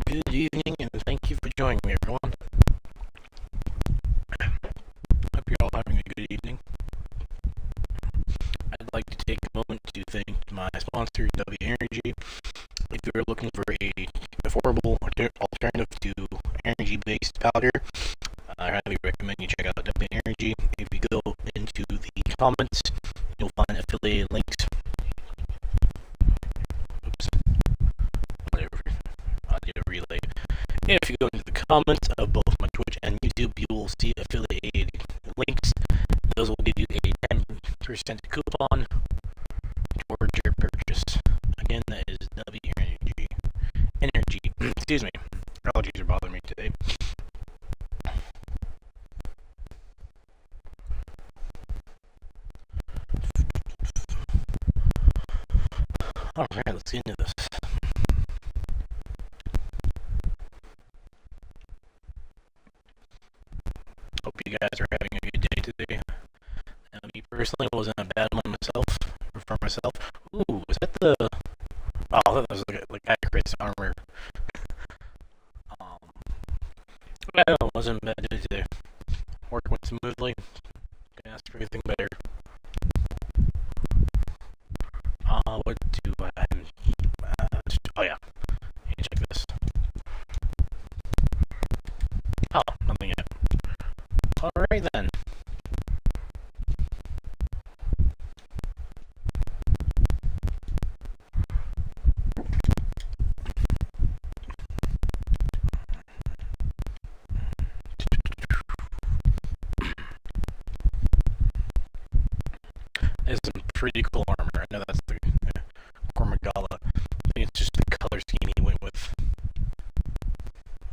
Good evening, and thank you for joining me, everyone. Hope you're all having a good evening. I'd like to take a moment to thank my sponsor, W Energy. If you're looking for a affordable alternative to energy-based powder, I highly recommend you check out W Energy. If you go into the comments, you'll find affiliate links. Oops. Whatever. I'll do a relay. If you go into the comments of both my Twitch and YouTube, you will see affiliated links. Those will give you a 10% coupon towards your purchase. Again, that is W Energy. Excuse me. Allergies are bothering me today. Alright, let's get into this. Hope you guys are having a good day today. Me personally wasn't a bad one for myself. Ooh, was that the... Oh, I thought that was like Chris armor. I don't know, it wasn't a bad day today. Work went smoothly. Can ask for anything better. What do I... oh yeah. Let me check this. Oh, nothing yet. Alright then. It's some pretty cool armor. I know that's the Kormagala. I think it's just the color scheme he went with.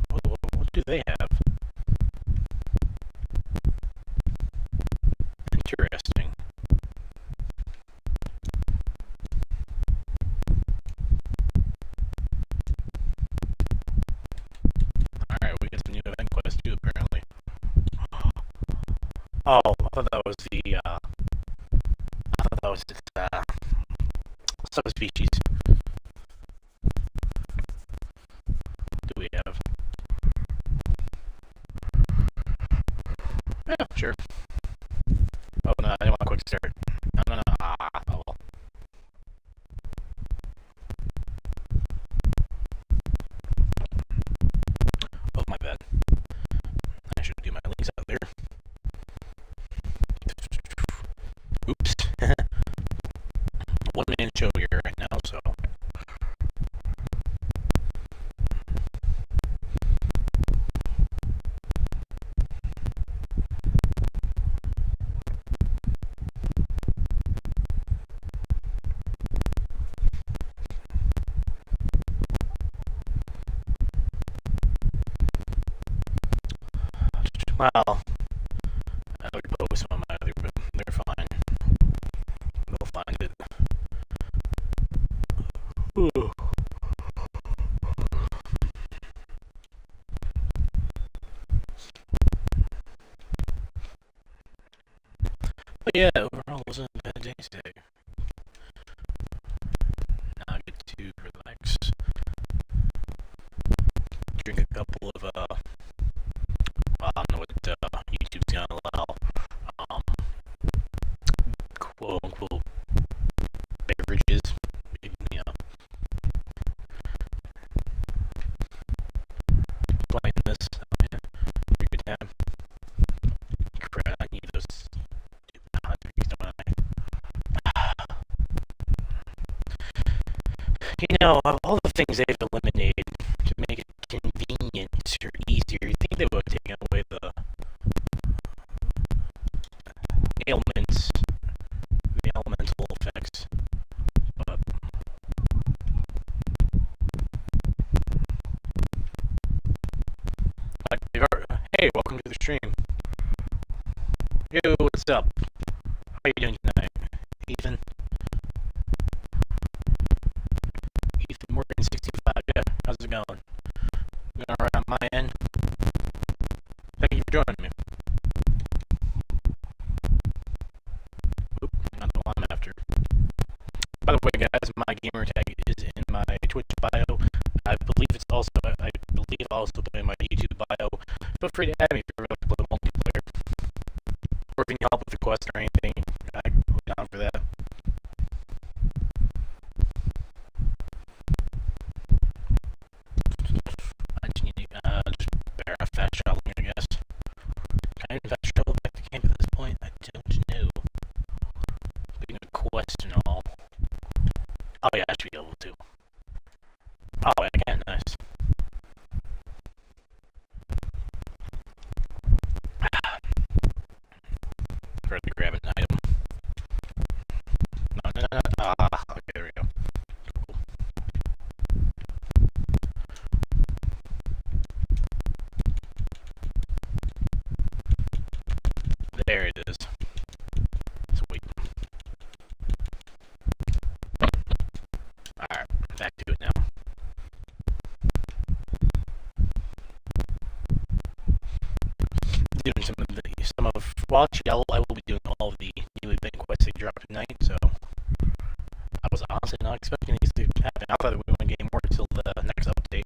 What do they have? Interesting. Alright, we get some new event quests too, apparently. Oh, I thought that was the, subspecies. What do we have? Yeah, sure. Oh, no, I didn't want a quick start. No. Oh well. Oh, my bad. I should do my links out there. Oops. One-man show here right now, so... Well, I would post some of my other, but they're fine. They'll find it. Ooh. But yeah, overall, it wasn't a bad day today. Now I get to relax, drink a couple of, I don't know what YouTube's gonna allow, quote-unquote, beverages, you know, playing this, yeah, pretty good time. Crap, I need those stupid hot drinks, don't I? You know, of all the things they've eliminated to make it convenient or easier, you think they would have taken away the ailments, the elemental effects, but hey, welcome to the stream. Yo, what's up? How are you doing tonight? Ethan Morgan 65, yeah, how's it going? Going alright on my end? Thank you for joining me. Oop, not the one I'm after. By the way, guys, my gamer tag is in my Twitch bio. I believe it's also, I in my YouTube bio. Feel free to add me if you're really play multiplayer. Or if you need help with the quest or anything, I'm down for that. I just need just better fast traveling, I guess. Can I fast travel back to camp at this point? I don't know. Being a quest and all. Oh yeah, I should be able to. Oh, I can, nice. For the grab an item. No. Okay, there we go. Cool. There it is. Sweet. Alright, back to it now. Doing some of well, actually, I will be doing all of the new event quests that drop tonight, so I was honestly not expecting these to happen. I thought we wouldn't get more until the next update,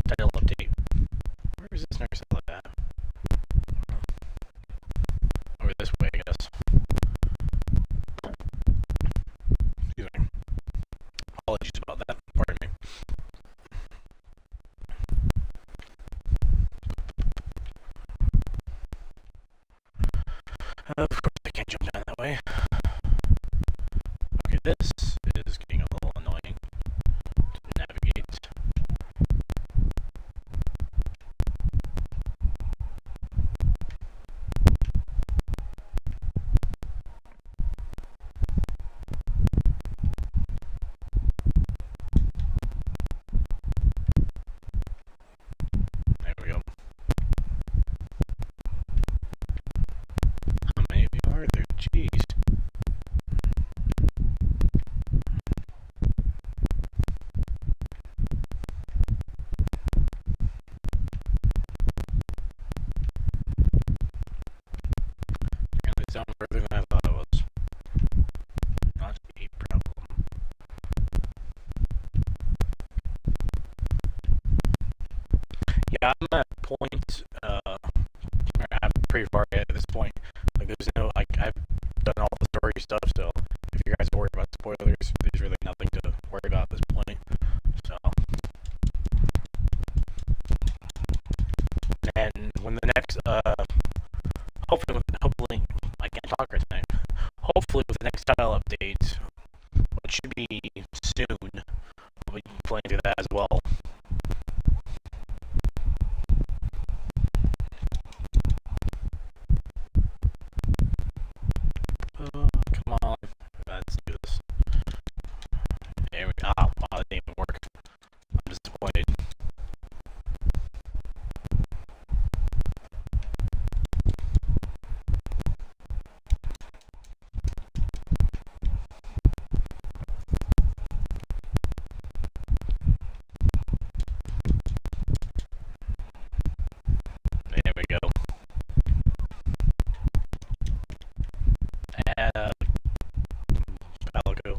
title update. Where is this nurse at? Over this way, I guess. Excuse me. Apologies about that. Pardon me. Of course, I can't jump down that way. Okay, this is getting a little annoying to navigate. There we go. How many of you are there? Jeez. Apparently it's down further than I thought it was. Not a problem. Yeah, I'm at a point, I'm pretty far ahead at this point. Like, there's no, like, I've done all the story stuff, so if you guys are worried about spoilers, there's really nothing to worry about at this point. So, and when the next, hopefully, I can't talk right tonight. Hopefully, with the next style update, which should be soon, we'll be playing through that as well. Come on, let's do this. There we go. Oh, wow, that didn't even work. I'm disappointed. There we go. Palico.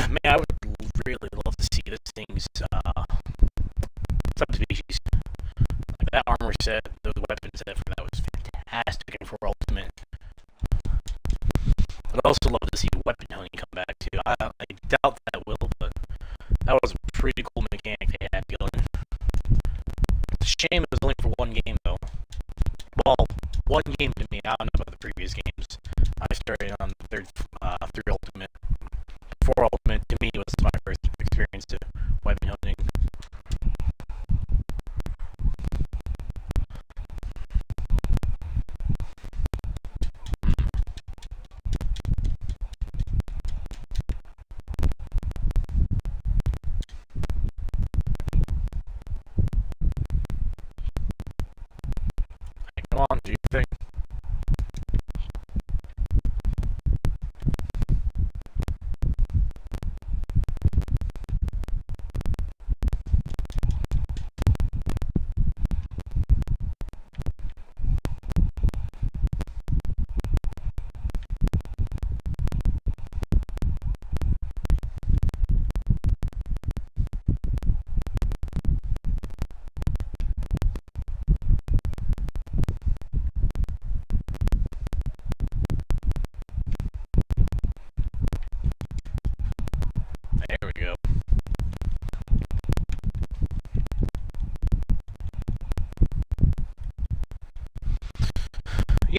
Man, I would really love to see this thing's subspecies. Like that armor set, those weapon set for that was fantastic and for Ultimate. I'd also love to see weapon honing come back too. I doubt that will, but that was a pretty cool mechanic they had going. It's a shame it was only for one game though. Well, one game to me. I don't know about the previous games. I started on the third, 3 Ultimate. 4 Ultimate to me was my first experience to weapon honing. Come on, do you think?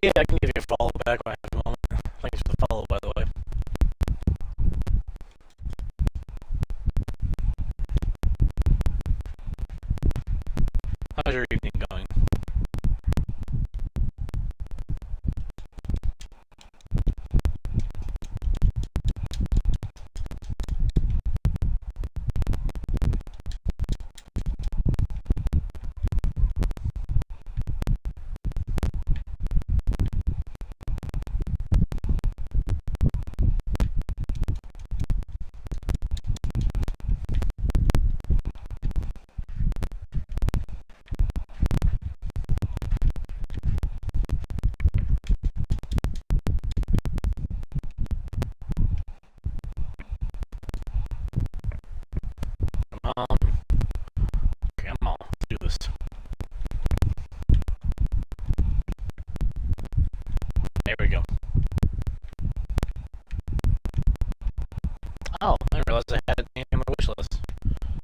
Yeah, I can give you a follow back when I have a moment. Thanks for the follow, by the way. How's your evening going? Come on, let's do this. There we go. Oh, I didn't realize I had it in my wish list.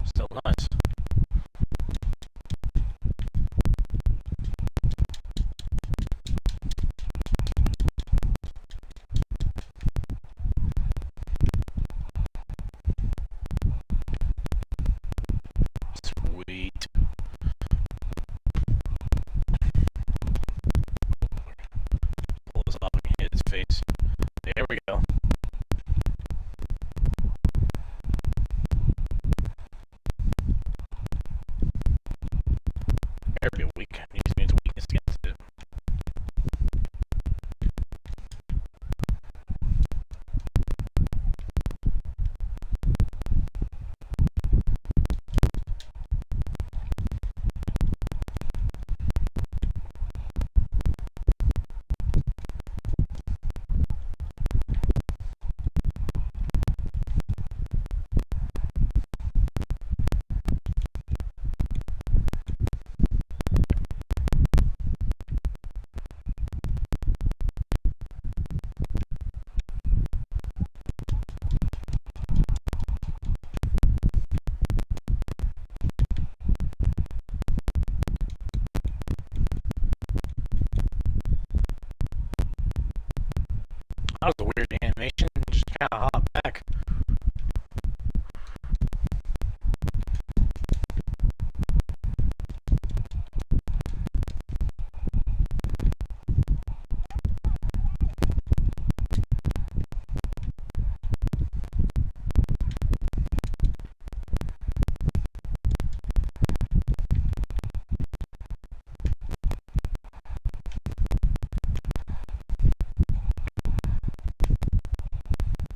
Still nice. Sweet. Pull this off and hit his face. There we go. Very weak. Needs to be into weakness against it. That was a weird animation. Just kind of hop back.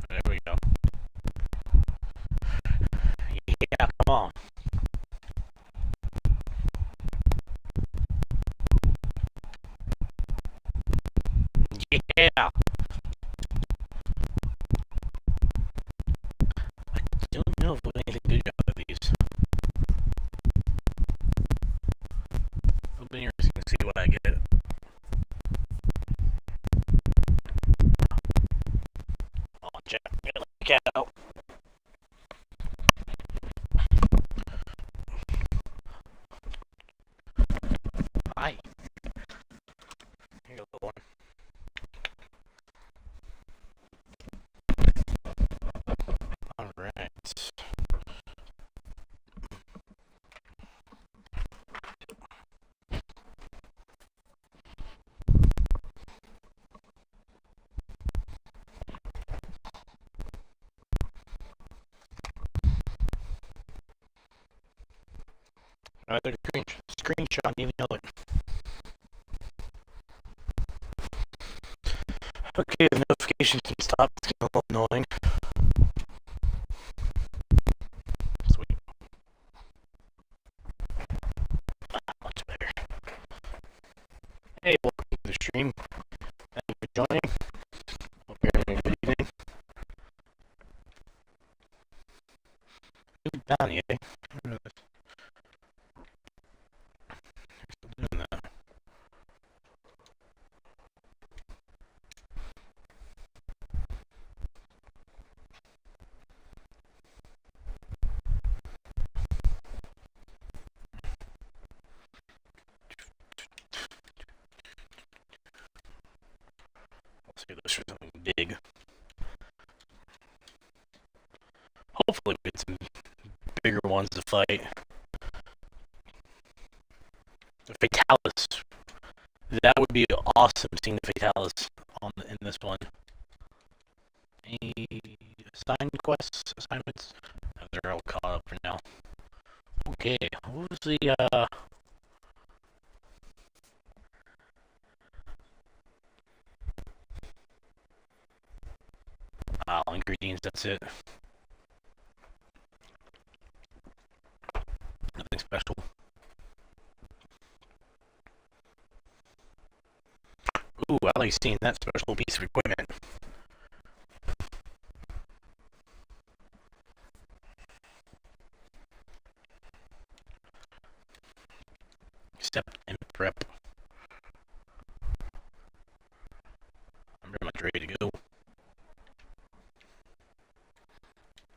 There we go. Yeah, come on. Yeah. I don't know if we'll anything good out of these. It'll be interesting to see what I get. Oh, Jack, get the cat out. Hi. Here you go, little one. Alright. Another screenshot, even know it. Okay, the notifications can stop. It's a little annoying. Sweet. Much better. Hey, welcome to the stream. Thank you for joining. Hope you're having a good evening. Danny, eh? Doing that. Save those for something big. Hopefully we get some bigger ones to fight. The Fatalis. That would be awesome, seeing the Fatalis in this one. Any assignments? Oh, they're all caught up for now. Okay, what was the, ingredients, that's it. Nothing special. Ooh, I like seeing that special piece of equipment. Step and prep. I'm pretty much ready to go.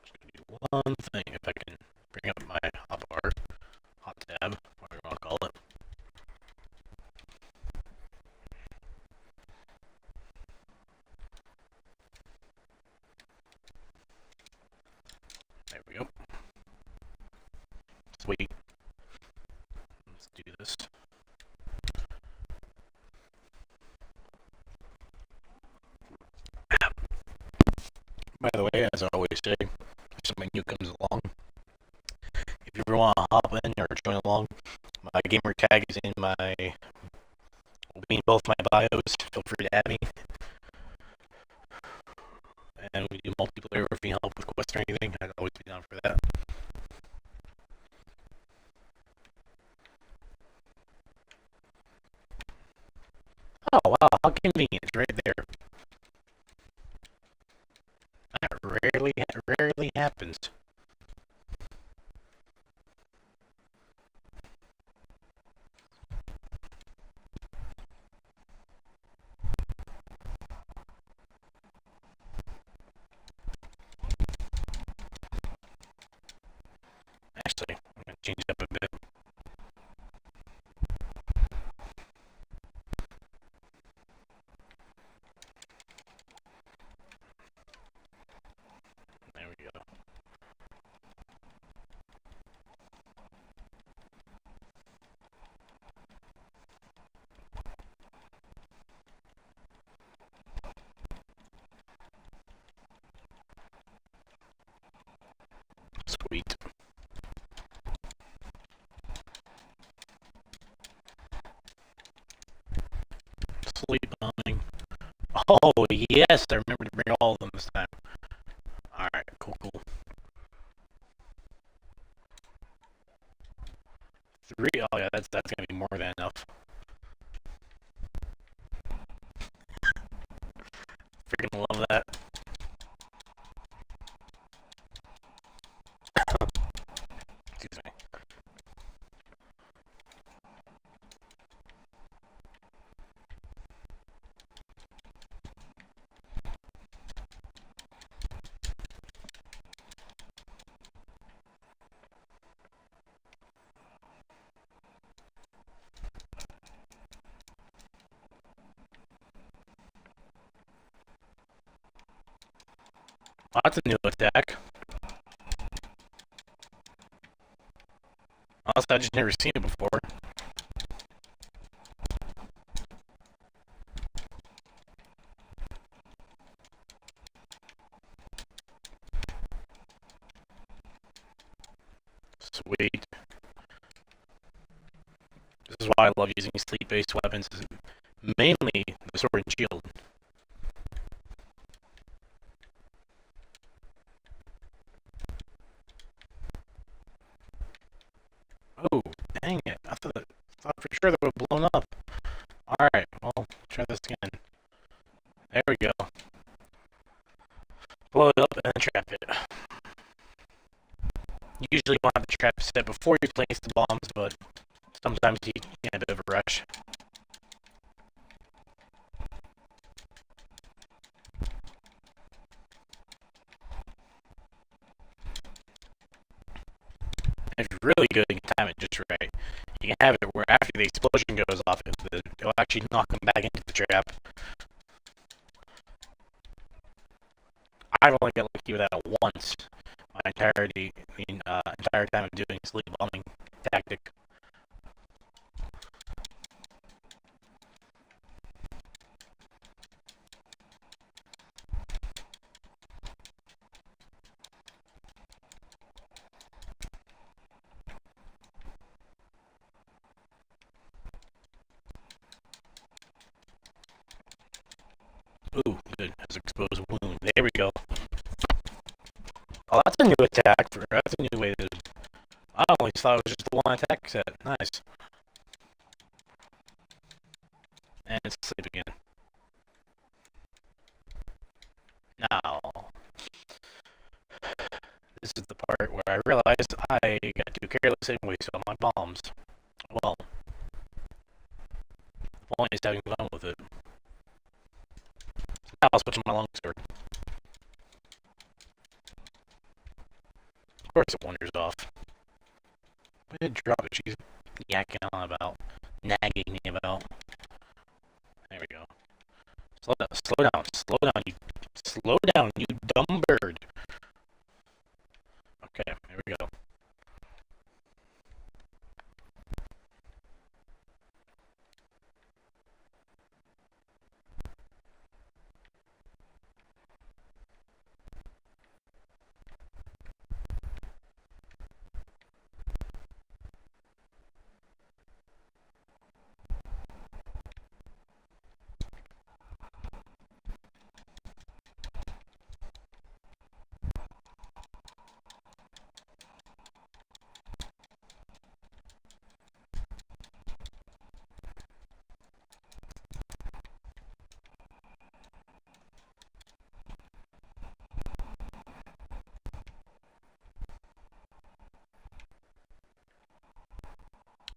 Just gonna do one thing, if I can bring up my hot tab, whatever you want to call it. There we go. Sweet. Let's do this. By the way, as I always say, if something new comes along, if you ever want to hop in or join along, my gamer tag is in will be in both my bios. Feel free to add me. And we do multiplayer if you need help with quests or anything. I'd always be down for that. Oh wow, how convenient, right there. That rarely happens. Actually, I'm gonna change it up a bit. There we go. Sweet. Sleep bombing. Oh, yes, I remember to bring all of them this time. Alright, cool. 3? Oh yeah, that's gonna be more than enough. Freaking love that. Excuse me. Oh, that's a new attack. Also, I just never seen it before. Sweet. This is why I love using sleep-based weapons, mainly the sword and shield. Oh, dang it. I thought for sure that would have blown up. Alright, well, try this again. There we go. Blow it up and then trap it. Usually you want to have the trap set before you place the bombs, but sometimes you get a bit of a rush. If you're really good and time it just right, you can have it where after the explosion goes off, it'll actually knock them back into the trap. I've only got lucky with that once. My entire time of doing sleep bombing tactic. Ooh, good. Has exposed wound. There we go. Oh, that's a new attack. That's a new way to. I always thought it was just the one attack set. Nice. And it's sleep again. Now, this is the part where I realized I got too careless and wasted all my bombs. Well, the point is having fun with it. Now I'll switch to my longsword. Of course it wanders off. But it drop it. She's yakking on about, nagging me about. There we go. Slow down, slow down, slow down, slow down, you dumb bird. Okay, here we go.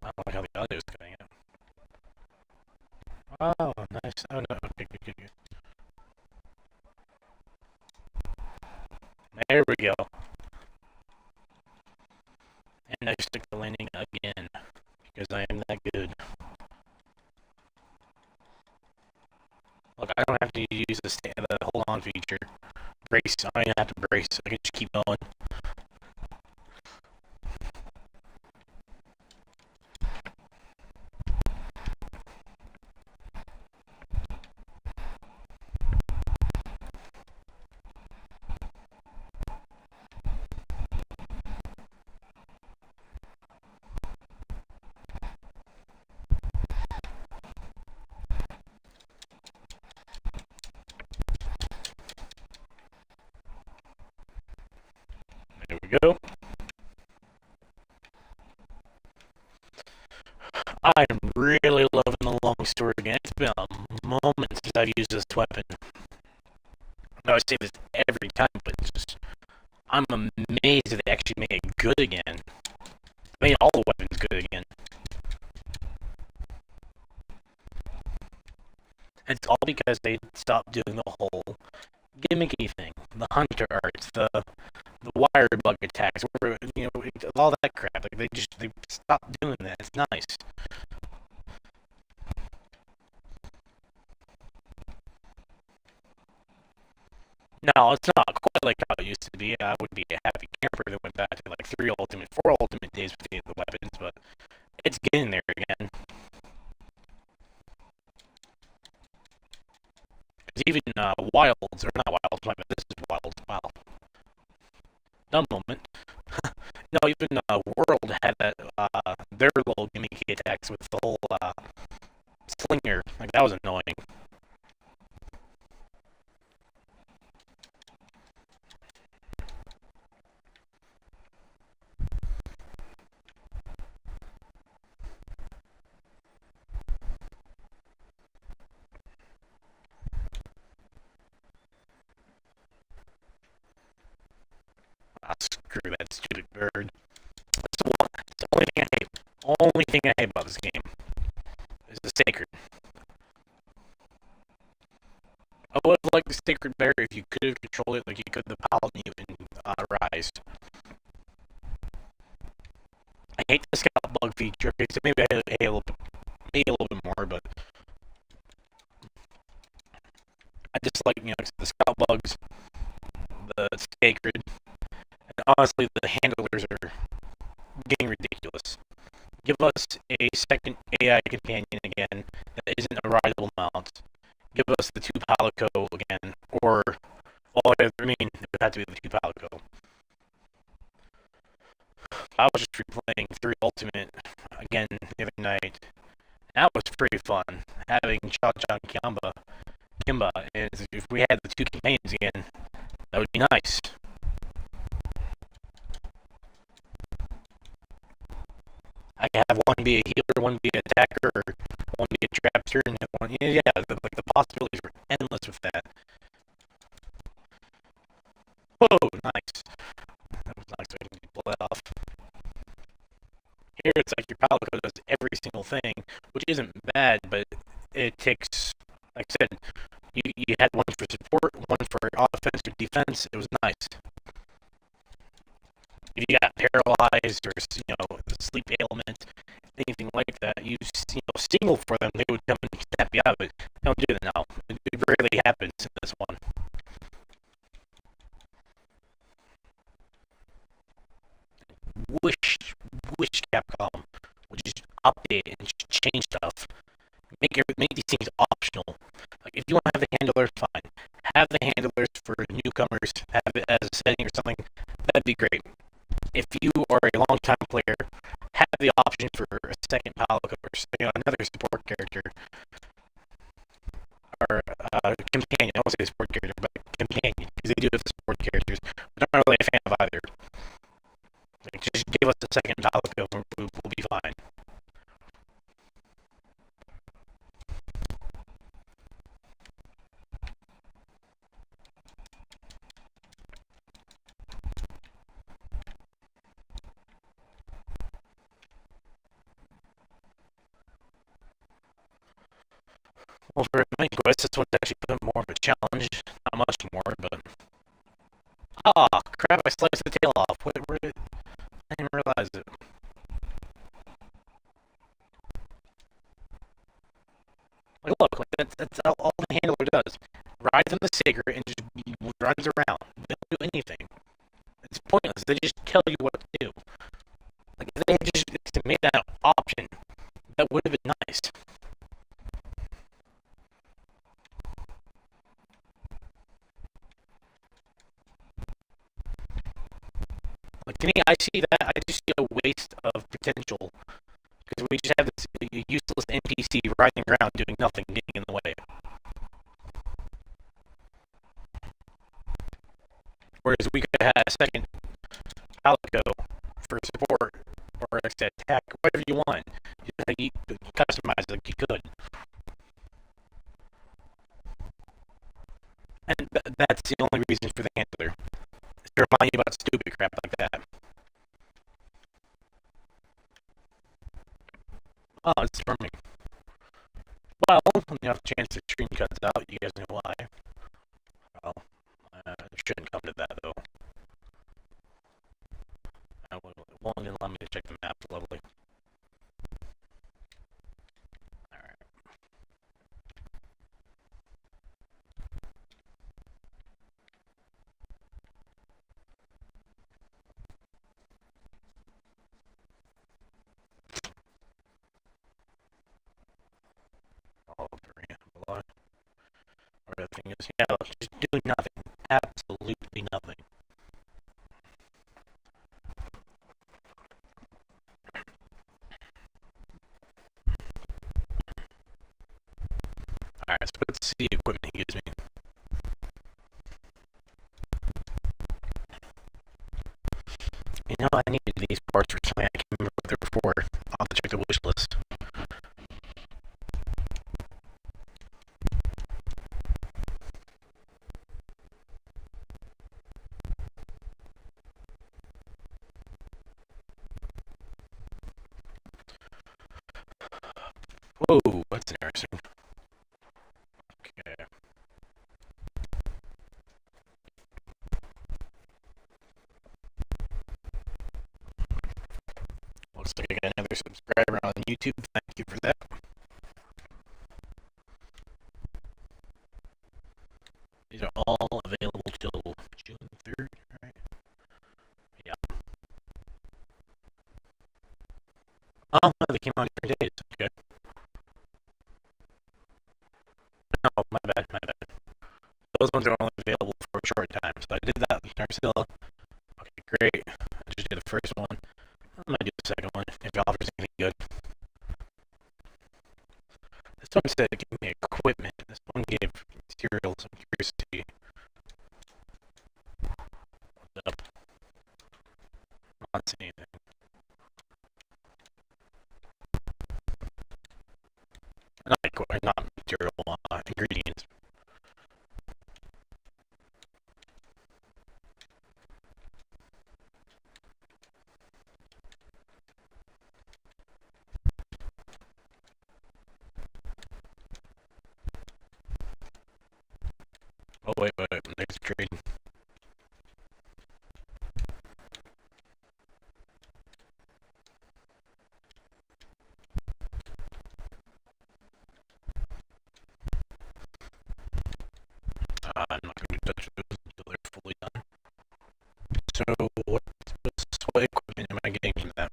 I don't like how the audio is cutting out. Oh, nice. Oh, no. Okay, good, good, good. There we go. And I stick the landing again, because I am that good. Look, I don't have to use the hold on feature. Brace. I don't even have to brace. I can just keep going. There we go. I'm really loving the longsword again. It's been a moment since I've used this weapon. I would say this every time, but it's just I'm amazed that they actually made it good again. They made all the weapons good again. It's all because they stopped doing the whole gimmicky thing, the hunter arts, the wire bug attacks, all that crap. Like they stopped doing that. It's nice. No, it's not quite like how it used to be. I would be a happy camper that went back to like 4 ultimate days with the weapons, but it's getting there again. Because even Wilds, or not Wilds, this is Wilds, wow. No moment. No, even World had that, their little gimmicky attacks with the whole slinger. Like, that was annoying. Ah, screw that stupid bird. It's the only thing I hate. Only thing I hate about this game is the Sacred. I would have liked the Sacred better if you could have controlled it like you could the Paladin in Rise. I hate the Scout Bug feature. Okay, so maybe I hate a little bit more, but I just like, the Scout Bugs, sacred. And honestly, the handlers are getting ridiculous. Give us a second AI companion again that isn't a rideable mount. Give us the 2 Palico again, or it would have to be the 2 Palico. I was just replaying 3 Ultimate again the other night. That was pretty fun. Having Cha Cha Kimba, and if we had the 2 companions again, that would be nice. I can have one be a healer, one be an attacker, or one be a trapster, and one. Yeah, the possibilities were endless with that. Whoa, nice. That was nice. I can pull that off. Here it's like your Palico does every single thing, which isn't bad, but it takes, like I said, you had one for support, one for offense or defense. It was nice. If you got paralyzed or sleep ailment, anything like that, you signal for them, they would come and snap you out. But don't do that now. It rarely happens in this one. Wish Capcom would just update and just change stuff. Make these things optional. Like if you want to have the handlers, fine. Have the handlers for newcomers. Have it as a setting or something. That'd be great. If you are a long-time player, have the option for a second Palico or another support character or companion. I don't say support character, but companion, because they do have support characters. But I'm not really a fan of either. Like, just give us the second Palico, and we'll be fine. Well, for main quest, this one's actually put more of a challenge. Not much more, but... Ah, oh, crap, I sliced the tail off. Where did... I didn't realize it. Like, look, that's all the handler does. Rides on the Sacred and just runs around. They don't do anything. It's pointless. They just tell you what to do. Like, if they had just made that an option, that would have been nice. Like, to me, I see that, I just see a waste of potential. Because we just have this useless NPC riding around doing nothing, getting in the way. Whereas we could have a second Palico for support, or like I said, attack, whatever you want. You customize it like you could. And that's the only reason for the handler. Is to remind you about stupid crap like that. Oh, it's storming. Well, when you have a chance the stream cuts out, you guys know why. Well, it shouldn't come to that, though. It won't even allow me to check the map. Lovely. Alright. All three below. Or the thing is, yeah, just do nothing. Absolutely nothing. Alright, so let's see the equipment he gives me. You know, I needed these parts for something. I can't remember what they were for. I'll have to check the wish list. Whoa, that's interesting. Okay. Looks like I got another subscriber on YouTube. Thank you for that. These are all available till June 3rd. they came out different days. Okay. No, my bad, my bad. Those ones are only available for a short time, so I did that with Narcilla. Okay, great. I just did the first one. I might do the second one if it offers anything good. This one said it gave me equipment. This one gave materials. I'm curious to see what's up. I'm not seeing anything. Not material, ingredients. Oh, wait, there's trade. I'm not going to touch those until they're fully done. So, what equipment am I getting from that?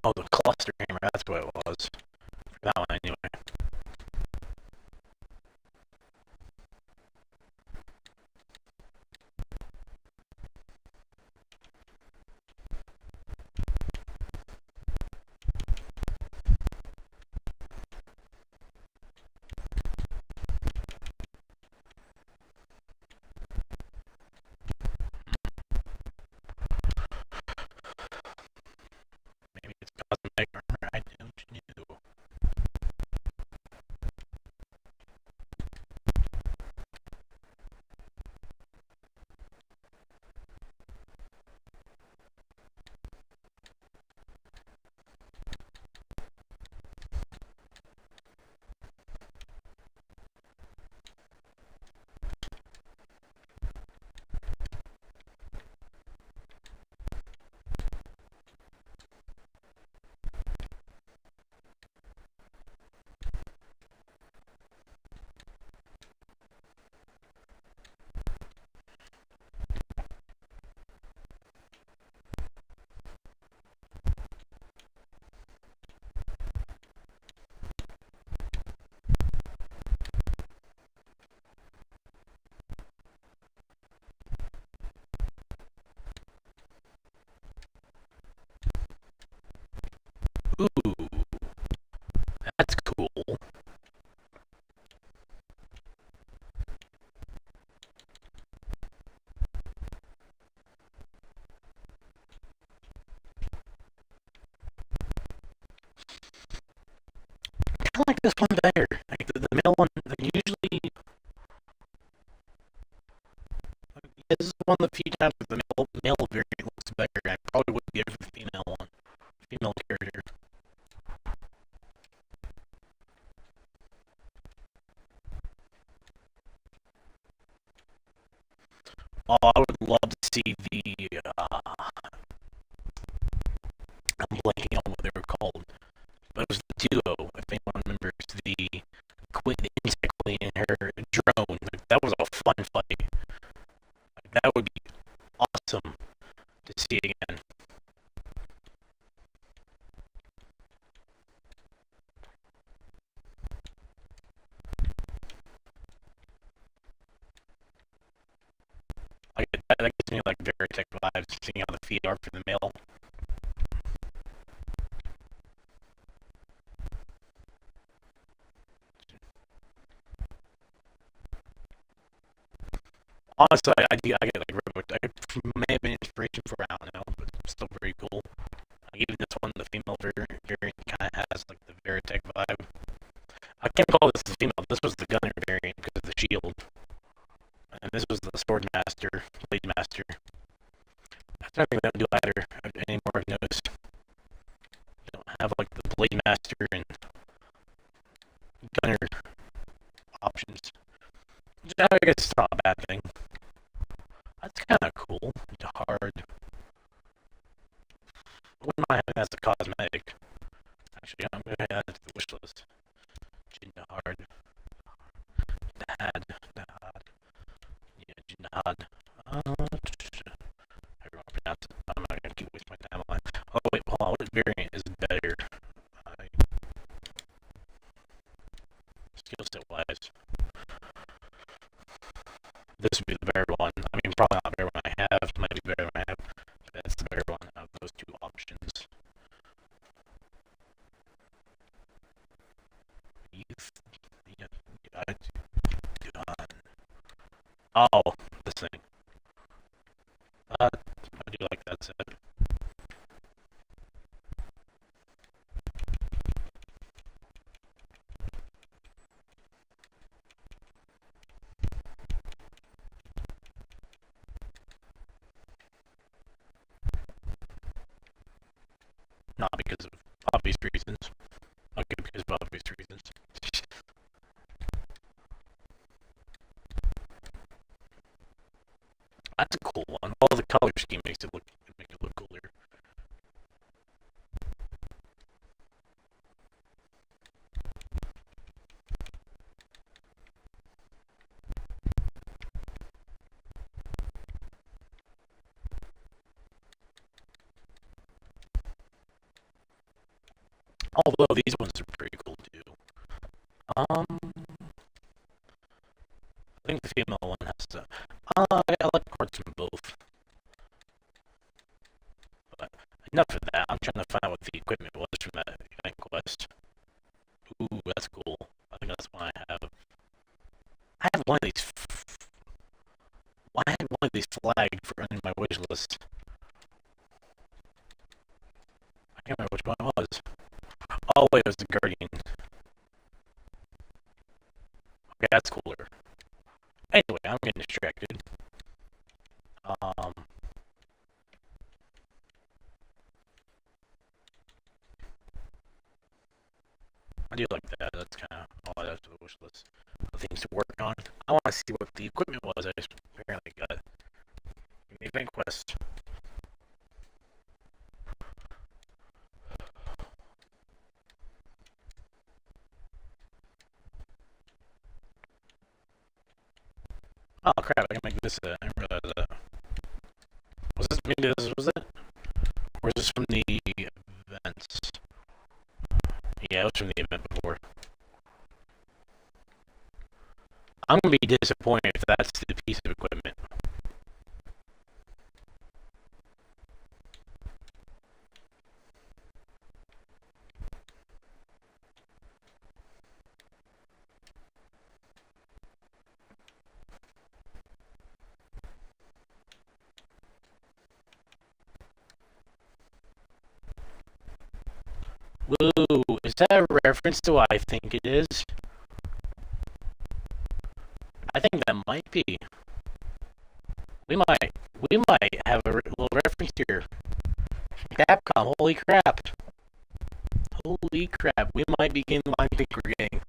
Oh, the cluster hammer, that's what it was. For that one, anyway. Maybe it's cosmetic armor, I don't know. Ooh, that's cool. I like this one better. Like the male one, like usually, this is one of the few times the male variant looks better. I probably would give the female one, female character. Oh, I would love to see the. I'm blanking on what they were called, but it was the duo. If anyone remembers the insect queen and her drone, like, that was a fun fight. Like, that would be awesome to see again. Like that gives me like Veritech vibes, seeing how the feet are for the male. Honestly, I get like Robo. I may have been inspiration for, I don't know, but still very cool. Even this one, the female variant kind of has like the Veritech vibe. I can't call this the female. This was the Gunner variant because of the shield, and this was the Sword Master, Blade Master. That's nothing they don't do either anymore. I've noticed. You don't have like the Blade Master and Gunner options. I guess it's not a bad thing. That's kind of cool. It's hard. Wouldn't mind having that as a cosmetic. Actually, I'm gonna add it to the wish list. Jihad. Nahad. Nahad. Yeah, Jihad. Everyone pronounce it. I'm not gonna keep wasting my time on it. Oh, wait, hold on. What variant is better? Skill set wise. This would be the better one. I mean, probably not the better one I have. Might be better than I have. But that's the better one of those two options. Youth. Yeah. Oh, this thing. I do like that set. Not because of obvious reasons. Okay, because of obvious reasons. That's a cool one. All the color scheme makes it look cooler. Although these ones are pretty cool too. I think the female one has to. I like parts from both. But enough of that. I'm trying to find out what the equipment was from that event quest. Ooh, that's cool. I think that's one I have. I have one of these. I had one of these flagged for in my wish list. I can't remember which one it was. Oh wait, it was the Guardian. Okay, that's cooler. Anyway, I'm getting distracted. I do like that. That's kind of all I have to the wish list. Things to work on. I want to see what the equipment was I apparently got in the event quest. Oh crap! I can make this. I didn't realize that. Was this maybe this was it? Or is this from the events? Yeah, it was from the event before. I'm gonna be disappointed if that's the piece of equipment. Woo! Is that a reference to what I think it is? I think that might be. We might have a little reference here. Capcom, holy crap. Holy crap, we might be getting the line I think we're getting.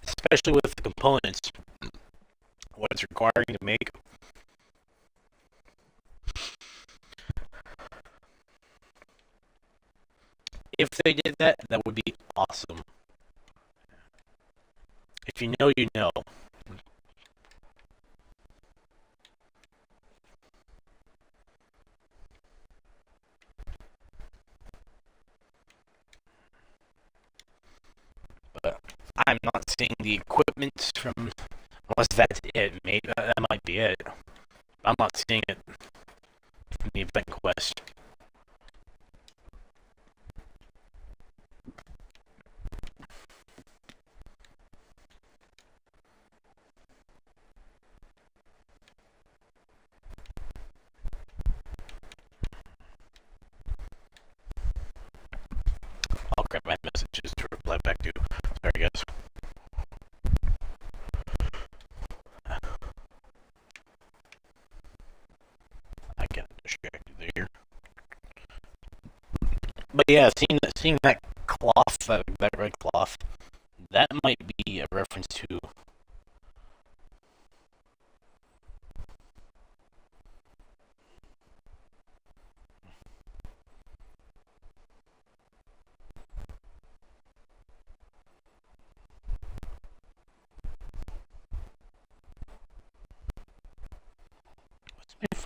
Especially with the components. What it's requiring to make. If they did that, that would be awesome. If you know, you know. But I'm not seeing the equipment from, unless that's it. Maybe that might be it. I'm not seeing it from the event quest. I'll grab my messages to reply back to. Sorry, guys. I got distracted there. But yeah, seeing that cloth, that red cloth, that might be a reference to.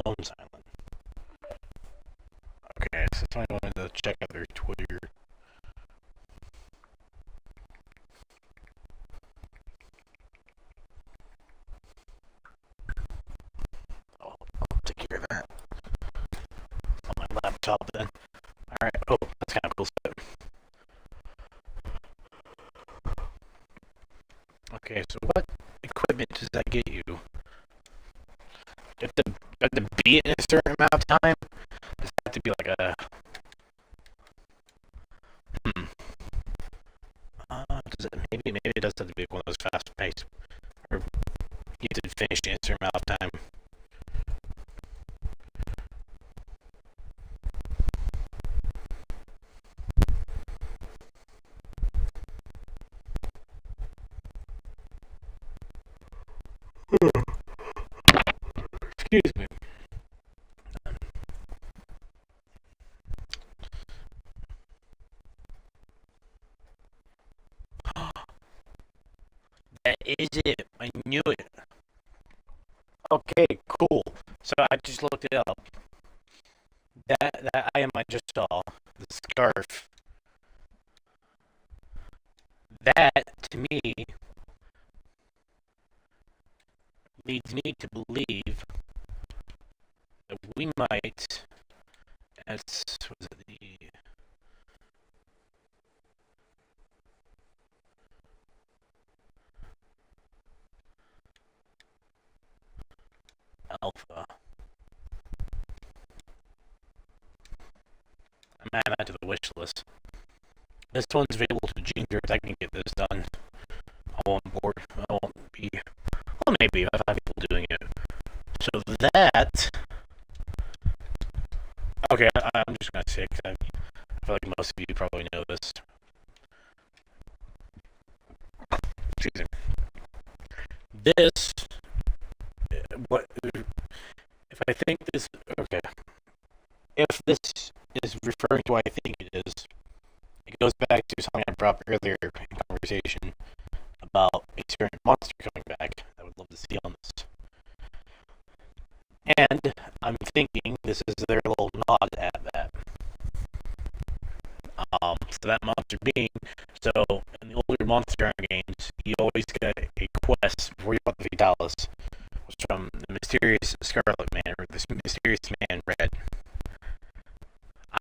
phone silent. Okay, so somebody wanted to check out their Twitter. I'll take care of that on my laptop then. Alright, oh, that's kind of cool stuff. Okay, so what equipment does that get you? You have to be in a certain amount of time? Does it have to be like a... does it, maybe it does have to be one of those fast paced. Or you have to finish in a certain amount of time. Excuse me. That is it. I knew it. Okay, cool. So I just looked it up. That item I just saw, the scarf, that to me leads me to believe that we might, as was it the alpha? I'm adding that to the wish list. This one's available to June 3rd. I can get this done. I'm on board. I won't be. Well, maybe if I have people doing it. So that. Okay, I'm just gonna say because I feel like most of you probably know this. Excuse me. This. What? If I think this. Okay. If this is referring to what I think it is, it goes back to something I brought up earlier in conversation about a certain monster coming back. I would love to see on this. And I'm thinking this is their little nod at that. So that monster being, so in the older Monster Hunter games, you always get a quest before you got the Vitalis, which was from the mysterious Scarlet Man, or this mysterious man Red.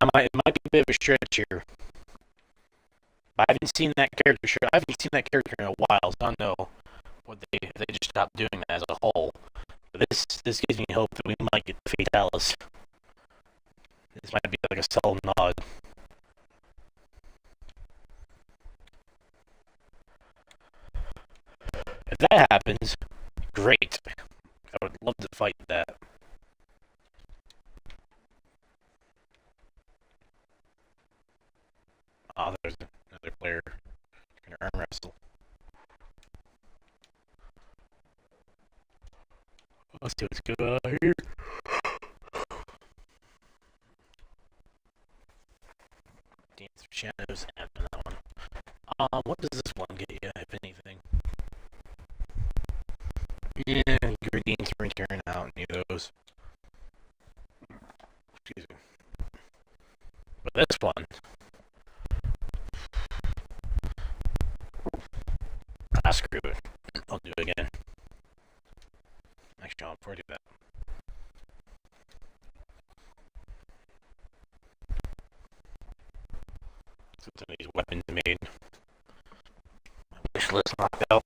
It might be a bit of a stretch here, but I haven't seen that character. I haven't seen that character in a while, so I don't know what they just stopped doing that as a whole. But this gives me hope that we might get the Fatalis. This might be like a subtle nod. If that happens, great. I would love to fight that. Oh, there's another player gonna arm wrestle. Let's see what's good out here. Dance of Shadows, after that one. What does this one get you, if anything? Yeah, Greetings from Return out, any of those. Excuse me. But this one. Screw it. I'll do it again. Actually, I'll forward that. So some of these weapons made. Wish list knocked out.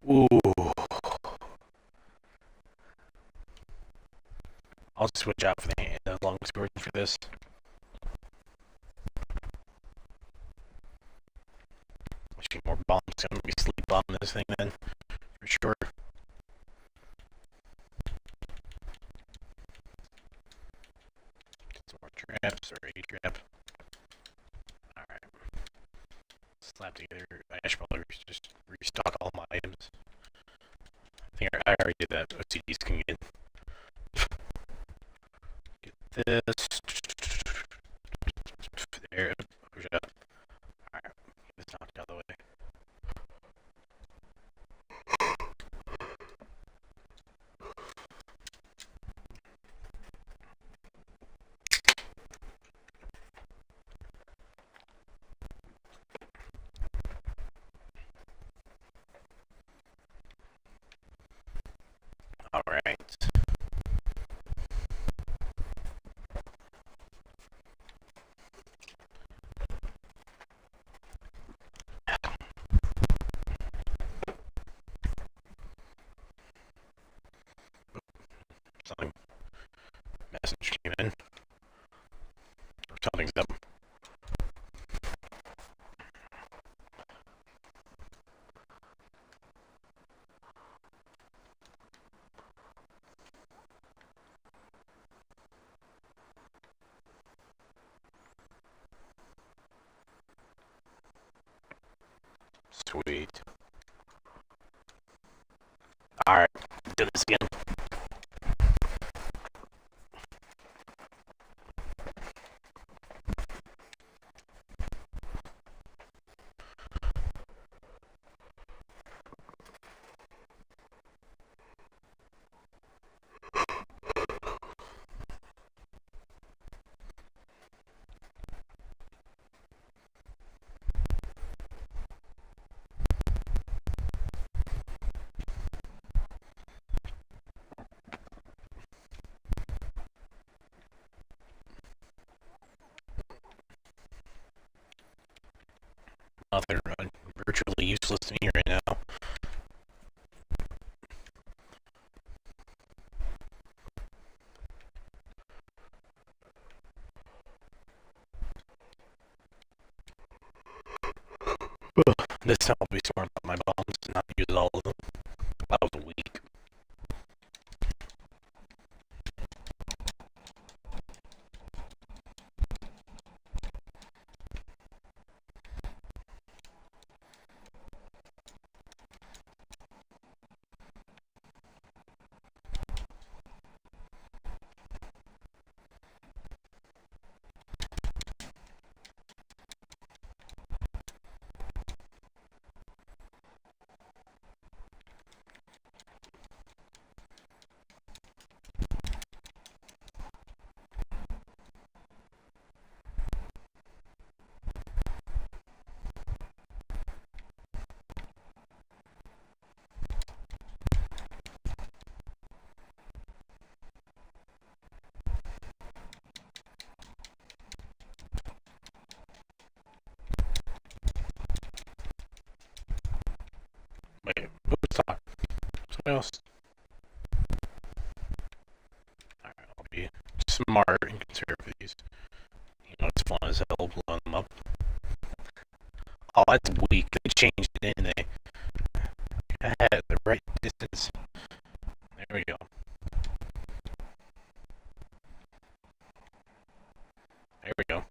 Ooh. I'll switch out for the long sword for this. Actually, more bombs. I'm gonna be sleep on this thing then, for sure. Get some more traps or a trap. slap together. I should probably just restock all my items. I think I already did that. OCDs can get this. There. Push it up. Alright. Get this knocked out of the way. Alright. Something message came in. Or something's up. Sweet. Alright, do this again. Nothing virtually useless to me right now. This time I'll be smart about my bombs and not use all of them. That was weak. Wait, who's talking? Somebody else? Alright, I'll be smart and conserve these. You know, it's fun as hell blowing them up. Oh, that's weak. They changed it, didn't they? I had the right distance. There we go. There we go.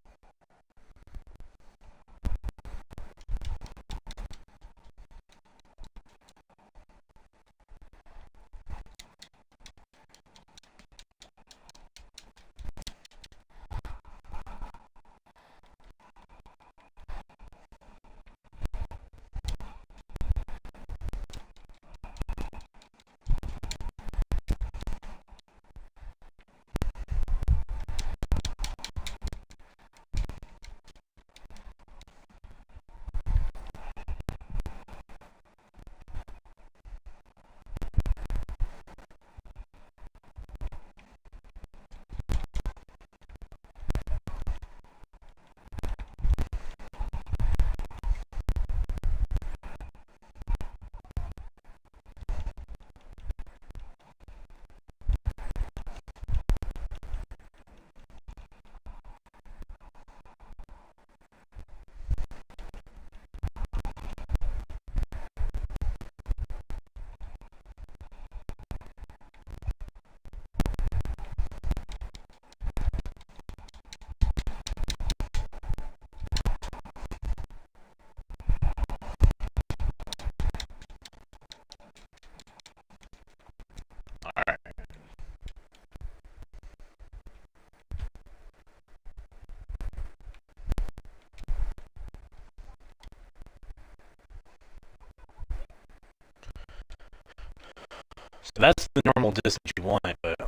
the normal distance you want, but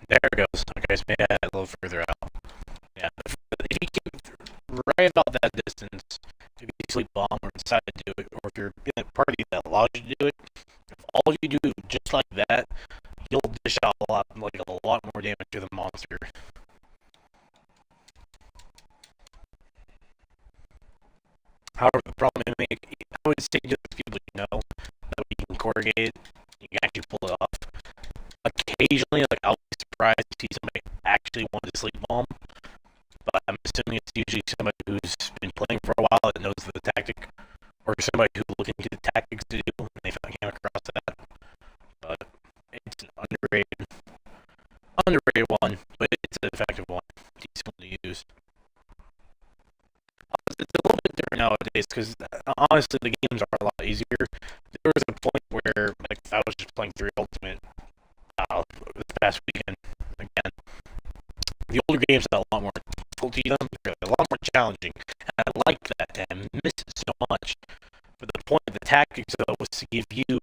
there it goes. Okay, so maybe a little further out. Yeah, if you keep right about that distance, if you sleep bomb or decide to do it, or if you're in a party that allows you to do it, if all you do just like that, you'll dish out a lot more damage to the monster. However, the problem is, I would say just people you know that you can corrugate, you can actually pull it off. Occasionally, like I'll be surprised to see somebody actually want to sleep bomb, but I'm assuming it's usually somebody who's been playing for a while that knows the tactic, or somebody who's looking into the tactics to do, and they came across that. But it's an underrated one, but it's an effective one, decent one to use. It's a little bit different nowadays because honestly, the games are a lot easier. There was a point where like I was just playing 3 Ultimate this past weekend again. The older games had a lot more difficulty to them, they're a lot more challenging, and I like that, and I miss it so much. But the point of the tactics, though, was to give you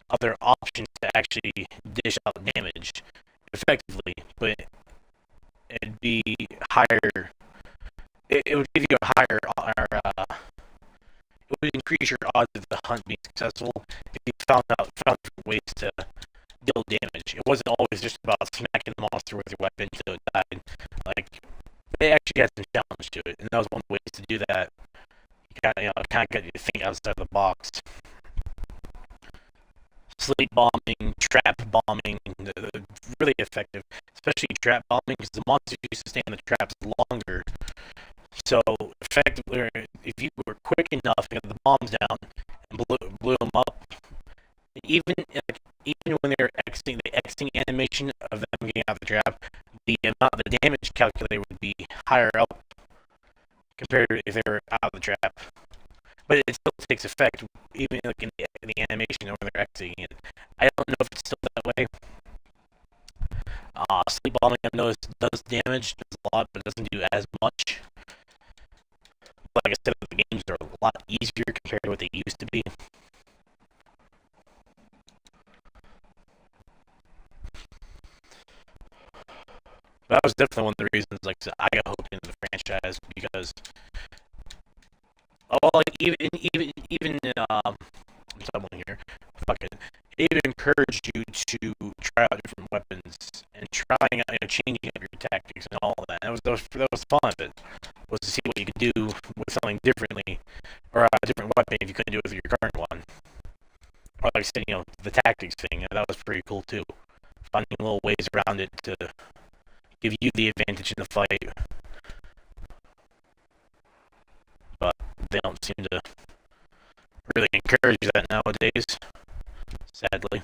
other options to actually dish out damage effectively, but it'd be higher. It would give you a higher, it would increase your odds of the hunt being successful if you found ways to deal damage. It wasn't always just about smacking the monster with your weapon until it died. Like, they actually had some challenge to it, and that was one of the ways to do that. You kind of got you to think outside the box. Sleep bombing, trap bombing, really effective, especially trap bombing because the monsters used to stay in the traps longer. So effectively, if you were quick enough to get the bombs down and blew them up, even when they're exiting the exiting animation of them getting out of the trap, the amount of the damage calculated would be higher up compared to if they were out of the trap. But it still takes effect even like in the animation when they're exiting it. I don't know if it's still that way. Sleep bombing, I've noticed, does damage, does a lot, but doesn't do as much. Like I said, the games are a lot easier compared to what they used to be. But that was definitely one of the reasons, like I got hooked into the franchise because, like even someone here, fuck it, it even encouraged you to try out different weapons and trying out, changing up your tactics and all of that. That was fun, but was to see what you could do with something differently, or a different weapon if you couldn't do it with your current one. Or like I said, the tactics thing, that was pretty cool too. Finding little ways around it to give you the advantage in the fight. But they don't seem to really encourage that nowadays, sadly.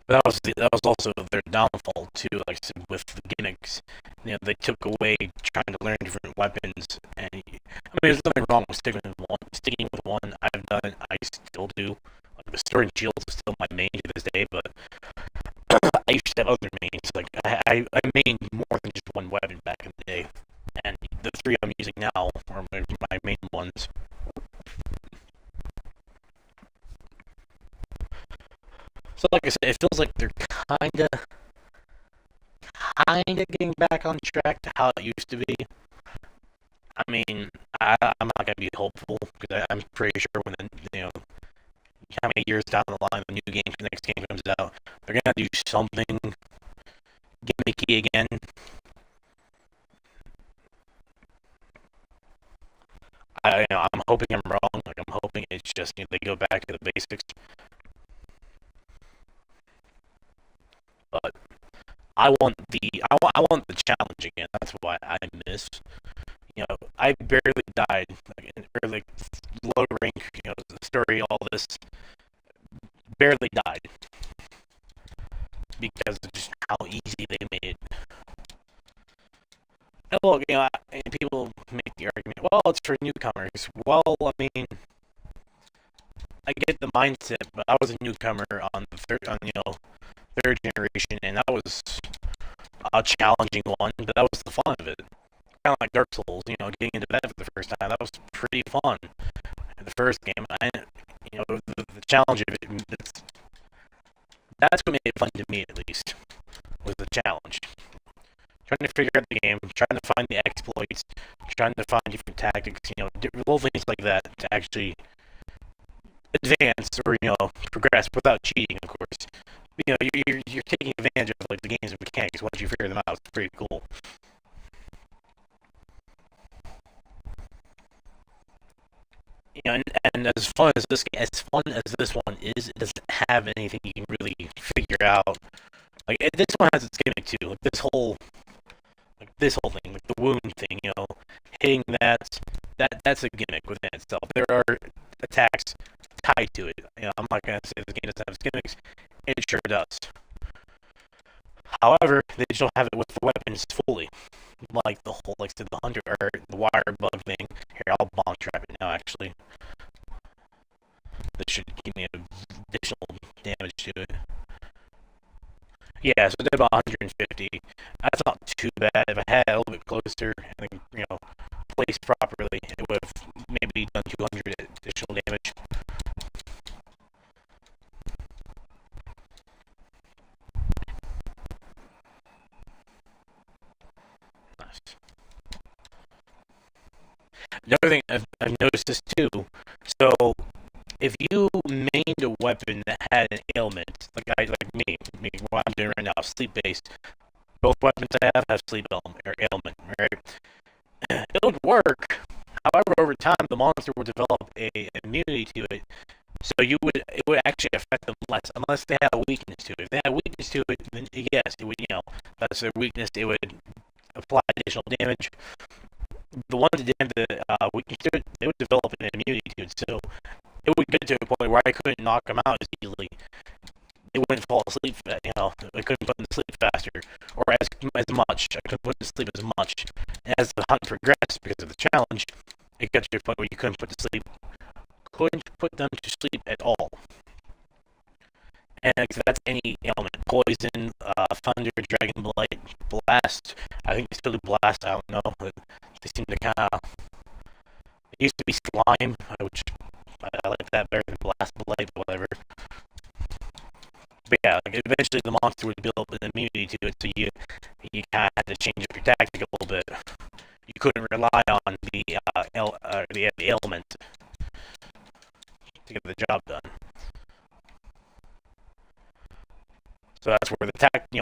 But that was also their downfall too. Like I said, with the gimmicks, they took away trying to learn different weapons. And I mean, there's nothing wrong with sticking with one. Sticking with one, I've done. I still do. Like the Sword and Shields is still my main to this day, but I used to have other mains. Like I mained more than just one weapon back in the day, and the 3 I'm using now are my main ones. So like I said, it feels like they're kinda getting back on track to how it used to be. I mean, I'm not gonna be hopeful because I'm pretty sure when how many years down the line the next game comes out, they're gonna do something gimmicky again. I'm hoping I'm wrong. Like I'm hoping it's just they go back to the basics. But I want the challenge again. That's why I miss. I barely died like in early low rank. The story, all this, barely died because of just how easy they made it. And look, and people make the argument, well, it's for newcomers. Well, I mean, I get the mindset, but I was a newcomer on the third generation, and that was a challenging one, but that was the fun of it. Kind of like Dark Souls, getting into that for the first time, that was pretty fun. The first game, the challenge of it, that's what made it fun to me, at least, was the challenge. Trying to figure out the game, trying to find the exploits, trying to find different tactics, little things like that to actually advance or progress without cheating, of course. You're taking advantage of like the game's mechanics once you figure them out. It's pretty cool. And as fun as this one is, it doesn't have anything you can really figure out. Like this one has its gimmick too. Like this whole thing, like the wound thing. Hitting that's a gimmick within itself. There are attacks tied to it. I'm not gonna say this game doesn't have its gimmicks. It sure does. However, they just don't have it with the weapons fully. Like the whole, like the hunter or the wire bug thing. Here, I'll bomb trap it now. Actually, this should give me additional damage to it. Yeah, so I did about 150. That's not too bad. If I had it a little bit closer and placed properly, it would have maybe done 200 additional damage. Nice. Another thing I've noticed this too. So if you mained a weapon that had an ailment, like me, what I'm doing right now, sleep based. Both weapons I have sleep ailment, right? It would work. However, over time, the monster would develop a immunity to it, so it would actually affect them less, unless they had a weakness to it. If they had a weakness to it, then yes, it would. That's their weakness. It would apply additional damage. The ones that didn't have the weakness to it, they would develop an immunity to it. So it would get to a point where I couldn't knock them out as easily. They wouldn't fall asleep. I couldn't put them to sleep faster, or as much. I couldn't put them to sleep as much. And as the hunt progressed, because of the challenge, it got to a point where you couldn't put them to sleep at all. And that's any ailment: poison, thunder, dragon blight, blast. I think it's really blast. I don't know. They seem to kind of. It used to be slime, which I like that better than blast blight, but whatever. But yeah, eventually the monster would build up an immunity to it, so you kind of had to change up your tactic a little bit. You couldn't rely on the ailment to get the job done. So that's where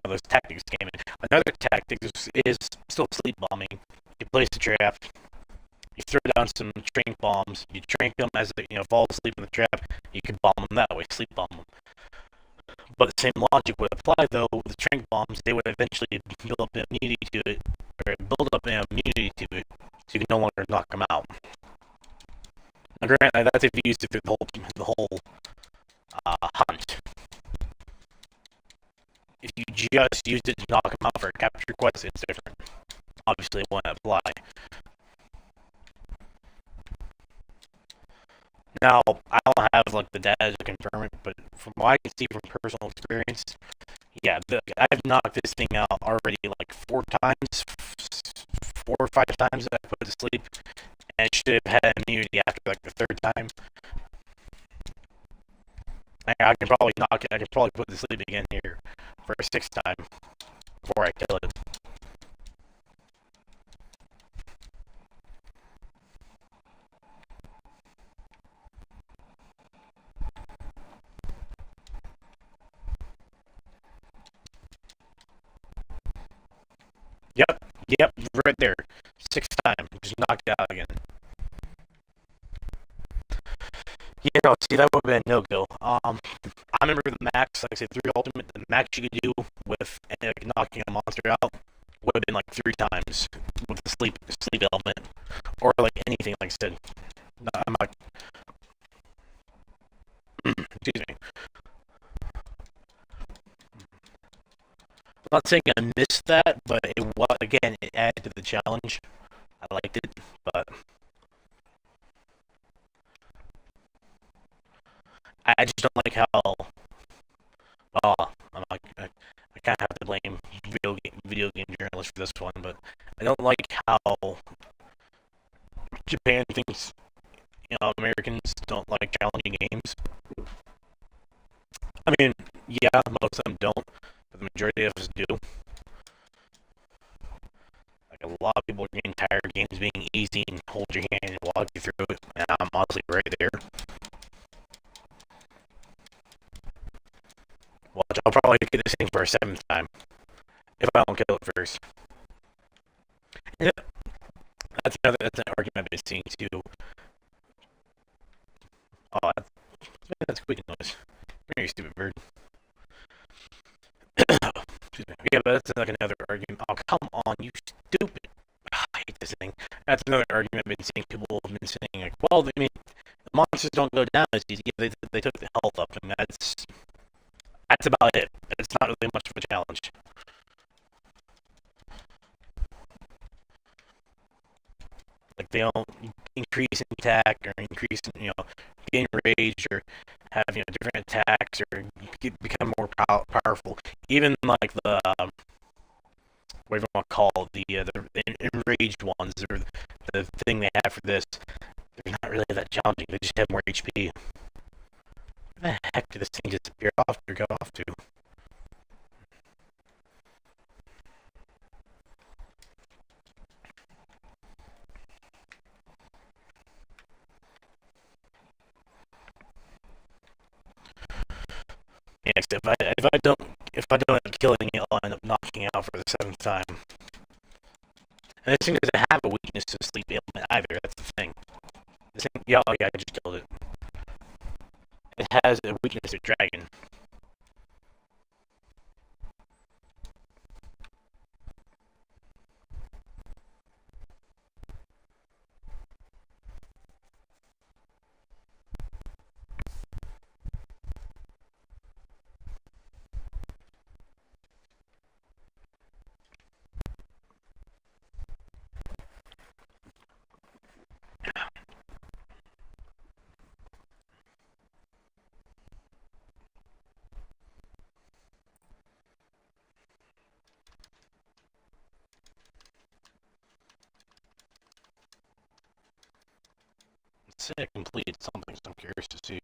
those tactics came in. Another tactic is still sleep bombing. You place a trap, you throw down some trank bombs, you trank them as they fall asleep in the trap. You can bomb them that way, sleep bomb them. But the same logic would apply, though, with the trank bombs. They would eventually build up an immunity to it, so you can no longer knock them out. Now, granted, that's if you used it through the whole hunt. If you just used it to knock them out for a capture quest, it's different. Obviously, it won't apply. Now, I don't have the data to confirm it, but from what I can see from personal experience, yeah, I've knocked this thing out already 4 times, 4 or 5 times that I put it to sleep, and it should have had immunity after the 3rd time. I can probably put it to sleep again here for a 6th time before I kill it. Yep, right there. 6th time, just knocked it out again. I remember the max, like I said, 3 ultimate, the max you could do with knocking a monster out would have been like 3 times with the sleep element, or like anything. Like I said, I'm not. Excuse me. I'm not saying I missed that, but it was again. It added to the challenge. I liked it, but I just don't like how. Well, I kind of have to blame video game journalists for this one, but I don't like how Japan thinks Americans don't like challenging games. I mean, yeah, most of them don't, but the majority of us do. Like a lot of people are getting tired of games being easy and hold your hand and walk you through it. And I'm honestly right there. Watch, I'll probably get this thing for a 7th time if I don't kill it first. Yeah, that's an argument I've been seeing too. Oh, that's squeaking noise. Very stupid bird. Excuse me. Yeah, but that's like another argument. Oh, come on, you stupid. I hate this thing. That's another argument I've been seeing. People have been saying, like, well, I mean, the monsters don't go down as easy. They took the health up, and that's about it. It's not really much of a challenge. Like, they don't increase in attack or increase in, gain rage or have, different attacks or become more powerful. Even, like, whatever you want to call the enraged ones or the thing they have for this, they're not really that challenging. They just have more HP. Where the heck did this thing disappear off or go off to? Yes, if I don't end up killing it, I'll end up knocking it out for the 7th time. And this thing doesn't have a weakness to sleep ailment either. That's the thing. This thing, yeah, oh yeah, I just killed it. It has a weakness to dragon. Let's say I completed something, so I'm curious to see.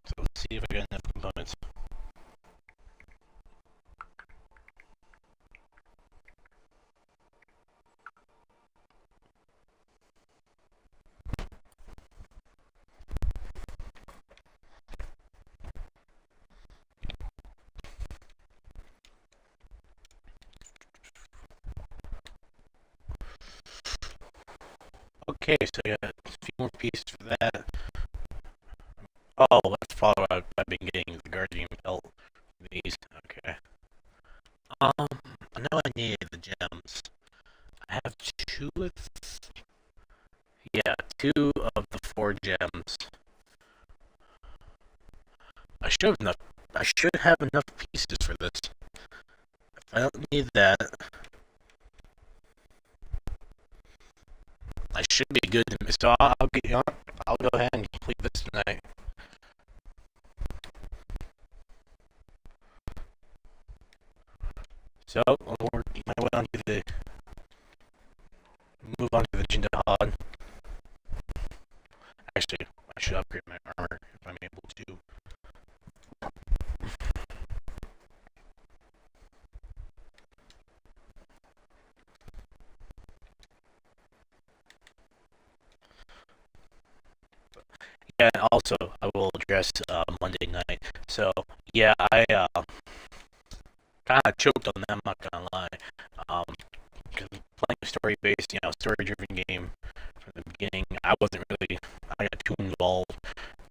So let's see if I got enough components. Okay, so I got a few more pieces for that. Oh, that's probably what I've been getting, the Guardian belt. These, okay. I know I need the gems. I have yeah, 2 of the 4 gems. I should have enough. I should have enough pieces for this. If I don't need that, I should be good. So I'll go ahead and complete this tonight. So I'll my way on to move on to the Jindahad. Actually, I should upgrade my armor if I'm able to. yeah, also I will address Monday night. So yeah, I kind of choked on that. I'm not gonna lie. Um, because playing a story-based, story-driven game from the beginning, I wasn't really. I got too involved.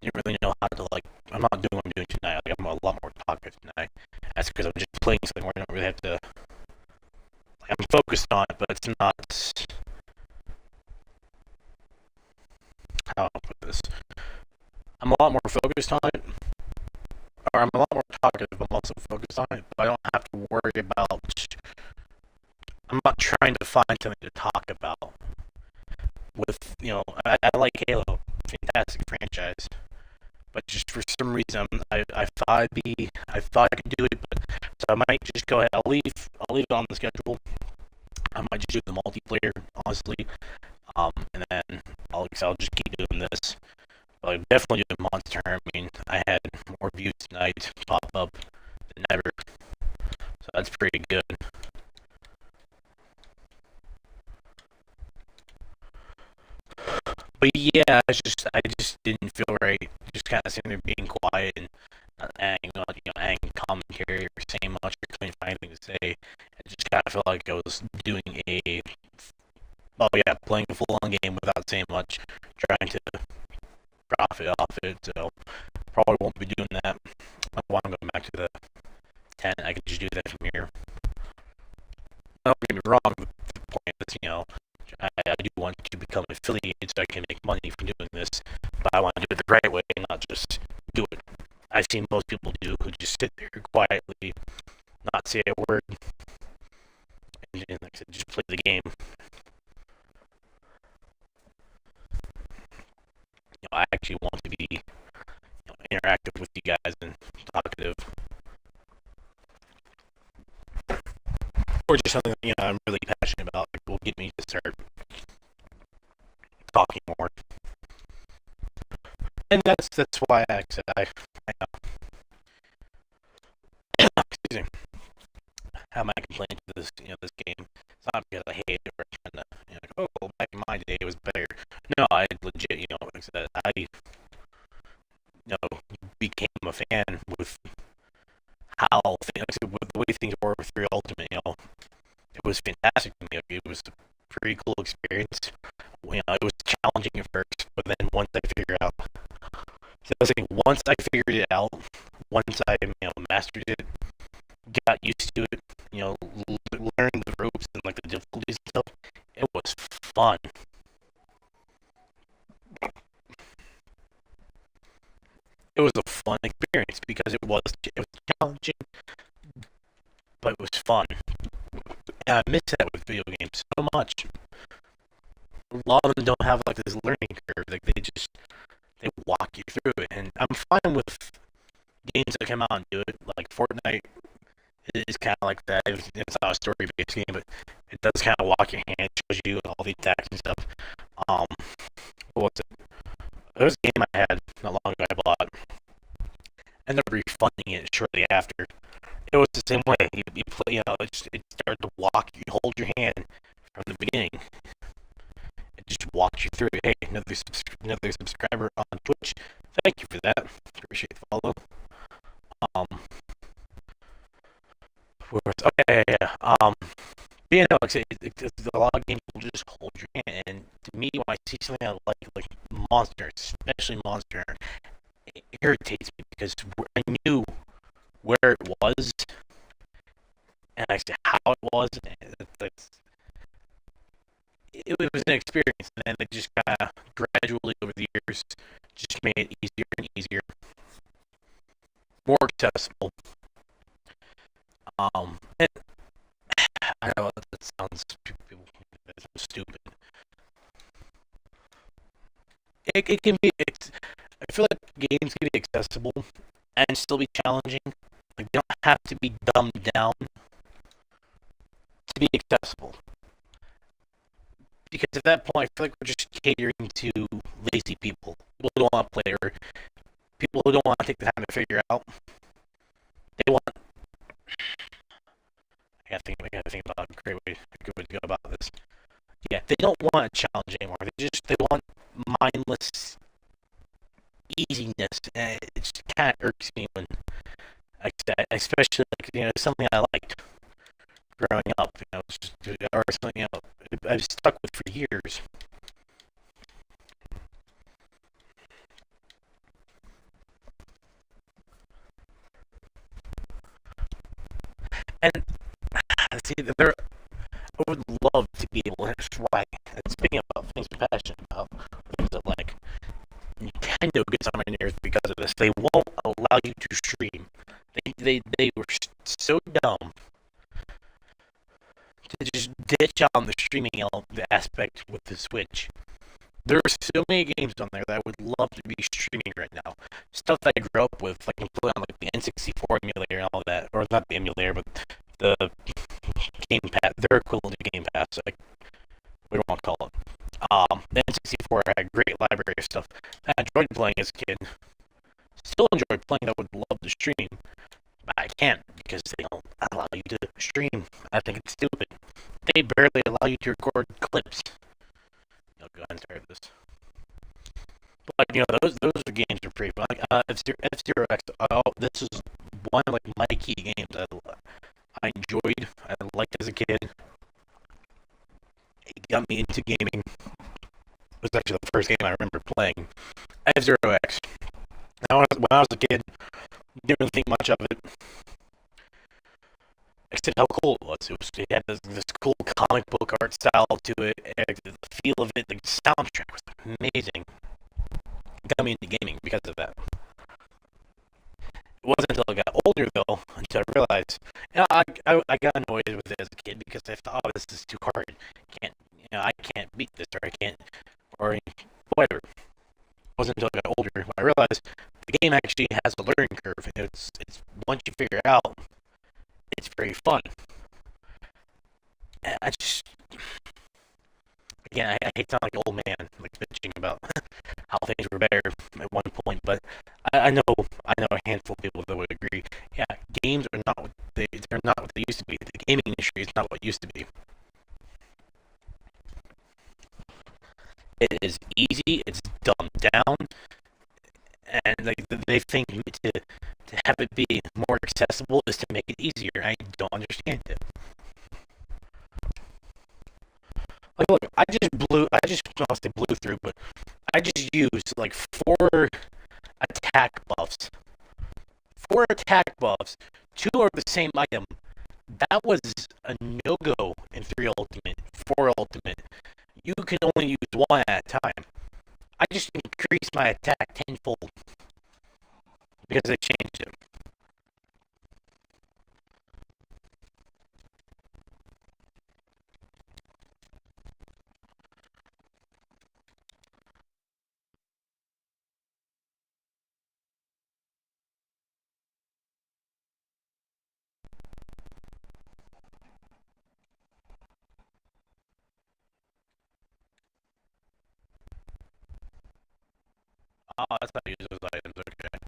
Didn't really know how to like. I'm not doing what I'm doing tonight. Like I'm a lot more talkative tonight. That's because I'm just playing something where I don't really have to. Like, I'm focused on it, but it's not. How do I put this? I'm a lot more focused on it, or I'm a lot more talkative. I'm also focused on it, but I don't have to worry about. I'm not trying to find something to talk about. With I like Halo, fantastic franchise, but just for some reason I thought I could do it, but so I might just go ahead. I'll leave it on the schedule. I might just do the multiplayer, honestly, and then I'll just keep doing this. But I'm definitely doing Monster. I mean, I had more views tonight pop up than ever, so that's pretty good. But yeah, I just didn't feel right. Just kind of sitting there being quiet and not adding, adding commentary or saying much or couldn't find anything to say. I just kind of felt like I was doing playing a full-on game without saying much, trying to profit off it. So probably won't be doing that. I want to go back to the 10. I can just do that from here. Don't get me wrong. The point is, I do want to become affiliated so I can make money from doing this, but I want to do it the right way, not just do it. I've seen most people do who just sit there quietly, not say a word, and like I said, just play the game. I actually want to be interactive with you guys and talkative, or just something I'm really passionate about. Like, will get me to start talking more. And that's why I said excuse me, have my complaint to this game. It's not because I hate it or trying to back in my day it was better. No, I legit like I said, I became a fan with how with the way things were with 3 Ultimate. It was fantastic to me. It was a pretty cool experience. It was challenging at first, but then once I figured out, once I figured it out, once I mastered it, got used to it, learned the ropes and like the difficulties and stuff, it was fun. It was a fun experience because it was challenging, but it was fun. And I miss that with video games so much. A lot of them don't have like this learning curve. Like they walk you through it, and I'm fine with games that come out and do it. Like Fortnite is kind of like that. It's not a story-based game, but it does kind of walk your hand, shows you all the attacks and stuff. What was it? There was a game I had not long ago I bought. I ended up refunding it shortly after. It was the same way. You play, it started to walk. You hold your hand from the beginning. It just walks you through. Hey, another subscriber on Twitch. Thank you for that. Appreciate the follow. Okay, yeah. A lot of games will just hold your hand. And to me, when I see something I like Monster, especially Monster, it irritates me because I knew where it was, and I said how it was. It was an experience, and then they just kind of gradually over the years just made it easier and easier, more accessible. And I know that sounds stupid. It can be. I feel like games can be accessible and still be challenging. Like they don't have to be dumbed down to be accessible. Because at that point, I feel like we're just catering to lazy people. People who don't want to play, or people who don't want to take the time to figure out. They want. I gotta think about a good way to go about this. Yeah, they don't want a challenge anymore. They want mindless easiness, and it just kind of irks me when, especially like, something I liked growing up, it's just, or something I've stuck with for years. And see, there, I would love to be able to try. And speaking about things I'm passionate about, things that like Nintendo gets on my nerves because of this. They won't allow you to stream. They were so dumb to just ditch on the streaming aspect with the Switch. There are so many games on there that I would love to be streaming right now. Stuff that I grew up with, like I play on like the N64 emulator and all that, or not the emulator, but the Game Pass, their equivalent to Game Pass, like what do you want to call it? The N64 had a great library of stuff that I enjoyed playing as a kid. Still enjoy playing. I would love to stream, but I can't because they don't allow you to stream. I think it's stupid. They barely allow you to record clips. Go ahead and start this. But those games are pretty fun. F-Zero X. Oh, this is one of like my key games I enjoyed. I liked as a kid. It got me into gaming. It was actually the first game I remember playing. F-Zero X. Now, when I was a kid, didn't really think much of it. Except how cool it was. It had this cool comic book art style to it. The feel of it, the soundtrack was amazing. It got me into gaming because of that. It wasn't until I got older, though, until I realized, I got annoyed with it as a kid because I thought, oh, this is too hard. I can't beat this, or I can't, or whatever. It wasn't until I got older when I realized the game actually has a learning curve. It's once you figure it out, it's very fun. And I just, again, I hate to sound like an old man, like bitching about how things were better at one point, but I know a handful of people that would agree. Yeah, games are not they're not what they used to be. The gaming industry is not what it used to be. It is easy. It's dumbed down, and like they think to have it be more accessible is to make it easier. I don't understand it. Like, look, I'll say blew through, but I just used like four attack buffs. Four attack buffs. Two are the same item. That was a no-go in 3 Ultimate, 4 Ultimate. You can only use one at a time. I just increased my attack tenfold because they changed it. Oh, that's how I use those items. Okay.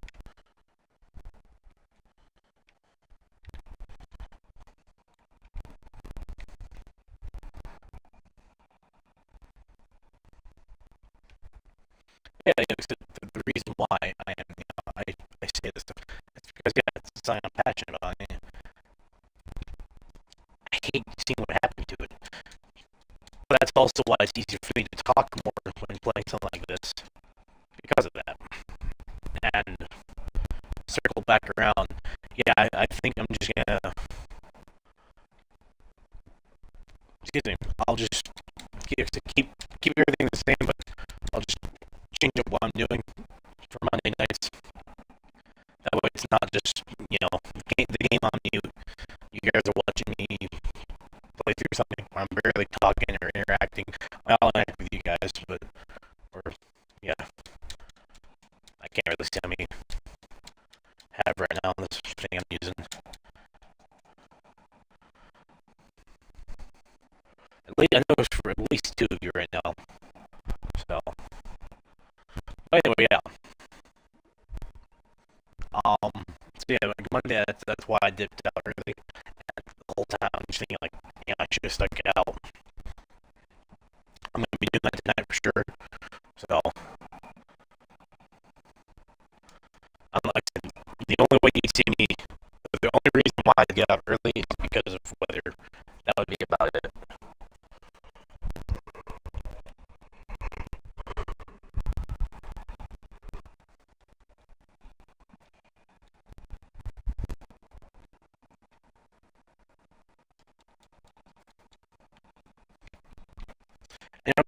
Yeah, the reason why I am, I say this stuff, it's because it's something I'm passionate about. I hate seeing what happened to it, but that's also why it's easier for me to talk more when playing something like this because of that. And circle back around. Yeah, I think I'm just gonna. Excuse me. I'll just keep everything the same, but I'll just change up what I'm doing for Monday nights. That way, it's not just the game on mute. You guys are watching me play through something where I'm barely talking or interacting. I'll interact with you guys, but yeah, I can't really see how many have right now on this thing I'm using. I know it's for at least 2 of you right now. So, anyway, yeah. So yeah, like Monday, that's why I dipped out early. And the whole time I'm just thinking like, I should have stuck it out. I'm gonna be doing that tonight for sure. So, why I get up early is because of weather. That would be about it.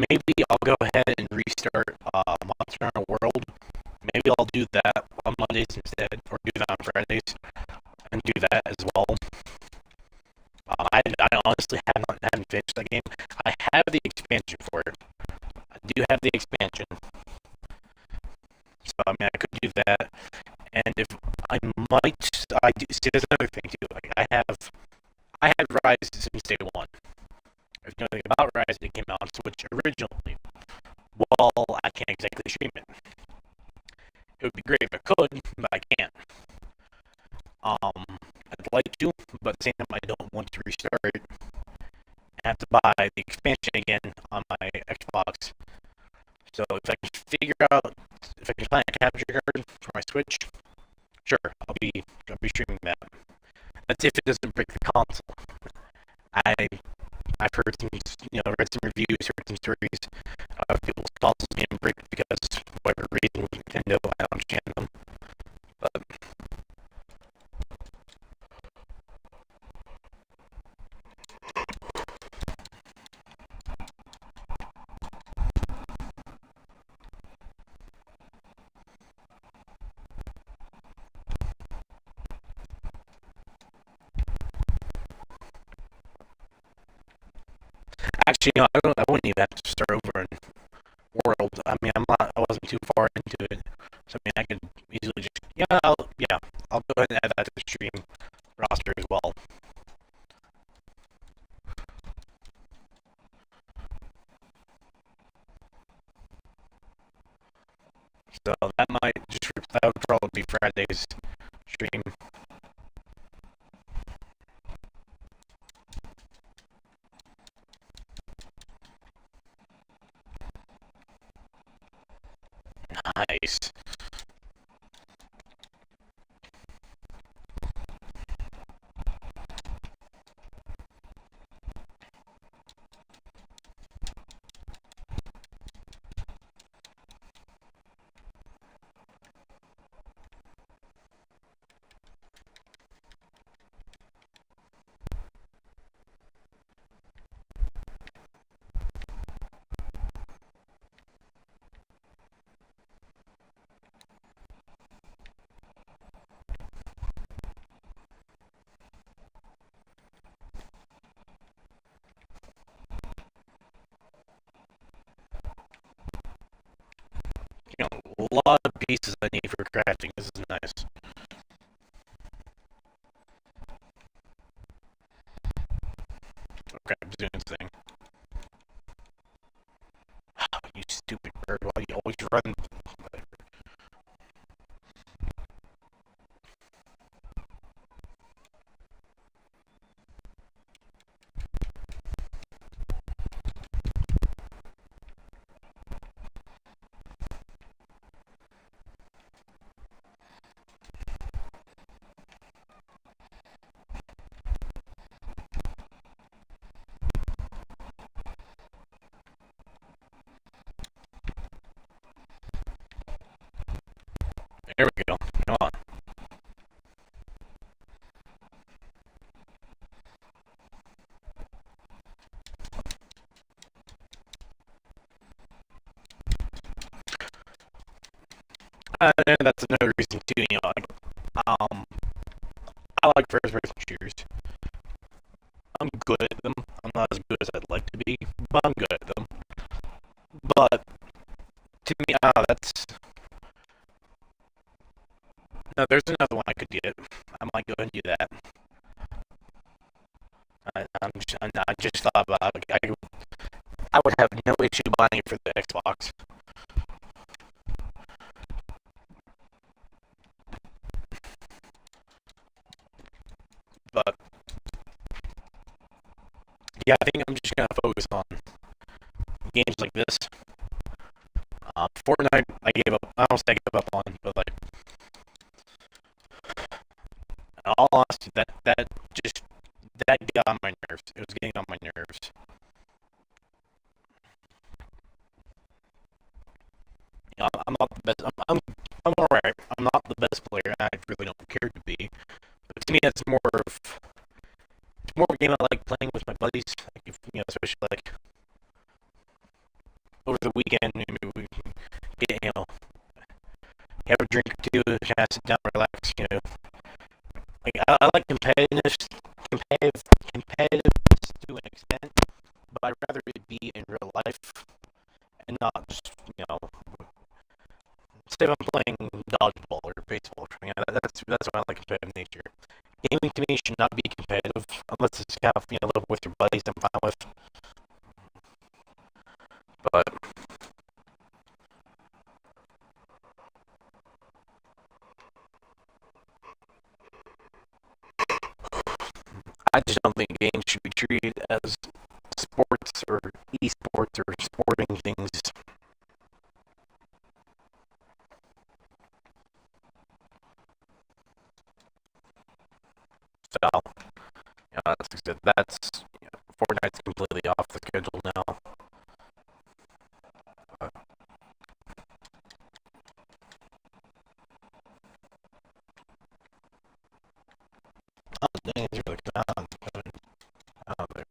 Maybe I'll go ahead and restart Monster Hunter World. Maybe I'll do that on Mondays instead, or do that on Fridays, and do that as well. I honestly haven't finished that game. I have the expansion for it. I do have the expansion, so I mean I could do that. And if I might, I do, see there's another thing too. Like I had Rise since day one. If you know anything about Rise, it came out on Switch originally. Well, I can't exactly stream it. It would be great if I could, but I can't. I'd like to, but at the same time, I don't want to restart it. I have to buy the expansion again on my Xbox. So if I can figure out if I can find a capture card for my Switch, sure, I'll be streaming that. That's if it doesn't break the console. I've heard some, read some reviews, heard some stories of people's consoles getting bricked because for whatever reason Nintendo, I don't understand them. But actually, I wouldn't even have to start over in World. I mean, I wasn't too far into it, so I mean, I could easily just, I'll go ahead and add that to the stream roster as well. So that would probably be Friday's stream. Nice. A lot of pieces I need for crafting. This is nice. Okay, I'm doing this thing. Oh, you stupid bird, why you always run? There we go. Come on. And that's another reason too. I like first-person shooters. I'm good at them. I'm not as good as I'd like to be, but I'm good at them. But to me, that's. No, there's another one I could get. I might go and do that. I just thought about it. I would have no issue buying it for the Xbox. But yeah, I think I'm just gonna focus on games like this. Fortnite, I gave up. I don't say I gave up on, but like, all honesty, that got on my nerves. It was getting on my nerves. I'm not the best. I'm alright. I'm not the best player. I really don't care to be. But to me, it's more of a game I like playing with my buddies. Like if, especially like over the weekend, maybe we get have a drink or two, kind of sit down, relax. Like I like competitiveness to an extent, but I'd rather it be in real life and not just say if I'm playing dodgeball or baseball. That's why I like competitive nature. Gaming to me should not be competitive unless it's kind of live with your buddies. I'm fine with, but I just don't think games should be treated as sports or esports or sporting things. So, that's good. Fortnite's completely off the schedule now. Uh, oh, dang, it's really out there.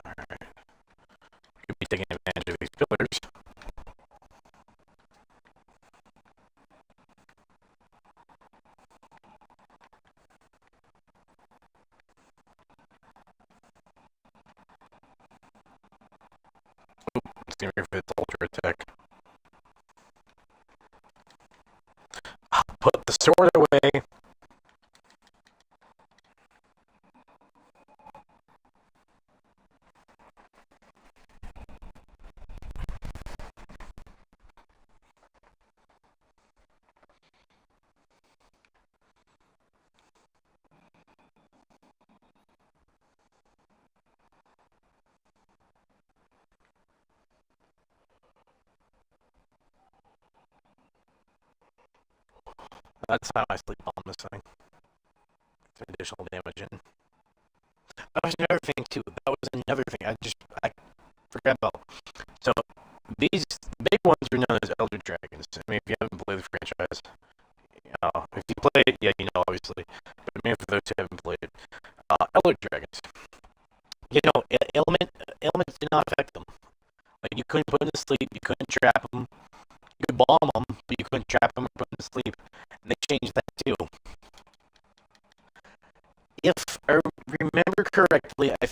Alright. Could be taking advantage of these pillars. It's gonna be for its ultra attack. Put the sword away. That's how I sleep on this thing. It's additional damage in. That was another thing too. That was another thing I forgot about. So these big ones are known as Elder Dragons. I mean, if you haven't played the franchise, if you play it, yeah, obviously. But maybe for those who haven't played it, Elder Dragons. Elements did not affect them. Like you couldn't put them to sleep, you couldn't trap them, you could bomb them, but you couldn't trap them or put them to sleep. And they changed that too. If I remember correctly, I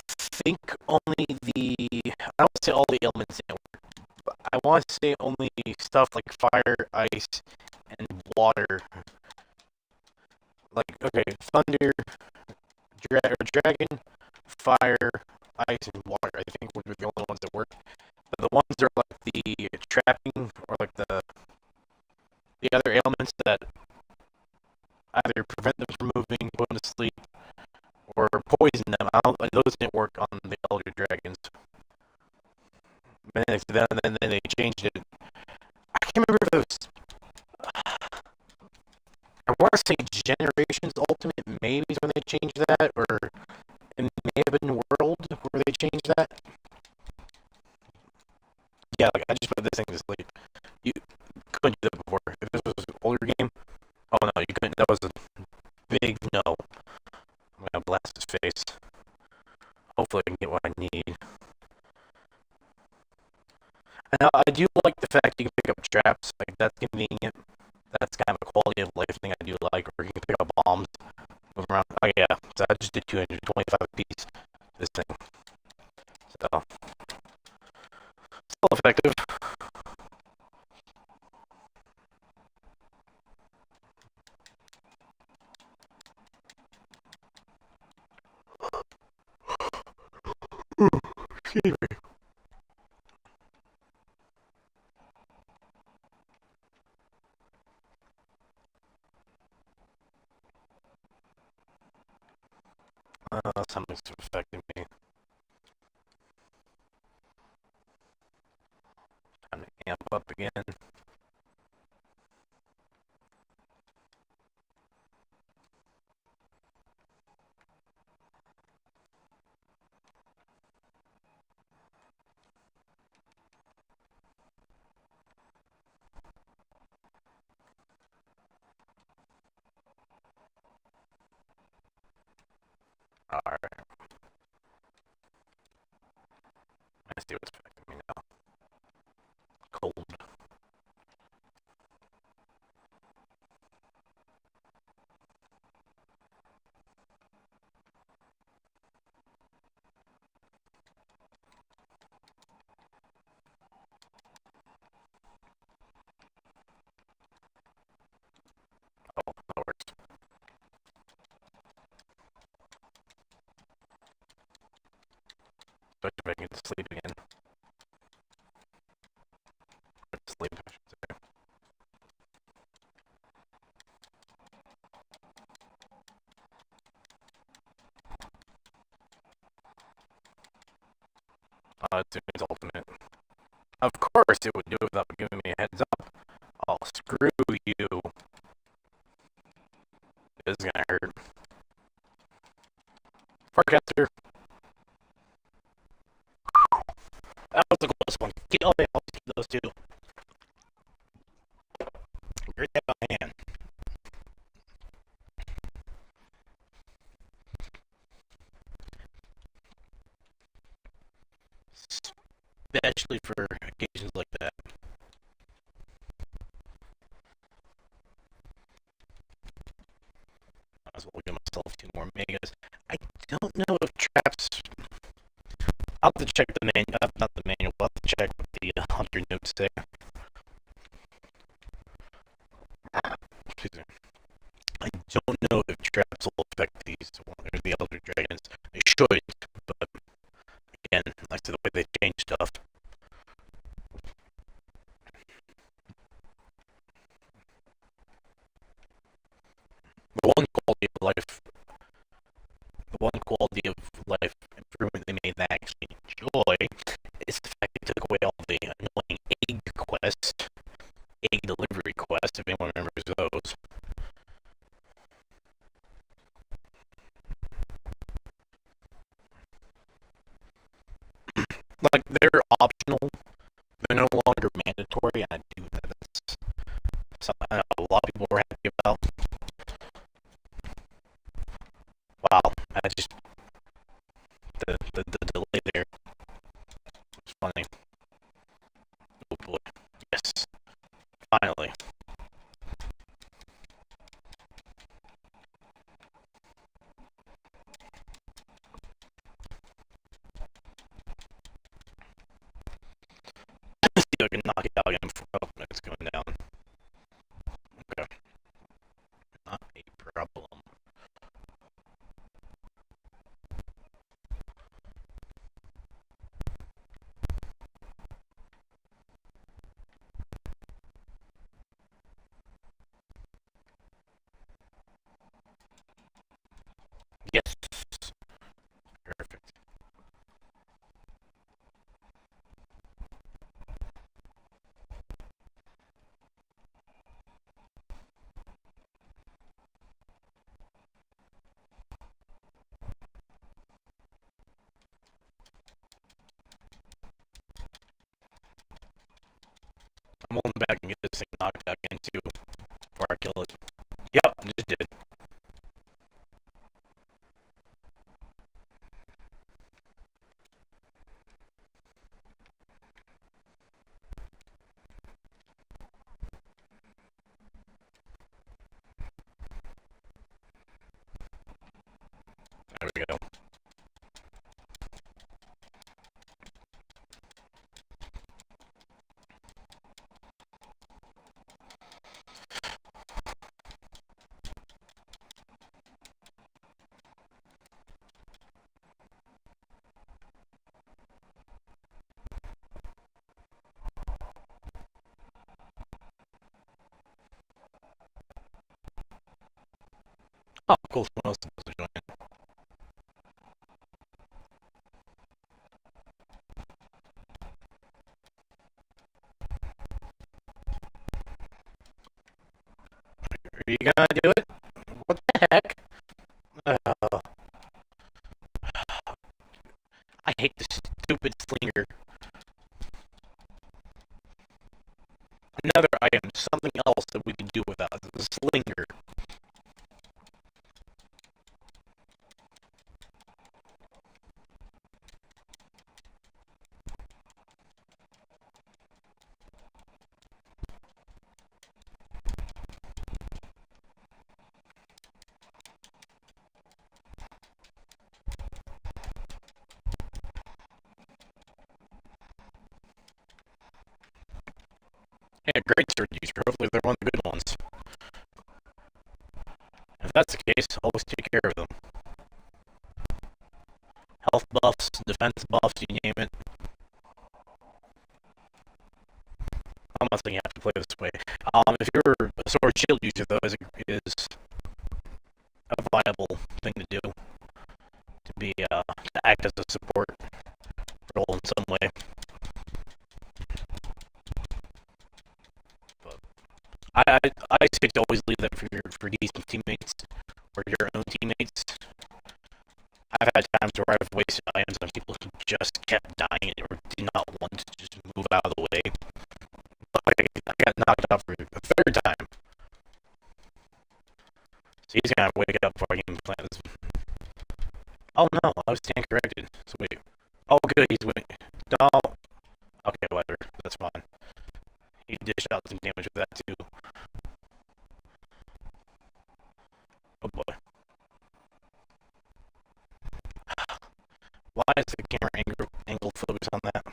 think only I don't say all the elements didn't work, but I want to say only stuff like fire, ice, and water. Like, okay, thunder, dragon, fire, ice, and water, I think would be the only ones that work. But the ones that are like the trapping or like the other elements that either prevent them from moving, put them to sleep, or poison them. Those didn't work on the Elder Dragons. Then they changed it. I can't remember if it was. I want to say Generations Ultimate, maybe is when they changed that, or it may have been World where they changed that. Yeah, like I just put this thing to sleep. You couldn't do that before. If this was an older game, oh no, you couldn't. That was a big no. I'm gonna blast his face. Hopefully, I can get what I need. And I do like the fact you can pick up traps. Like that's convenient. That's kind of a quality of life thing I do like. Or you can pick up bombs, move around. Oh yeah, so I just did 225 piece. This thing. So still effective. Excuse me. Some something's affecting me. Time to amp up again. Alright. I see what's affecting me now. Cold. Oh, that works. Especially if I can get to sleep again. Or sleep, I should say. It's Zumi's ultimate. Of course it would do it without giving me a heads up. Oh, screw you. This is gonna hurt. Forecaster. That was the close one. Oh, yeah, I'll keep those two. Great by hand. Especially for occasions like that. Might as well give myself 2 more megas. I don't know if traps. I'll have to check the manual. Not the manual. I'll have to check what the hunter notes say. Excuse me. I don't know if traps will affect these or the Elder Dragons. They should, but again, like to the way they change stuff. The one quality of life improvement they made that I actually enjoy is the fact they took away all the annoying egg quests, egg delivery quests, if anyone remembers those. Like, they're optional, they're no longer mandatory, and I do that. That's something I know a lot of people were happy about. Wow, I just the delay there was funny. Oh boy, yes, finally. See if I can knock it out again before it's going down. Okay, not a problem. Yes. Perfect. I'm holding back and get this thing knocked back into before I kill it. Yep, just did. There we go. Are you gonna do it? What the heck? Uh, I hate this stupid slinger. Another item, something else that we can do without the slinger. Yeah, great sword user. Hopefully they're one of the good ones. If that's the case, always take care of them. Health buffs, defense buffs, you name it. I'm not saying you have to play this way. If you're a sword shield user, though, is a viable thing to do. To act as a support role in some way. But I say to always leave that for decent teammates or your own teammates. I've had times where I've wasted items on people who just kept dying or did not want to just move out of the way. But I got knocked out for the third time. So he's gonna wake up before I can plant this. Oh no, I was stand corrected. So wait. Oh good, he's winning. No. Okay, whatever. That's fine. He dished out some damage with that too. Oh boy. Why is the camera angle focused on that?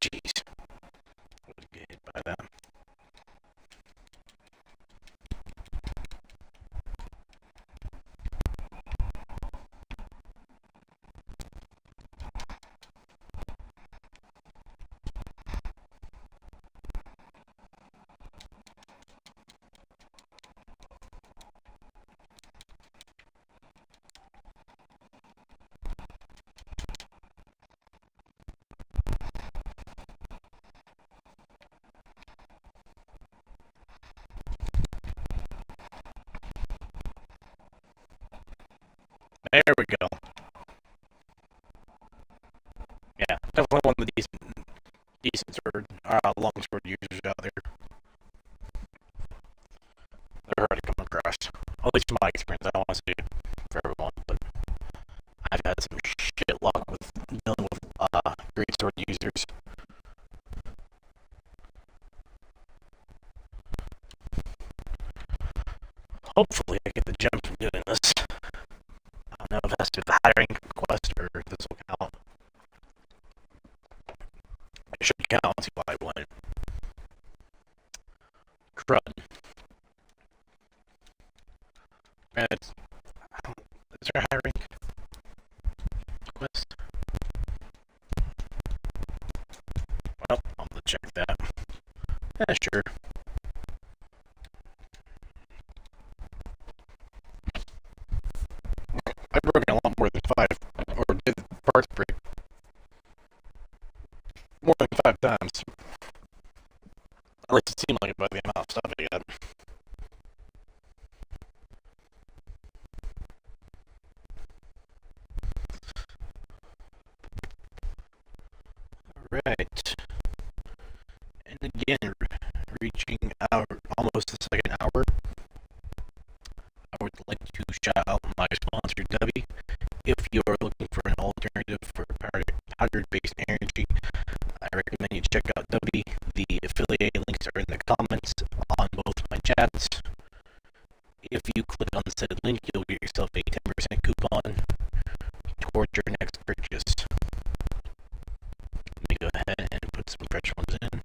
Jeez. I would get hit by that. There we go. Yeah, definitely one of the decent sword, long sword users out there. They're hard to come across. At least from my experience, I don't want to say for everyone, but I've had some shit luck with dealing with great sword users. Hopefully I get the gem from doing this. I don't know if that's the hiring quest or if this will count. It should count, see why I won. Crud. Man, is there a hiring quest? Well, I'll have to check that. Yeah, sure. I've broken a lot more than 5, or did parts break more than 5 times. At least it seemed like it by the amount of stuff I got. Alright. And again, reaching almost the second hour. I would like to shout out my sponsor, Dubby. If you are looking for an alternative for powdered-based energy, I recommend you check out Dubby. The affiliate links are in the comments on both my chats. If you click on the said link, you'll get yourself a 10% coupon towards your next purchase. Let me go ahead and put some fresh ones in.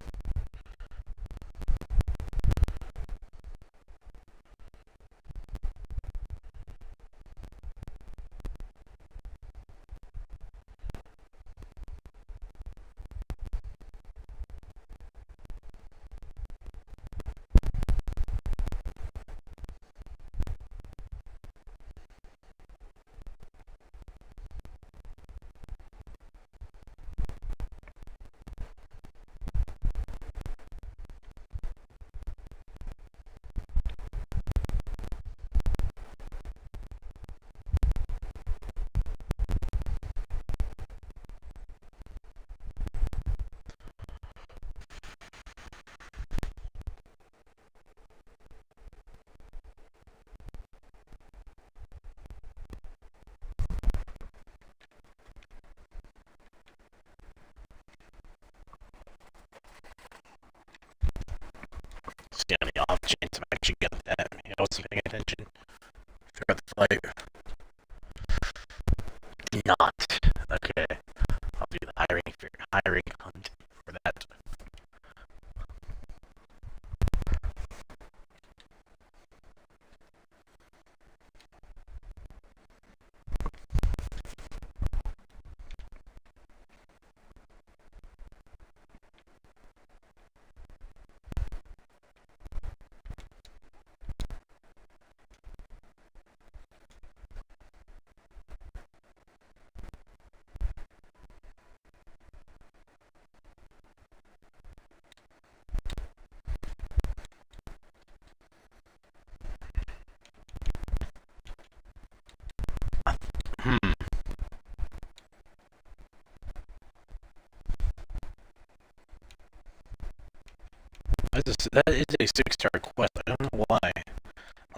That is a 6-star quest. I don't know why.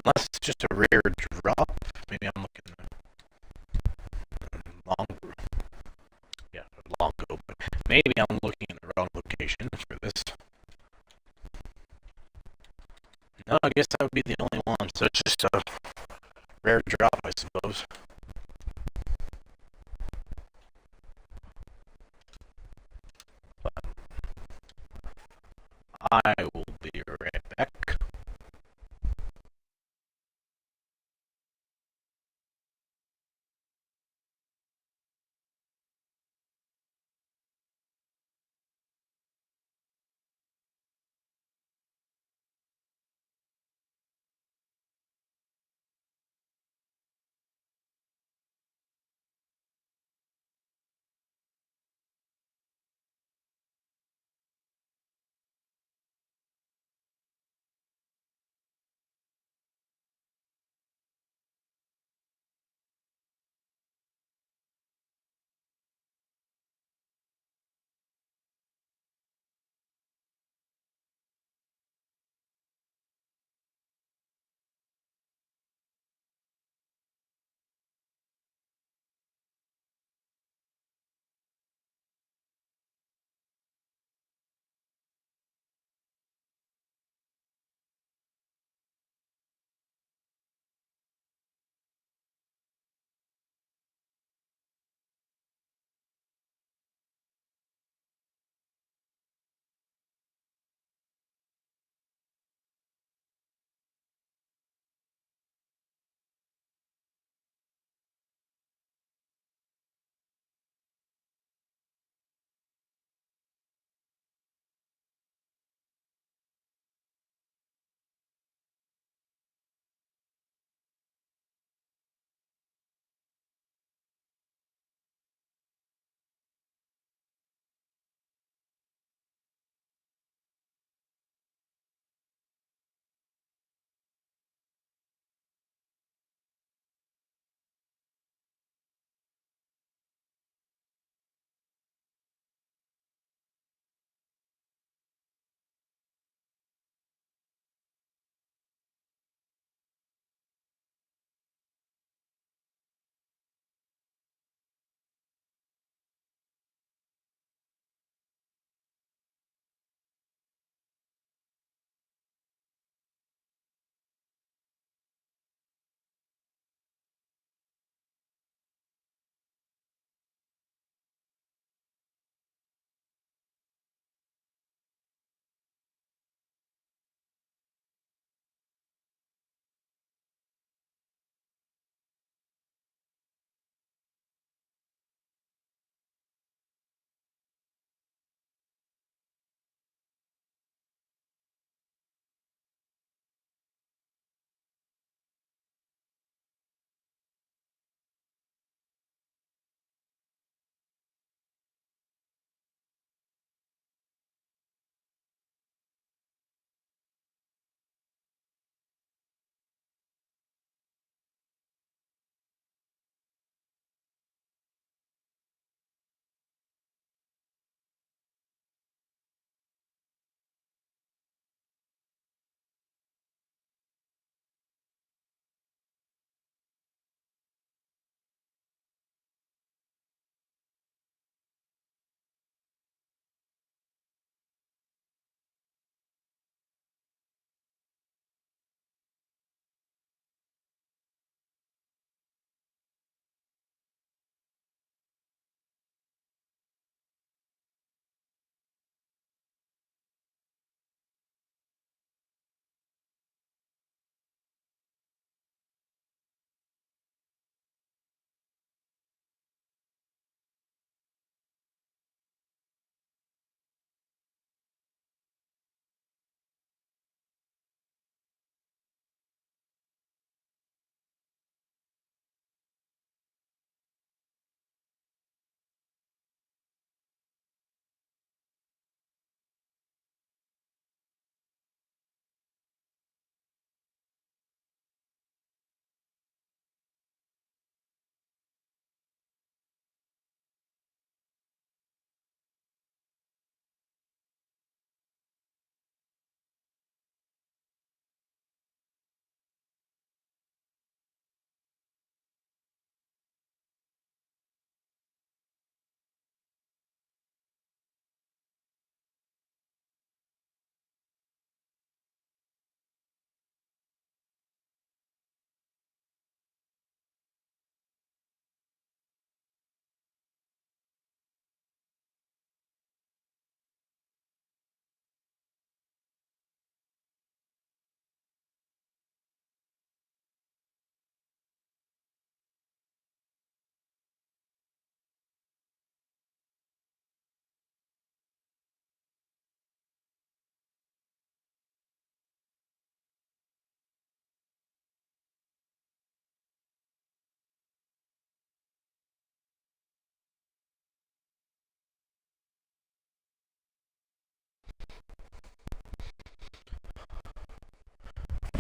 Unless it's just a rare drop. Maybe I'm looking long. Yeah, long ago. But maybe I'm looking in the wrong location for this. No, I guess that would be the only one. So it's just a rare drop, I suppose. But I will be right back.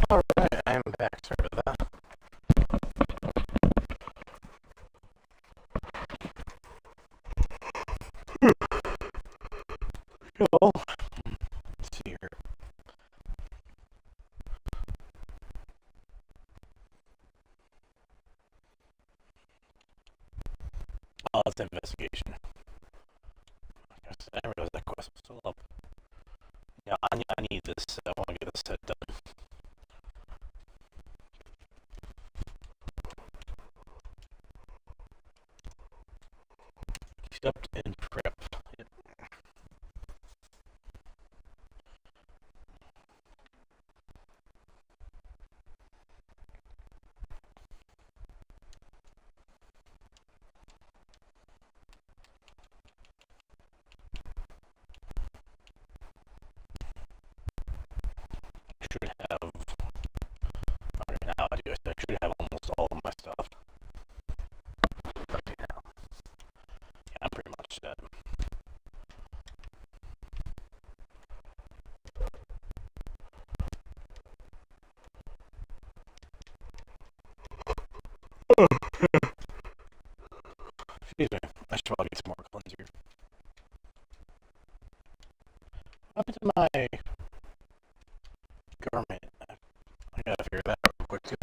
Alright, I am back. Sorry about that. So, let's see here. Oh, it's investigation. I didn't realize that quest was still up. Yeah, I need this. I want to get this set done. Accept and prep. Yep. Should have. Okay, now I do. I should have almost all of my stuff. Okay, now. Yeah, I'm pretty much set. Excuse me. I should probably get some more cleanser. What happened to my garment? I gotta figure that out real quick too.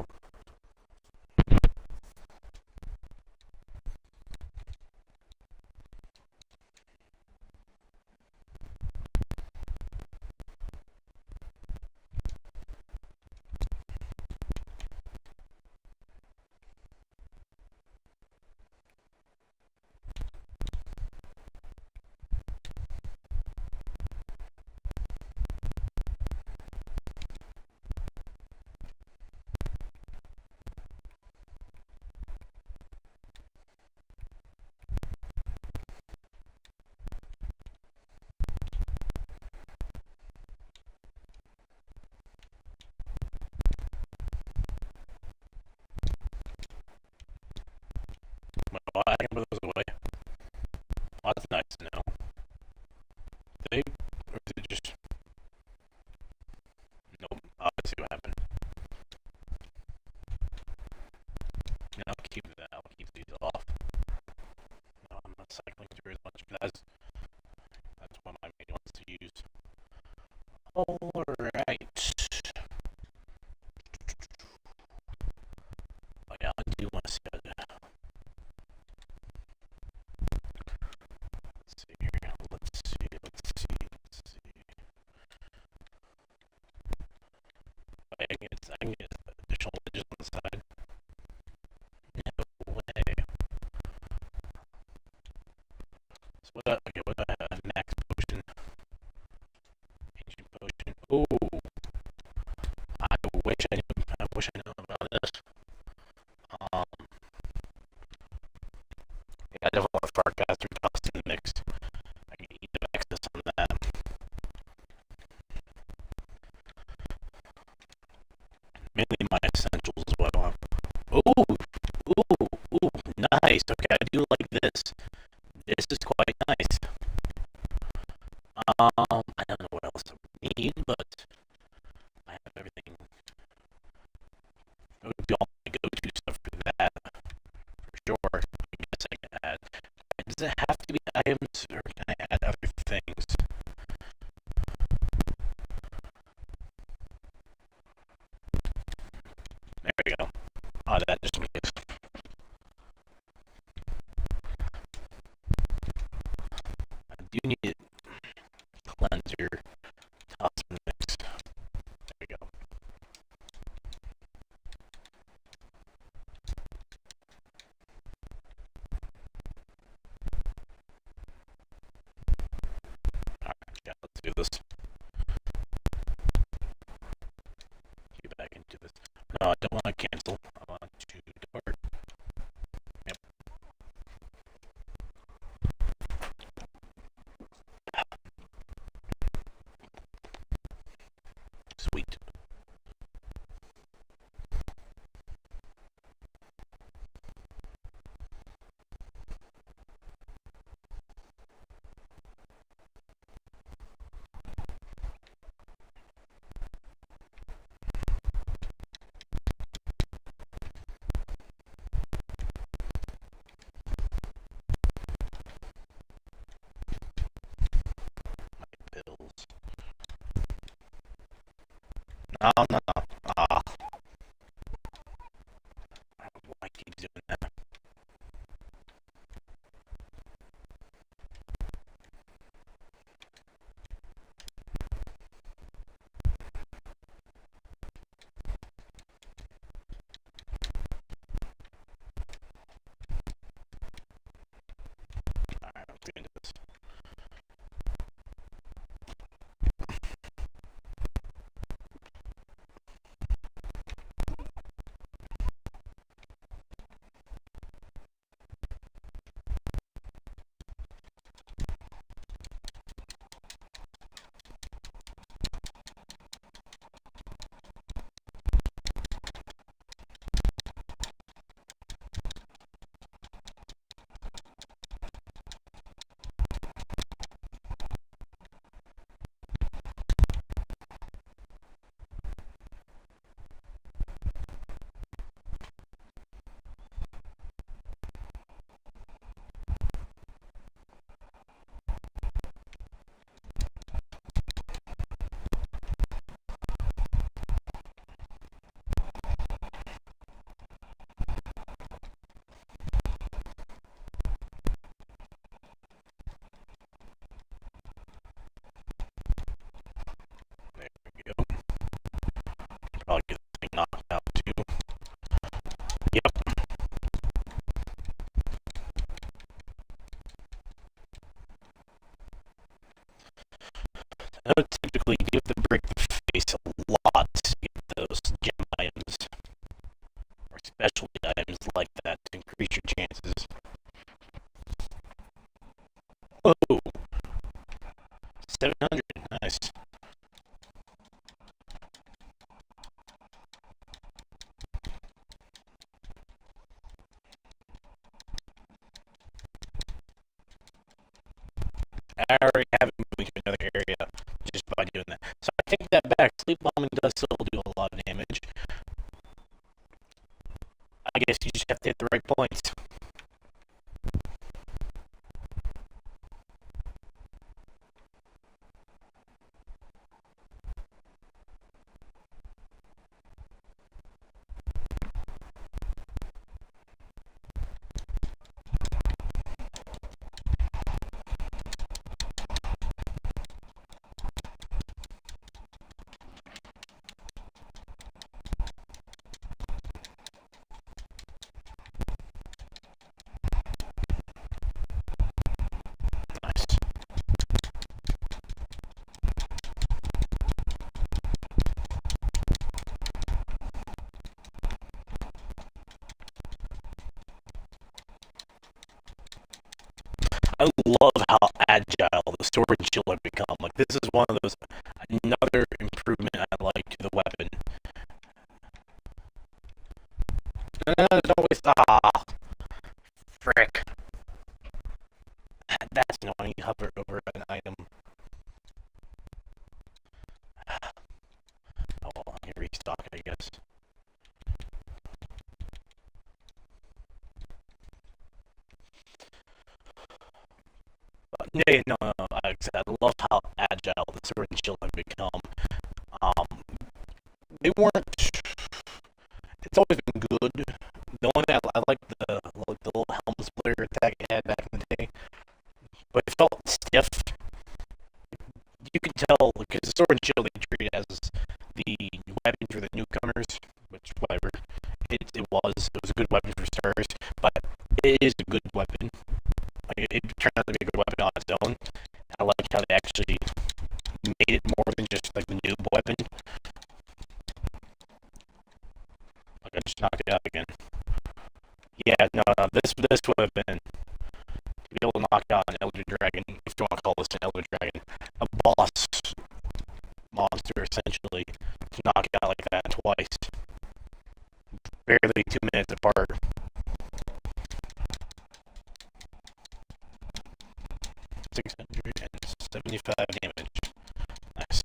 Well, I can put those away. Well, that's nice to know. They, or is it just? Nope. I'll see what happened. And I'll keep that. I'll keep these off. No, I'm not cycling through as much, but that's one of my main ones to use. Alright. Oh yeah, I do want to see that. Let's see here. Let's see. I can get additional wedges on the side. No way. So what do I have? Max potion. Ancient potion. Ooh. I wish I knew about this. Yeah, I definitely want Farcaster dust in the mix. I can eat the access on that. Mainly my essentials is what I want. Ooh, nice. Okay, I do like this. This is quite nice. I don't know what else I would need, but I have everything. It would be all my go-to stuff for that, for sure. I guess I can add. Does it have to be items, or can I add other things? There we go. That just means I do need cleanser, toxin mix. There we go. Alright, yeah, let's do this. Get back into this. No, I don't want to cancel. I want to depart. Yep. Sweet. Oh, no, no. Ah, why keep doing that? Alright, I'm doing this. There we go. Probably get this thing knocked out too. Yep. Typically, you have to break the face a lot to get those gem items, or specialty items like that to increase your chances. Oh, 700, nice. I already have it moving to another area just by doing that. So I take that back. Sleep bombing does still do a lot of damage. I guess you just have to hit the right points. Nice. I love how agile the sword and shield have become. Like, this is one of those, another improvement I like to the weapon. Don't waste. Ah, frick. That's annoying. Hover over an item. Oh, well, I can restock, I guess. No. I love how agile the sword and shield have become. Um, they weren't. It's always been good. The only thing I like the little helm splitter attack it had back in the day, but it felt stiff. You could tell because the sword and shield they treat it as the weapon for the newcomers, which whatever it was a good weapon for starters, but it is a good weapon. Like it turned out to be a good weapon on its own. I like how they actually made it more than just like the noob weapon. Like I just knocked it out again. Yeah, no, this would have been to be able to knock out an Elder Dragon, if you want to call this an Elder Dragon, a boss monster essentially, to knock it out like that twice. Barely 2 minutes apart. 675 damage. Nice.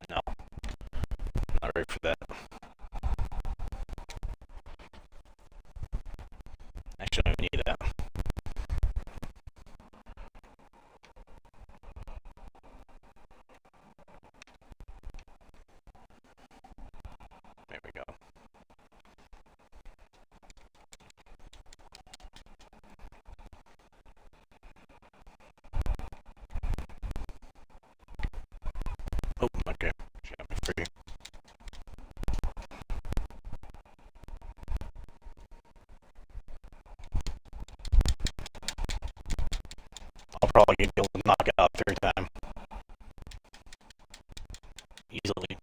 No. free. I'll probably be able to knock it out third time. Easily.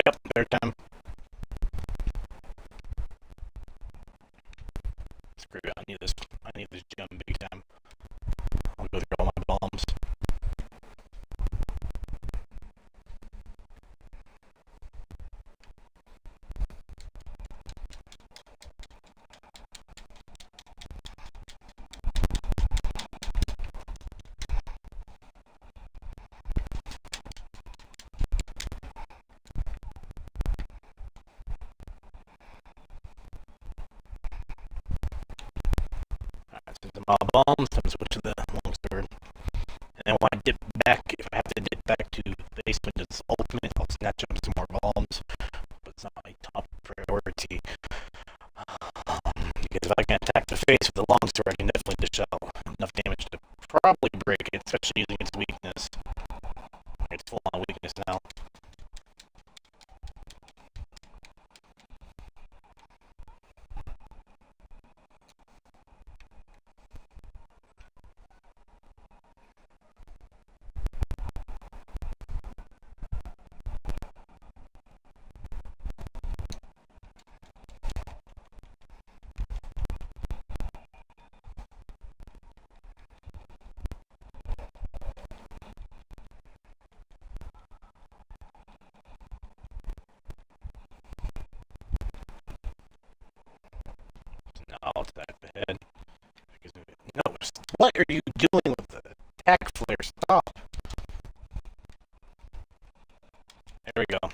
Yep, third time. Screw it, I need this gem big time. I'll go through all my bombs. Since I'm all bombs, I'm switch to the longsword. And then when I dip back, if I have to dip back to the basement, it's ultimate. I'll snatch up some more bombs, but it's not my top priority. Because if I can attack the face with the longsword, I can definitely dish out enough damage to probably break it, especially using its weakness. It's full on weakness now. Now I'll attack the head. No, what are you doing with the attack flare? Stop. There we go.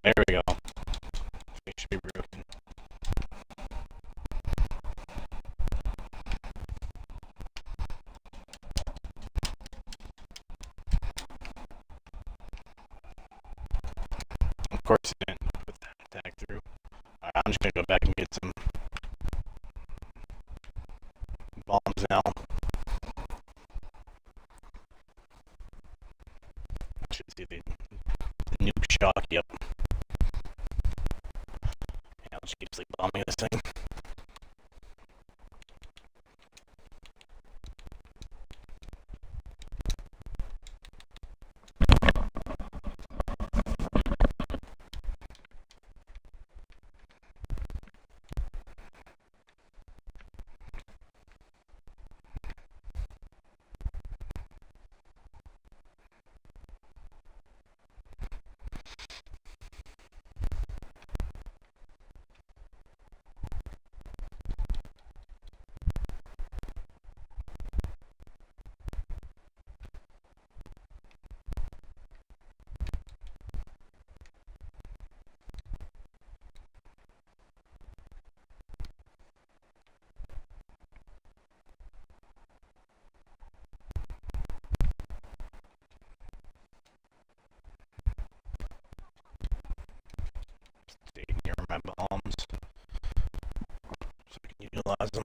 There we go. It should be broken. Of course it didn't put that attack through. Alright, I'm just gonna go back and get some bombs now. I should see the nuke shock, yep. Yeah, I'll just keep sleep bombing this thing. neutralize them.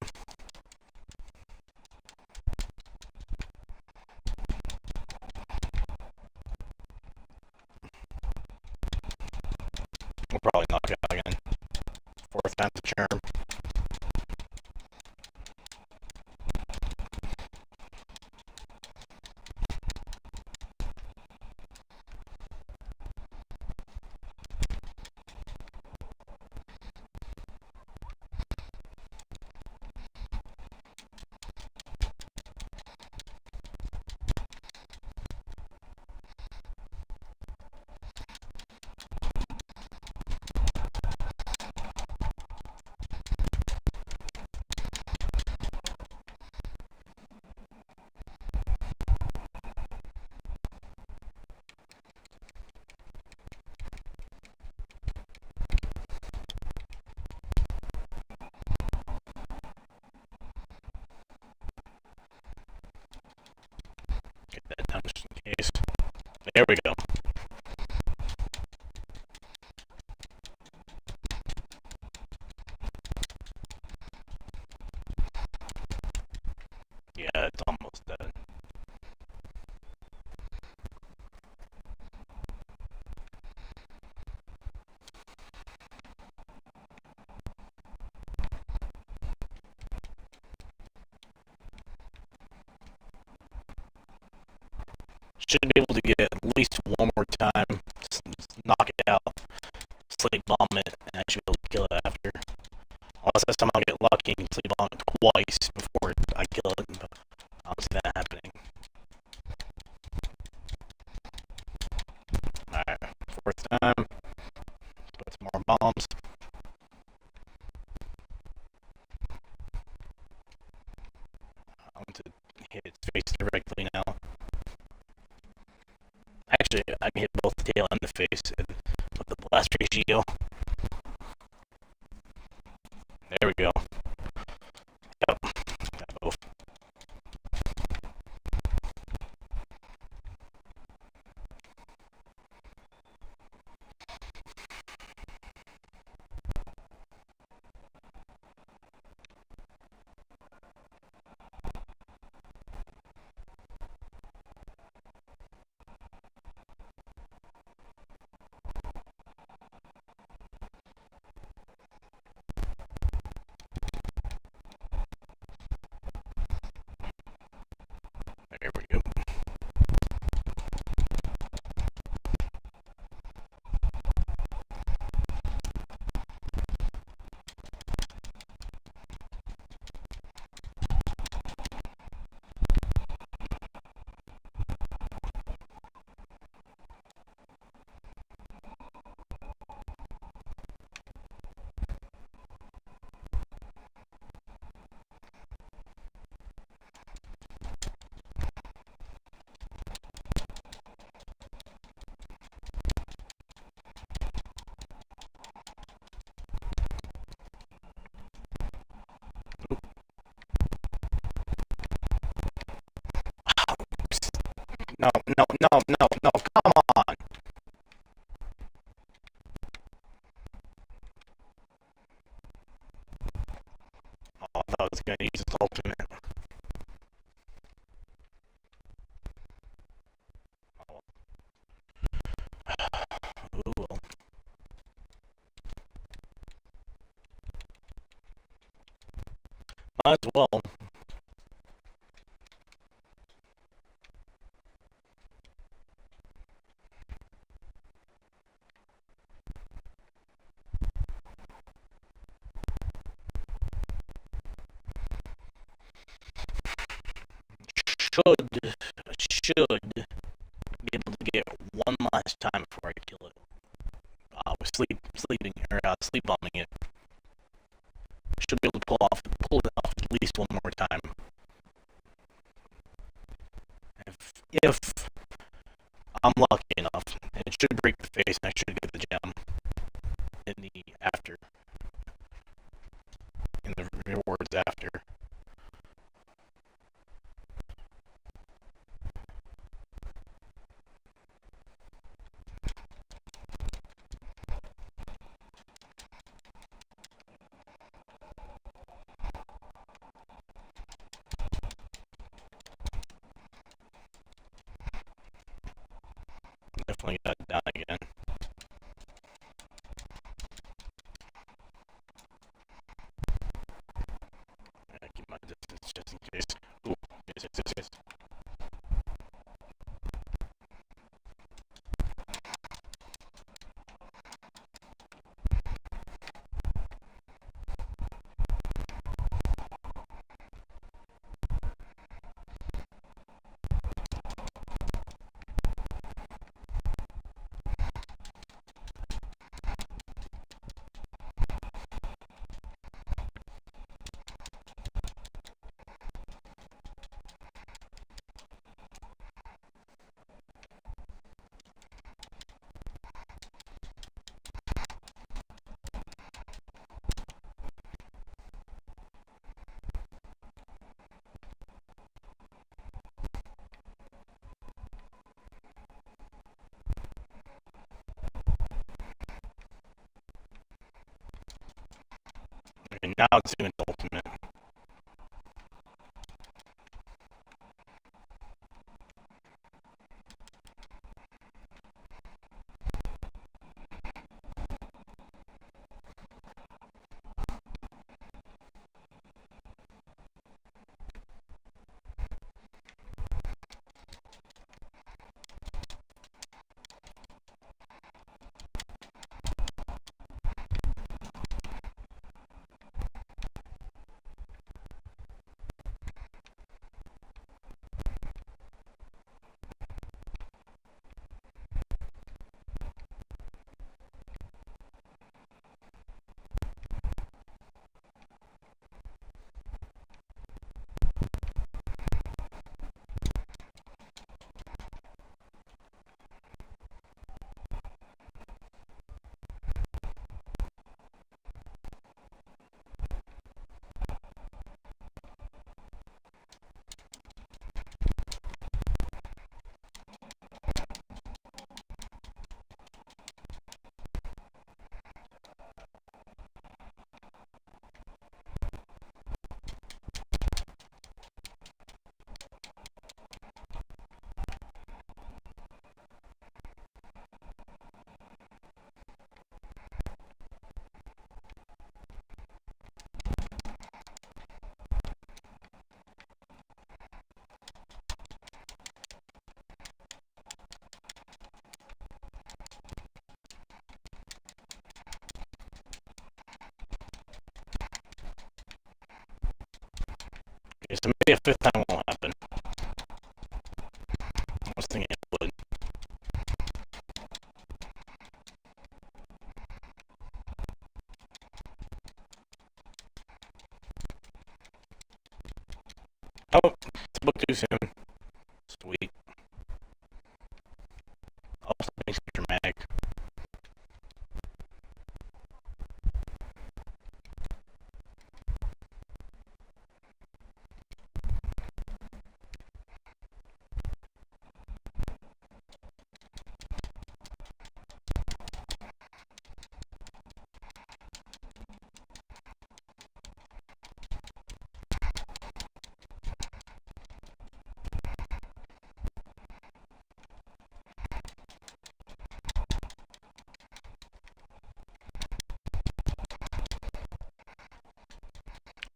We'll probably knock it out again. Fourth time's a charm. Get that down just in case. There we go. Yeah, it's almost dead. Should be able to get it at least one more time, knock it out, sleep bomb it, and actually be able to kill it after. Unless this time I'll get lucky and sleep bomb it twice before I kill it, but I don't see that happening. Alright, fourth time. Put some more bombs. I want to hit its face directly now. Actually, I can hit both the tail and the face and with the blast ratio. There we go. Yep, got both. There we go. No, no, no, no, no, come on! Oh, I thought I was gonna use his ultimate. Ooh, well. Might as well. Should be able to get one last time before I kill it. With sleep bombing it. Should be able to pull it off at least one more time. If I'm lucky enough, and it should break the face, and I should get the gem in the rewards after. definitely got it down again. I keep my distance just in case. Ooh, yes. Okay, now it's doing the ultimate. Okay, so maybe a fifth time won't happen. I was thinking it would. Oh, it's a book too soon. Sweet. Also makes me dramatic.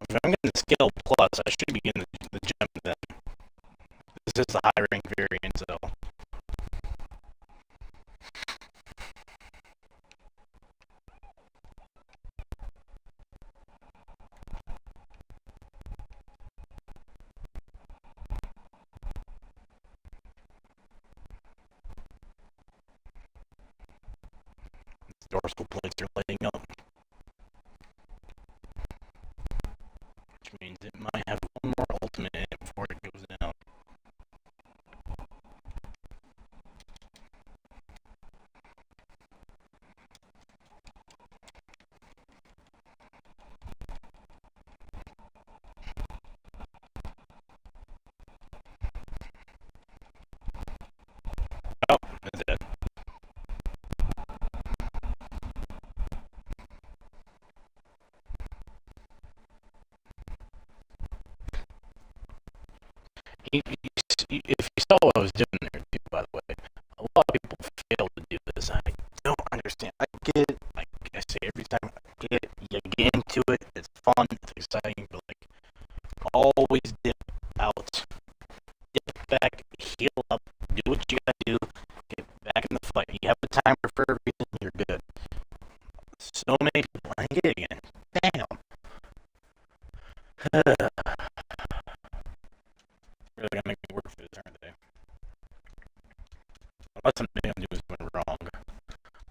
If I'm getting the skill plus, I should be getting the gem then. This is the high rank variant, so. Dorsal plates are lighting up, which means it might have one more ultimate in it before it goes down. Oh, that's it. hit again. Damn. Really gonna make me work for this, aren't they? Unless something I'm doing something wrong.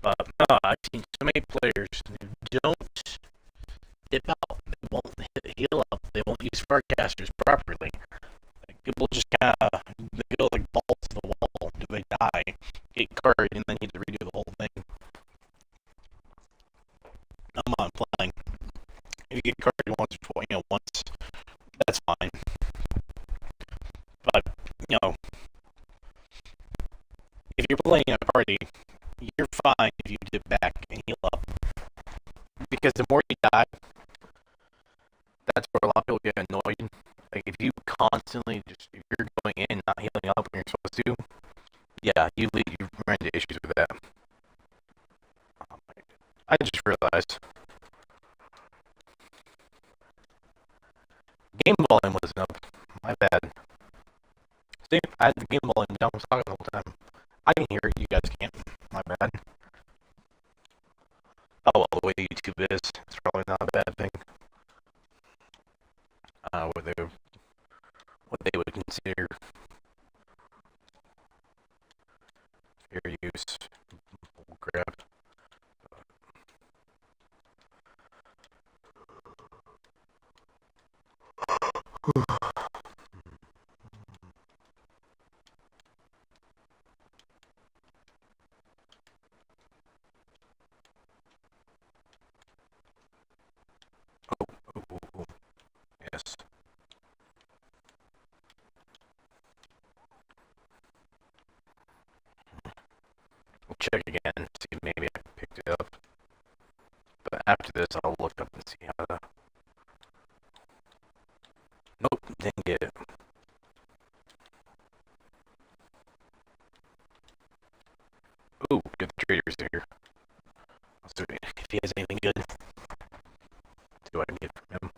But no, I've seen so many players who don't dip out. They won't heal up. They won't use Farcasters properly. Like, people just kind of they go like balls to the wall. Do they die? Get card and then need to redo the whole thing. I'm not playing. If you get carded once or twice, once, that's fine. But if you're playing a party, you're fine if you dip back and heal up. Because the more you die, that's where a lot of people get annoyed. Like, if you constantly if you're going in and not healing up when you're supposed to, yeah, you run into issues with that. I just realized game volume wasn't up. My bad. See, I had the game volume down. I was talking the whole time. I can hear it. You guys can't. My bad. Oh, well, the way YouTube is, it's probably not a bad thing. What they would consider fair use. Grab. Oh. Yes. We'll check again, see if maybe I picked it up. But after this, I'll look up and see how to... Nope, didn't get it. Ooh, good traders here. Let's see if he has anything good. Do I can get from him?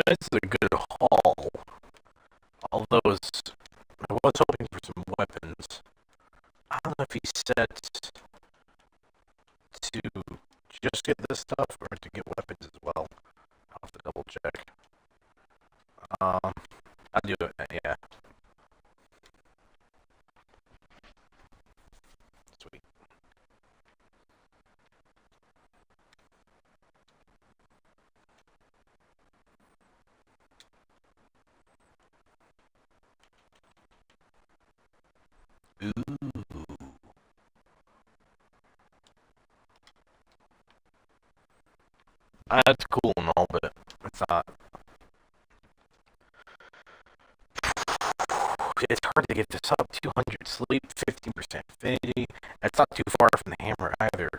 It's a good haul. Although I was hoping for some weapons. I don't know if he said to just get this stuff or to get weapons as well. I'll have to double check. I'll do it, yeah. Sweet. Ooh. That's cool and all, but it's not. It's hard to get this up. 200 sleep, 15% affinity. It's not too far from the hammer either.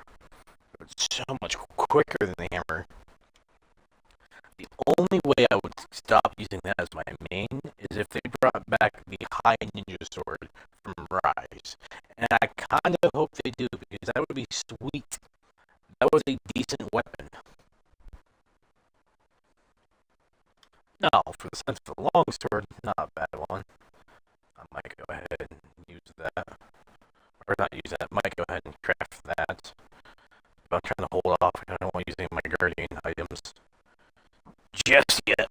It's so much quicker than the hammer. The only way I would stop using that as my main is if they brought back the high ninja sword from Rise. And I kind of hope they do, because that would be sweet. That was a decent weapon. No, for the sense of the long sword, not a bad one. I might go ahead and use that. Or not use that, I might go ahead and craft that. But I'm trying to hold off, I don't want to use any of my guardian items just yet.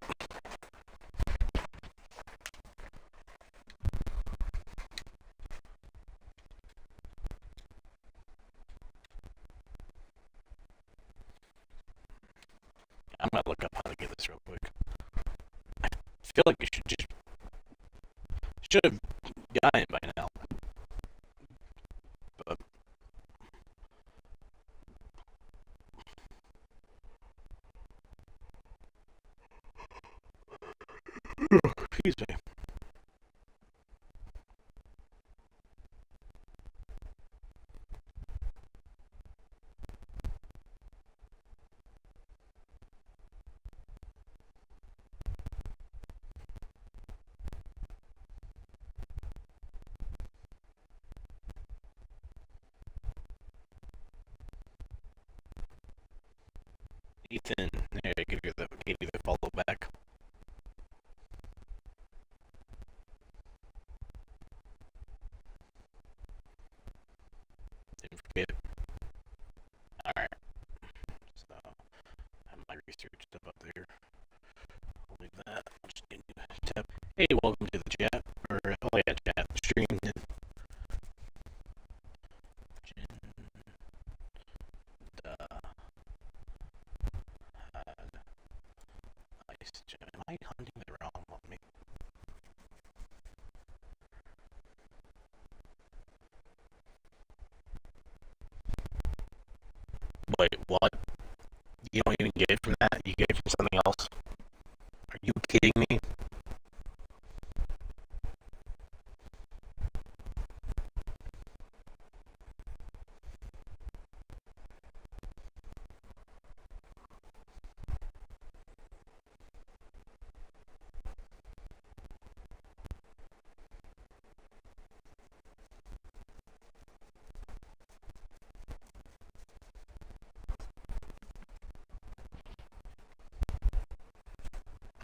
I'm gonna look up how to get this real quick. I feel like we should have gotten it by now. But excuse me. Ethan, there, give you the follow back. Didn't forget. Alright, so I have my research stuff up there. I'll leave that. I'll just give you a tab. Hey, welcome to the chat. Or, oh yeah, chat. Stream. Am I hunting the wrong one? Wait, what? You don't even get it from that? You get it from something else? Are you kidding me?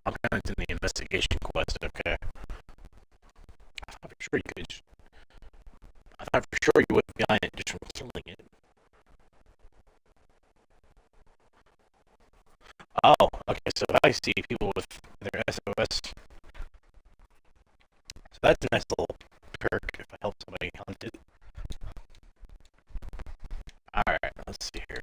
I'm kind of in the investigation quest, okay. I thought for sure you could. I thought for sure you would have gotten it just from killing it. Oh, okay, so I see people with their SOS. So that's a nice little perk if I help somebody hunt it. Alright, let's see here.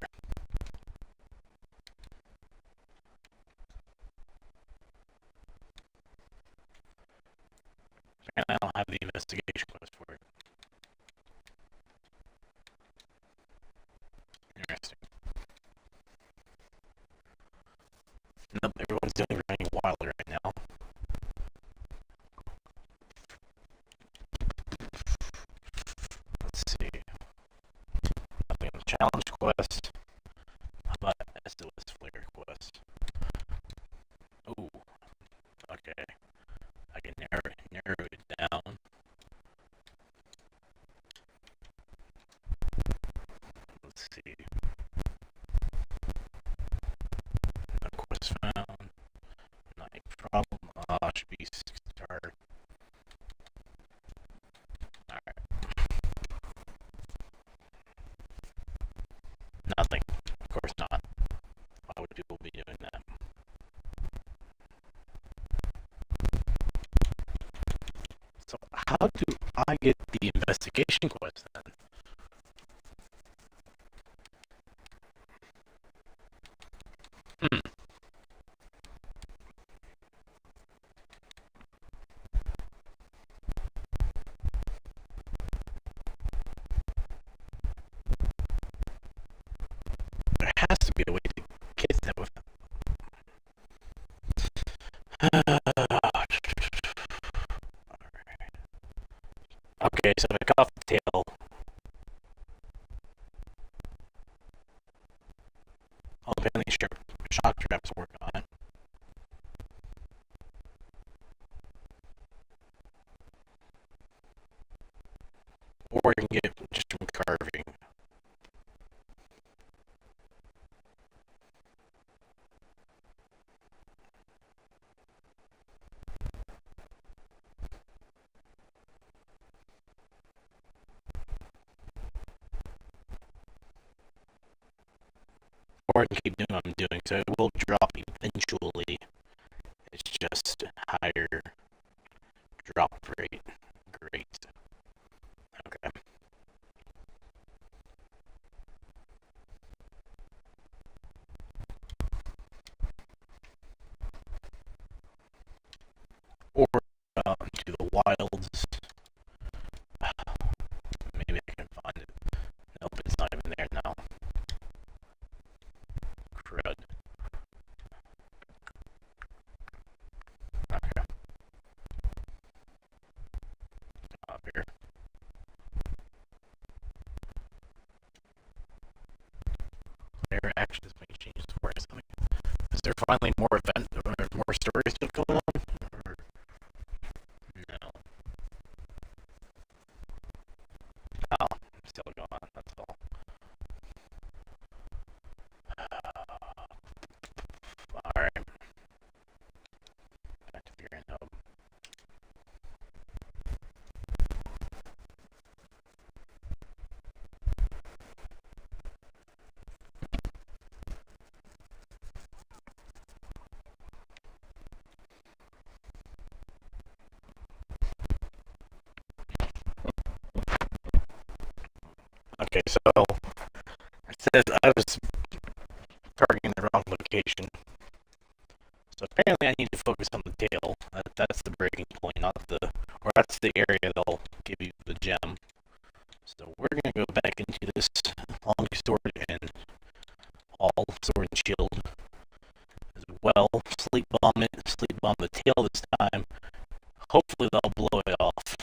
And I don't have the investigation quest for it. Interesting. Nope, everyone's doing running wild right now. Let's see. Nothing on the challenge quest. How about SOS Flare quest? Ooh, okay. I can narrow it down. Let's see. No quest found. Not a problem. Should be 6-star. Alright. Nothing. Of course not. Why would people be doing that? So how do I get the investigation quest then? There has to be a way to get that with. Okay, so I cut off the tail. Apparently shock traps work on it. Or you can get it just from carving. Or I can keep doing what I'm doing, so it will drop eventually. It's just higher drop rate. Great. Okay. Or to the wilds. Maybe I can find it. Nope, it's not even there now. Crud. Okay. Up here. Player actions may change for something. Is there finally more event or more story stuff going on? Or no. Oh, still going on, that's all. Okay, so it says I was targeting the wrong location. So apparently I need to focus on the tail. That's the breaking point, not the, or that's the area that'll give you the gem. So we're gonna go back into this long sword and all sword and shield as well. Sleep bomb it, sleep bomb the tail this time. Hopefully that'll blow it off.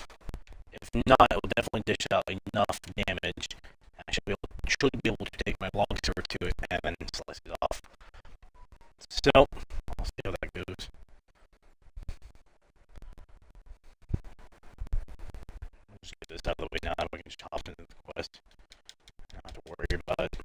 If not, it will definitely dish out enough damage. I should be able to take my long sword to it and then slice it off. So, I'll see how that goes. I'll just get this out of the way now, we can just hop into the quest. Don't have to worry about it.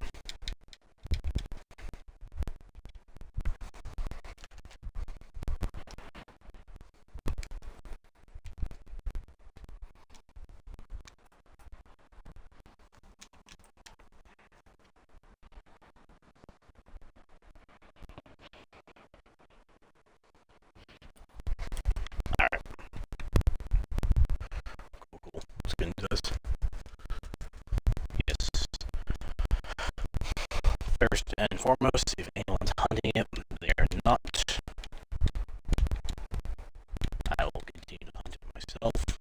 Alright. Cool. Let's get into this. Yes. First and foremost, if anyone's hunting it, they are not. I will continue to hunt it myself.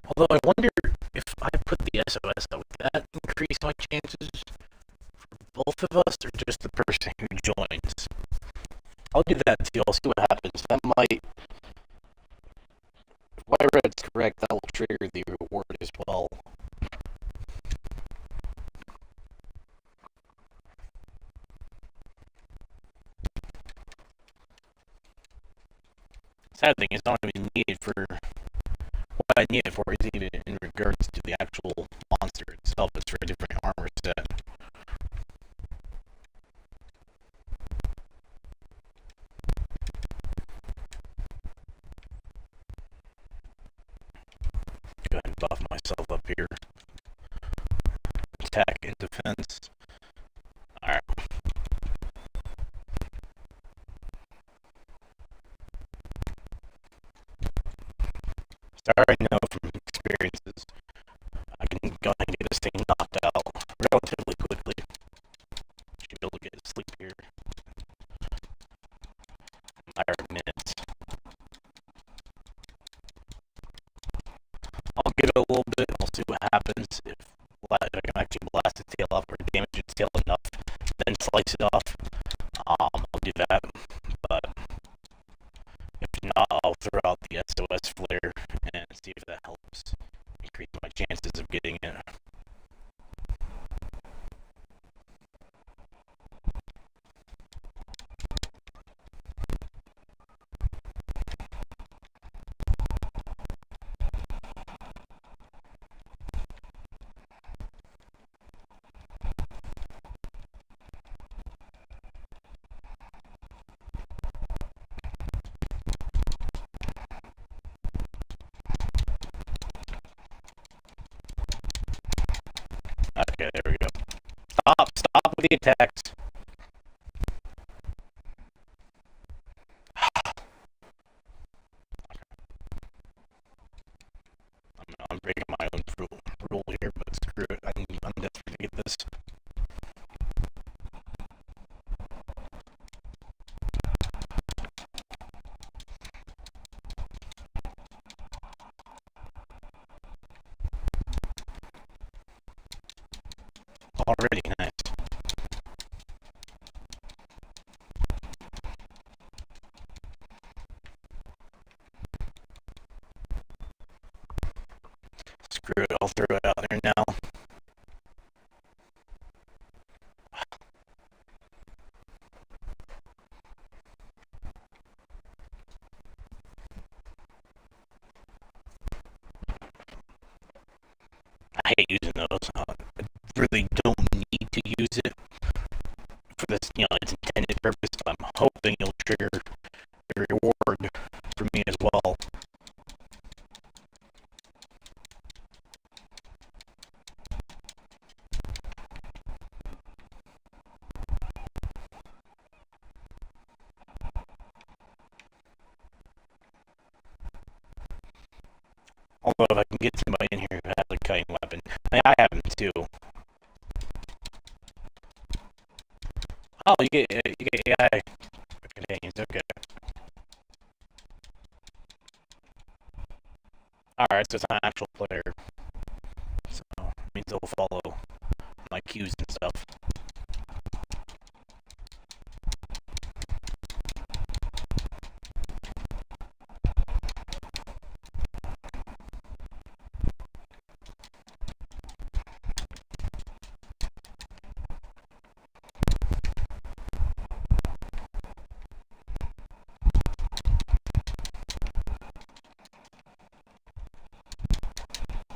Although I wonder if I put the SOS out, would that increase my chances for both of us, or just the person who joins? I'll do that too. I'll see what happens. That might, if what I read is correct, that will trigger the reward as well. Sad thing is not even needed for what I need it for is even in regards to the actual monster itself. It's for a different armor set. Go ahead and buff myself up here. Attack and defense. Alright. So I already know from experiences I can go ahead and get this thing knocked out relatively quickly. Should be able to get to sleep here in a matter of minutes. I'll give it a little bit, I'll see what happens. If I can actually blast its tail off or damage its tail enough, then slice it off, I'll do that. But if not, I'll throw out the SOS flare and see if that helps increase my chances of getting it. Okay, there we go. Stop with the attacks. I'm breaking my own rule here, but screw it. I'm desperate to get this. Already nice. Screw it, I'll throw it out there now. I hate using those. I really don't need to use it for this, its intended purpose. I'm hoping it'll trigger a reward for me as well. Although if I can get somebody in here who has a cutting weapon, too. Oh, you get AI companions. Okay. All right, so it's not an actual player. So it means they'll follow my cues and stuff.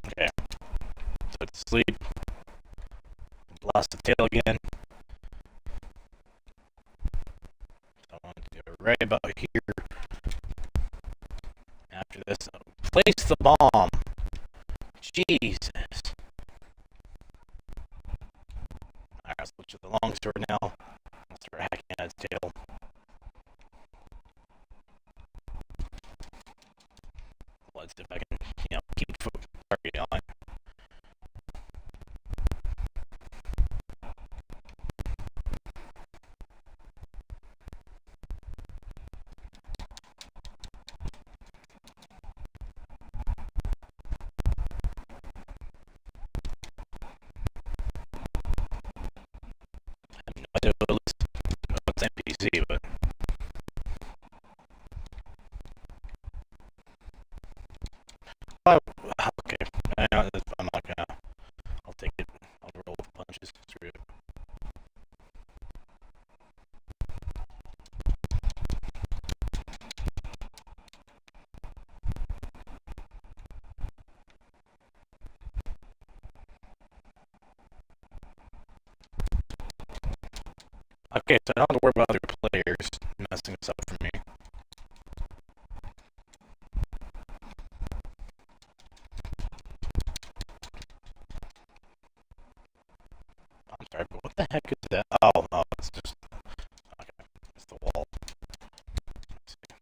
Okay. So it's sleep. Lost the tail again. So I want to go right about here. After this, place the bomb. Jesus. Alright, let's switch to the long sword now. Let's start hacking at its tail. Let's see if I can, keep target on. I know it's NPC, but okay. I'm not gonna. I'll take it. I'll roll with punches through it. Okay, so I don't have to worry about other players messing this up for me. I'm sorry, but what the heck is that? Oh, it's just... Okay, it's the wall. Let's see.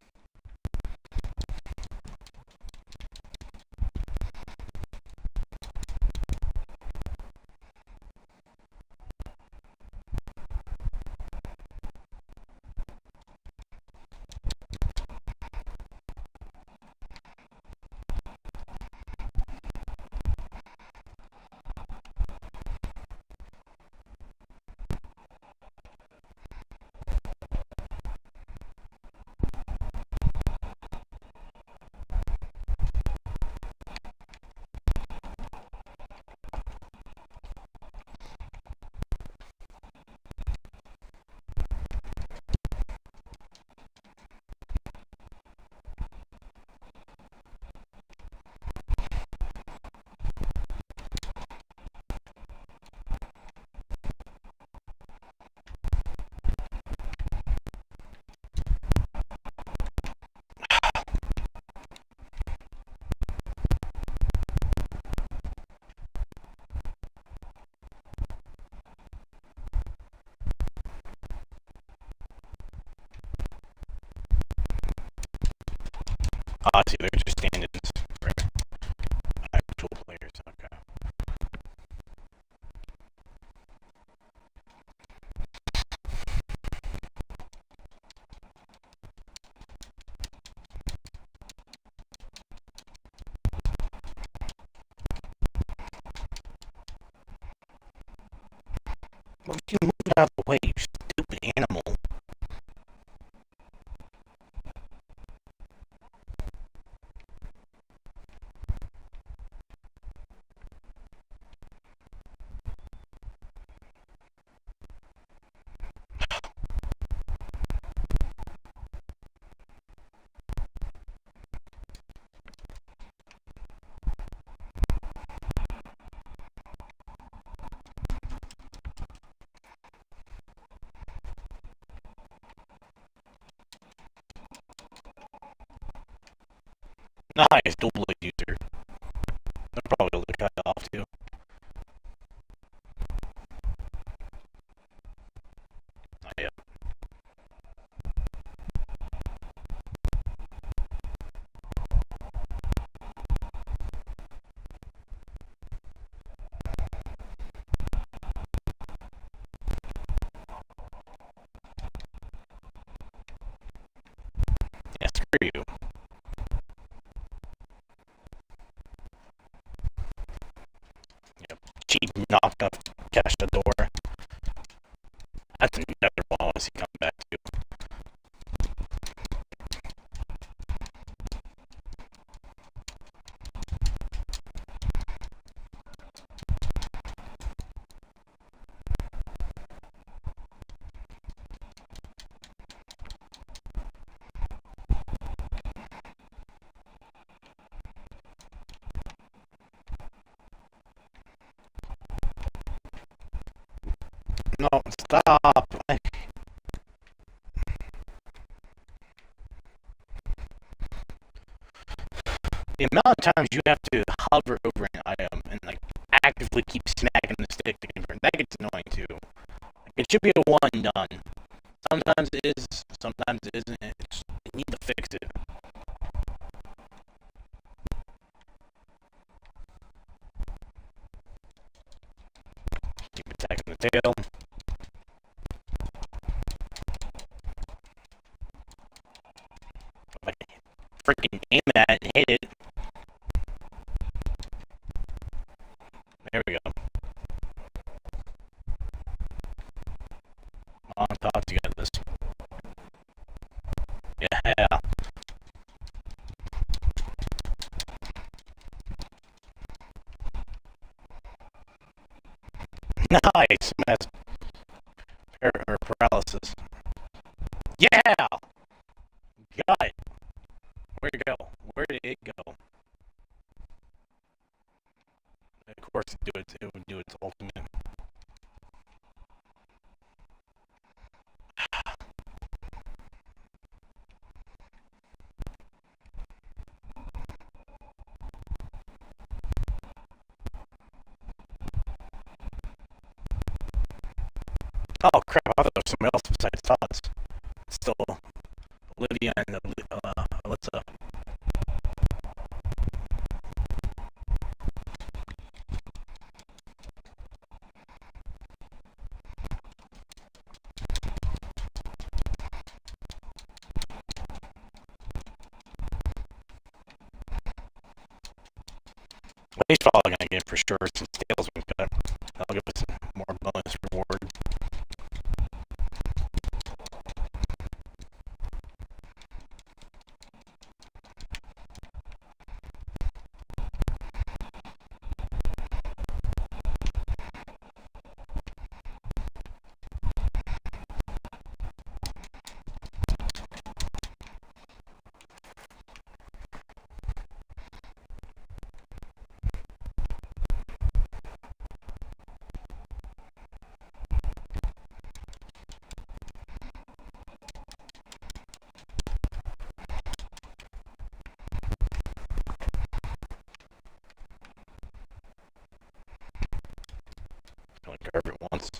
I see, they're just stand-ins for actual players. Okay. Well, you move it out of the way, you stupid animal. Nice, dual blade user. They're probably able to cut it off too. Not yet. you. Yep. Cheap knockoff Castador. That's another one I want to see come back to. No, stop. The amount of times you have to hover over an item and like actively keep smacking the stick to convert, that gets annoying too. Like, it should be a one and done. Sometimes it is, sometimes it isn't. You need to fix it. Keep attacking the tail. If I can freaking aim at it and hit it. There we go. On top together this. Yeah. Nice. That's paralysis. Yeah! Got it. Where'd it go? Where did it go? Of course it would do its ultimate. Oh crap, I thought there was somebody else besides Tots. Still Olivia and Alyssa. He's probably gonna get it for sure since Tails been cut. That'll give us more bonus reward. Only curve it once.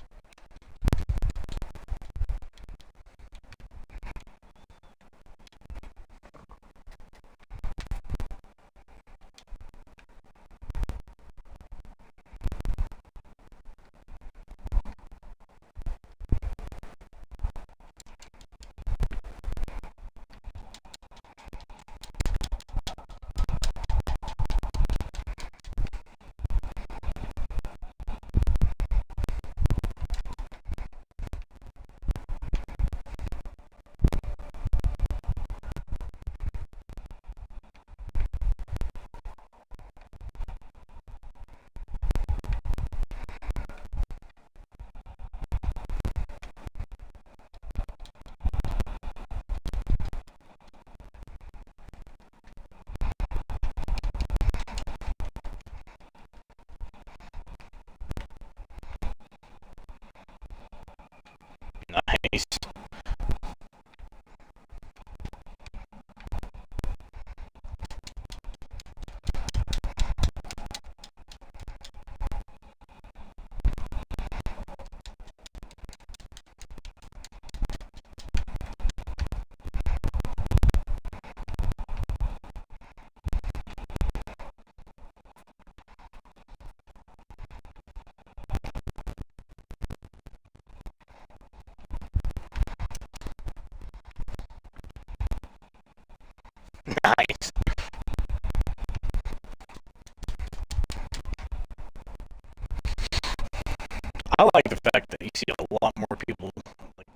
I like the fact that you see a lot more people, like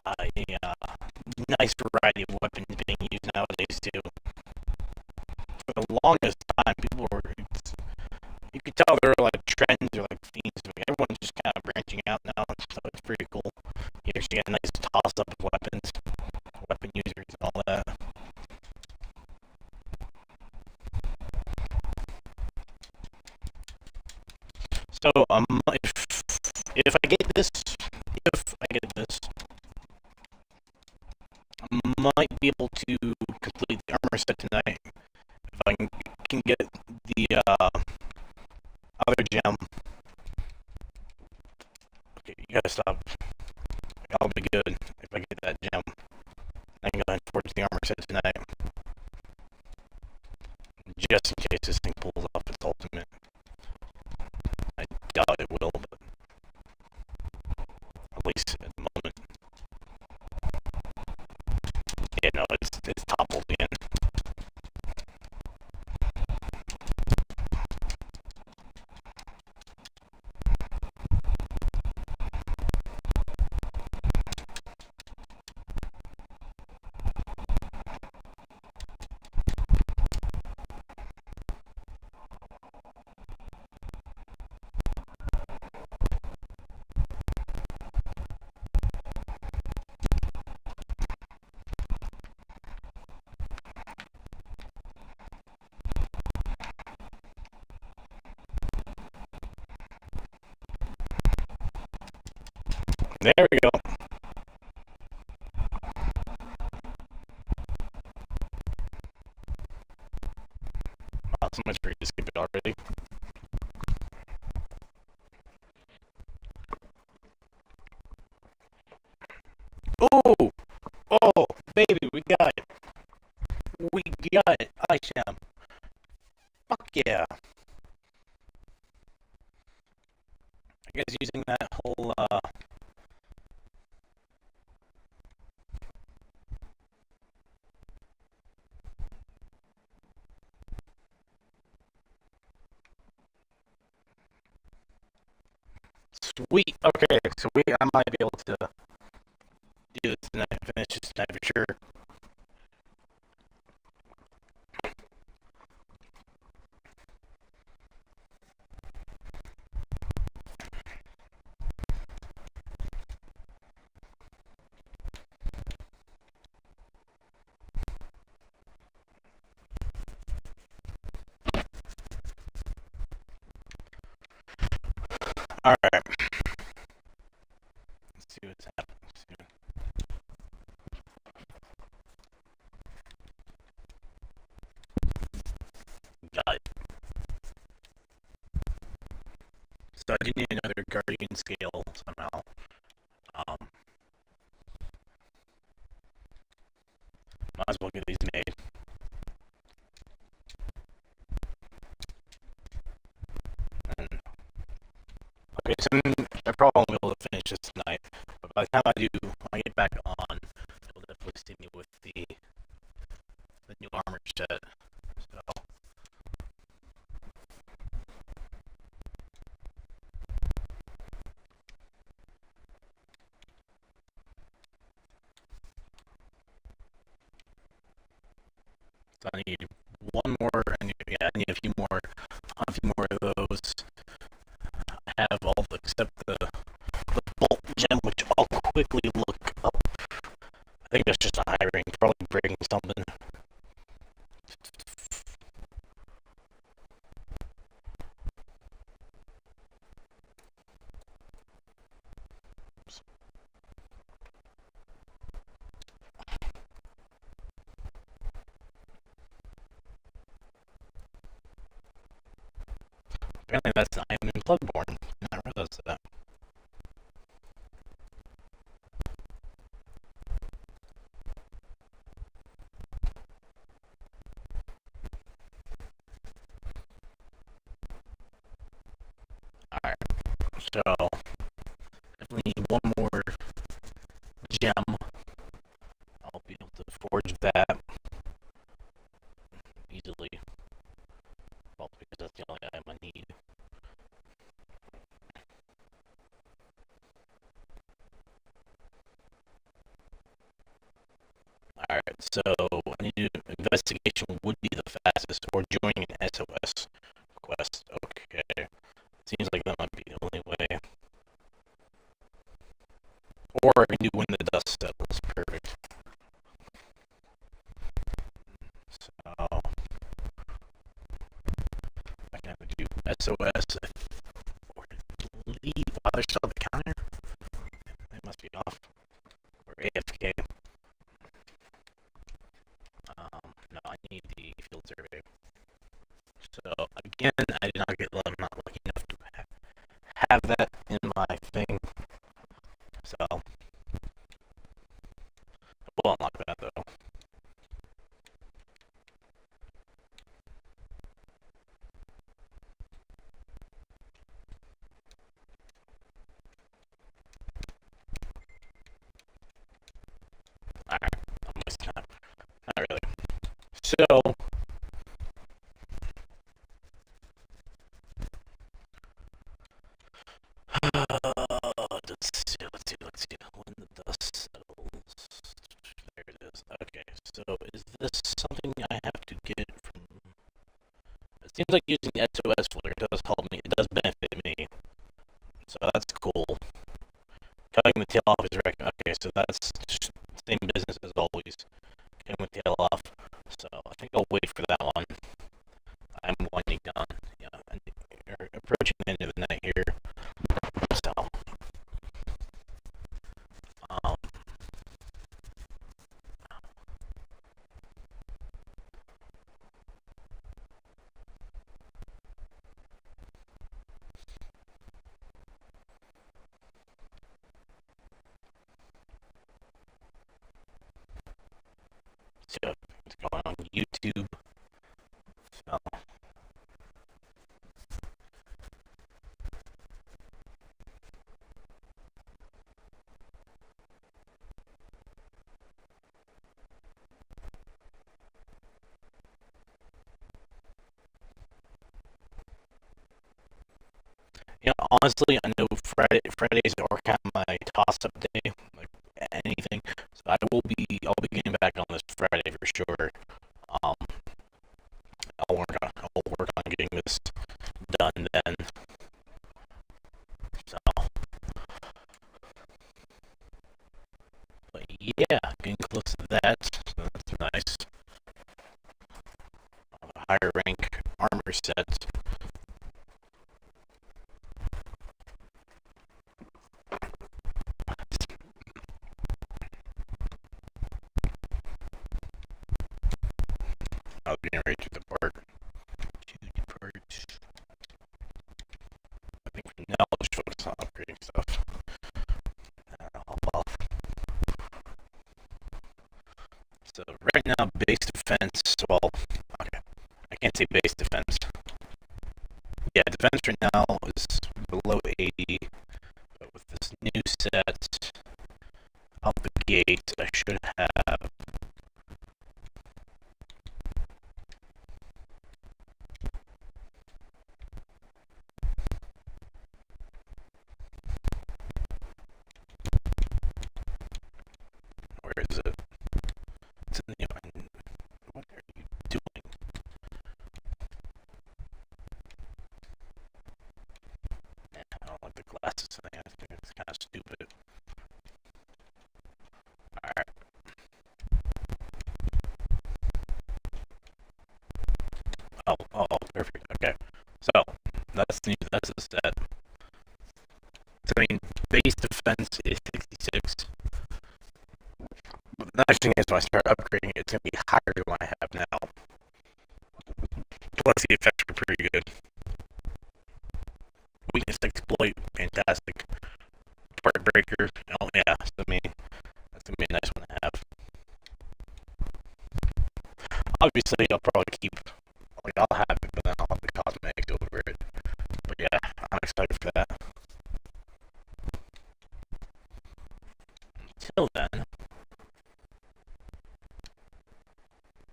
a nice variety of weapons being used nowadays too. For the longest time, people were, you could tell there were like trends or like themes. Everyone's just kind of branching out now, so it's pretty cool. You actually get a nice toss up of weapons, weapon users, and all that. So if I get this, I might be able to complete the armor set tonight if I can get the other gem. Okay, you gotta stop. I'll be good if I get that gem. I can go ahead and forge the armor set tonight, just in case this thing pulls off its ultimate. I doubt it will, but at least at the moment. Yeah, no, it's toppled in. There we go. Wow, so much for you to skip it already. Oh! Oh! Baby, we got it! We got it! Isham! Fuck yeah! I guess using that whole, Sweet! Okay, sweet. I might be able to do this tonight, finish this tonight for sure. Alright. Let's see what's happening. Got it. So I do need another guardian scale somehow. Might as well get these made. Okay, so I probably won't be able to finish this tonight, but by the time I do, when I get back on, it'll definitely see me with the new armor set. So. So I need one more. I need a few more of those. I have all except the bolt gem, which I'll quickly look up. I think that's just a high ring, probably breaking something. Apparently that's the item in Bloodborne. I realized that. Alright, so definitely need one more gem. I'll be able to forge that easily. Well, because that's the only item I need. Alright, so I need investigation would be the fastest, or joining an SOS quest. Okay. Seems like that might be the only way. Or I can do when the dust settles. Perfect. So I can do SOS or leave. Wow, they're still at the counter? They must be off. Or AFK. No, I need the field survey. So again, I did not get. I'm not lucky enough to have that in my thing. So we'll unlock that though. Alright, I'm wasting time. Not really. So let's see. When the dust settles. There it is. Okay, so is this something I have to get from... It seems like using SOS filter does help me. It does benefit me. So that's cool. Cutting the tail off is okay, so that's same business as always. Cutting the tail off. So I think I'll wait for that one. I'm winding down. Yeah, we're approaching the end of the night here. So so it's going on YouTube. So honestly, I know Fridays are kind of my toss-up day, like anything. So I'll be getting back on this Friday for sure. Um, I'll work on getting this done then. So, but yeah, getting close to that. So that's nice. Higher rank armor set. I'll be getting ready to depart. I think for now I'll just focus on upgrading stuff. Hop off. So right now, base defense. Well, okay, I can't say base defense. Yeah, defense right now is below 80. But with this new set out the gate, I should have. Where is it? It's in the. What are you doing? I don't like the glasses thing. I think it's kind of stupid. Alright. Oh, perfect. Okay. So, that's the set. So, I mean, base defense is 66. But the nice thing is when I start upgrading it, it's going to be higher than what I have now. Plus, the effects are pretty good. Weakness exploit, fantastic. Part breaker, oh yeah, that's gonna be a nice one to have. Obviously, I'll probably keep, I'll have it, but then I'll have the cosmetics over it. But yeah, I'm excited for that. Until then,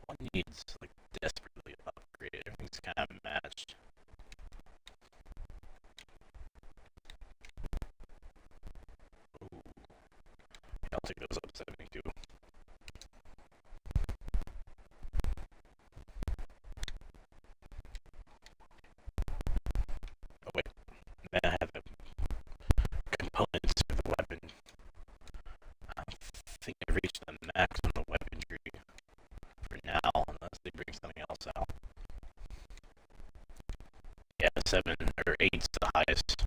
one needs like desperately upgraded. Everything's kind of matched. Ooh. Yeah, I'll take those up to 72. or 8's the highest.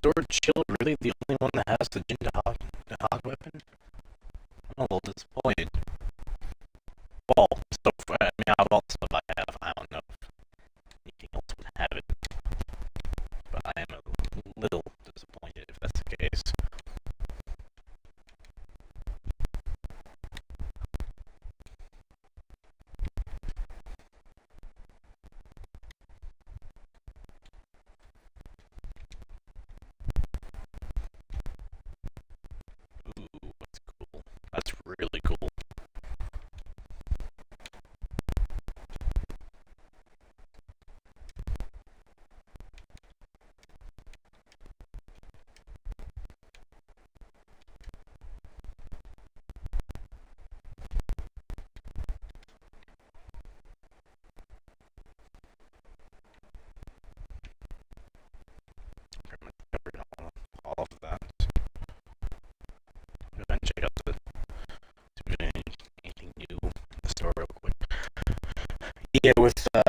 Sword Shield really the only one that has the Jin Hog weapon? I'm a little disappointed. Well, so I mean, out of all the stuff I have, I don't know if anything else would have it. But I am a little disappointed if that's the case. Ooh, that's cool. That's really cool. Pretty much covered all of that. Go ahead and check out the anything new in the store real quick. Yeah, with a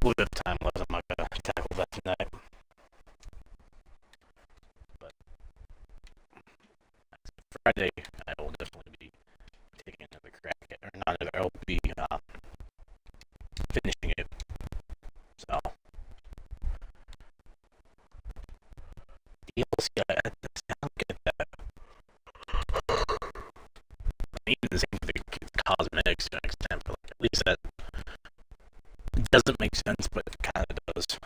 little bit of time left, I'm not gonna tackle that tonight. But Friday, I will definitely be taking another crack at, or not another, I will be finishing it. So, DLC, I don't get that. Even the same for the cosmetics to an extent, but like, at least that doesn't make sense, but it kind of does.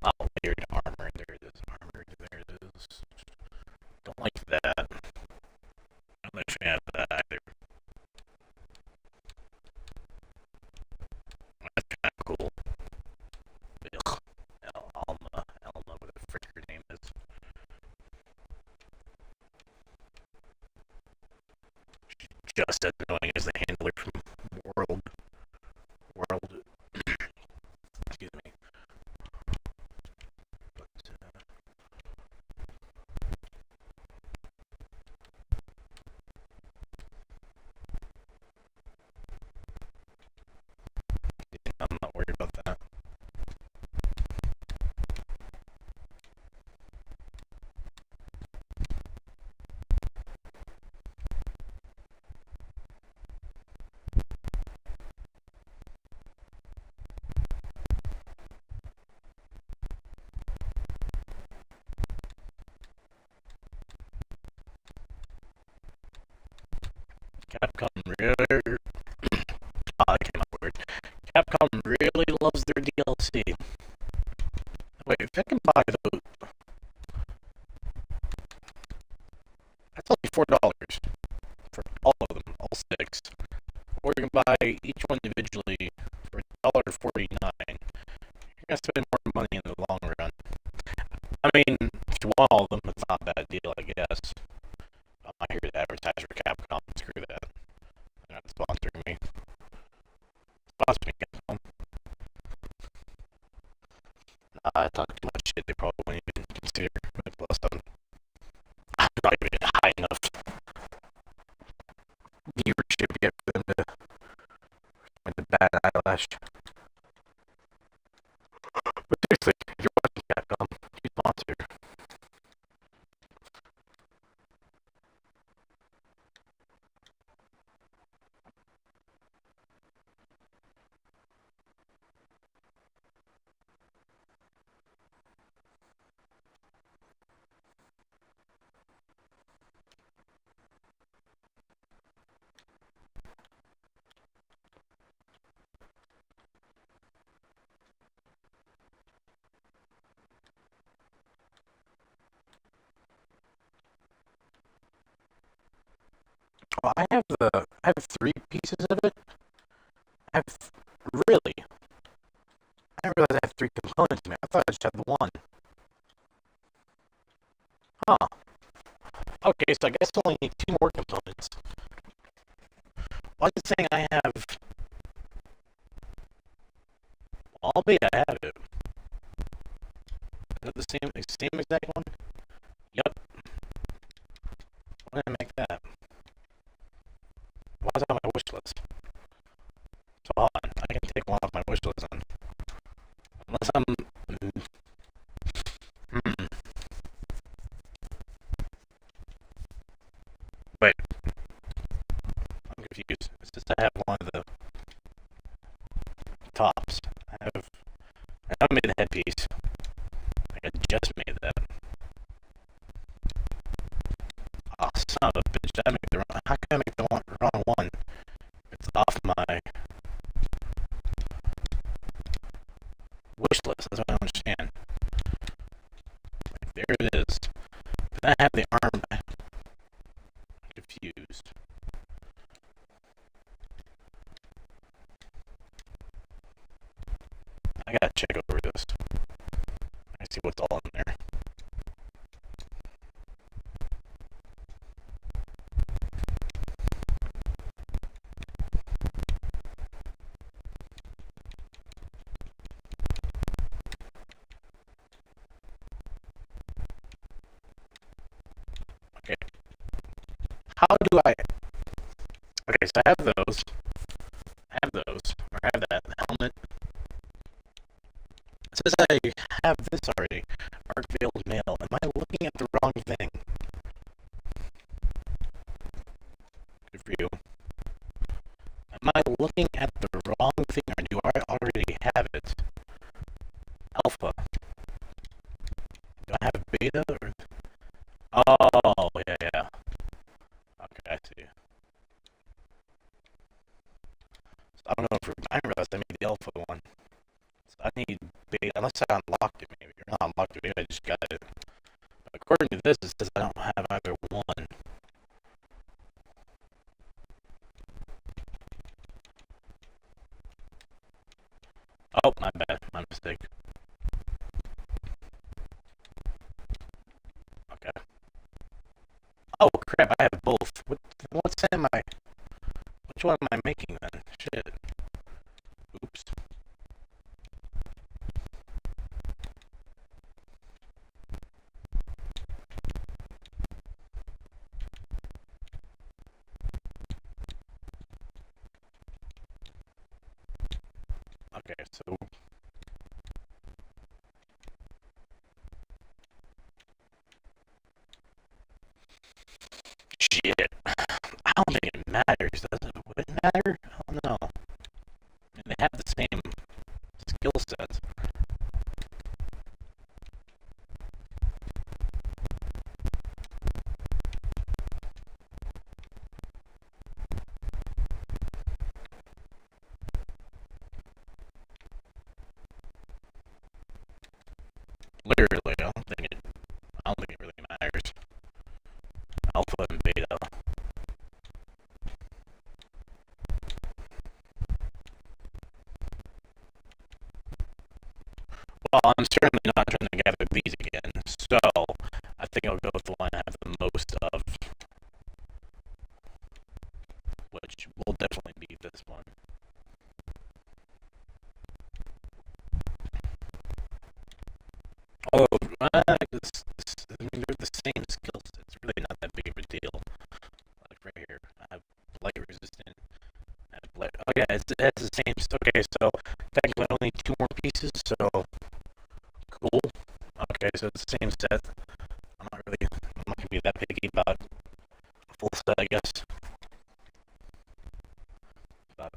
Oh, layered armor, there it is. Armor, there it is. Don't like that. I'm not a fan of that either. That's kind of cool. Ugh. Alma, whatever the frick her name is. Just as annoying as the handler from World. Excuse me. But, I'm not worried about that. Capcom really, I came up with it. Capcom really loves their DLC. Wait, if I can buy those, that's only $4 for all of them, all 6. Or you can buy each one individually for $1.49. You're gonna spend more money in the long run. I mean, if you want all of them, it's not a bad deal, I guess. I'm not here to advertise for Capcom. Screw that. They're not sponsoring me. Sponsor me, Capcom. I talk too much shit. They probably won't even consider. Plus, I'm not even high enough viewership yet for them to win the bad eyelash. But seriously, if you're watching Capcom, you sponsor. Well, I have the I have 3 pieces of it? I have... Really? I didn't realize I have 3 components in it. I thought I just had the one. Huh. Okay, so I guess I only need 2 more components. Why is it saying I have... Well, I'll bet I have it. Is it the same exact one? Yep. Why did I make that? Why is that on my wish list? So hold on, I can take one off my wish list then. Unless I'm... Wait. I'm confused. It's just I have one of the tops. I haven't made the headpiece. I just made that. Oh, son of a bitch. Did I make the wrong... How can I make the wrong one? It's off my wish list. That's what I don't understand. Like, there it is. But then I have the arm. I'm confused. I gotta check over this. I see what's all in there. Okay. How do I... Okay, so I have those. Or I have that helmet. It says I have this already. Arc Veiled Mail. Am I looking at the wrong thing? Good for you. Am I looking at the wrong thing, or do I already have it? Alpha. Do I have beta, or... Oh, yeah. Okay, I see. So I don't know if... I didn't realize I made the alpha one. So I need beta, unless I unlocked it, maybe. Or not unlocked it, maybe I just got it. According to this, it says I don't have either one. Oh, my bad. My mistake. Okay. Oh, crap, I have both. What's in my... Which one am I making, then? Shit. Oops. Okay, so... Shit. I don't think it matters, does it? Would it matter? I don't know. I mean, they have the same skill sets. Literally, I don't think it really matters. Alpha and beta. Well, I'm certainly not trying to gather these again, so I think I'll go with the one I have the most of, which will definitely be this one. Oh, I mean, they're the same skill set. It's really not that big of a deal. Like right here, I have light resistant. Oh yeah, it's the same. Okay, so technically only 2 more pieces. So cool. Okay, so it's the same set. I'm not gonna be that picky about a full set, I guess. But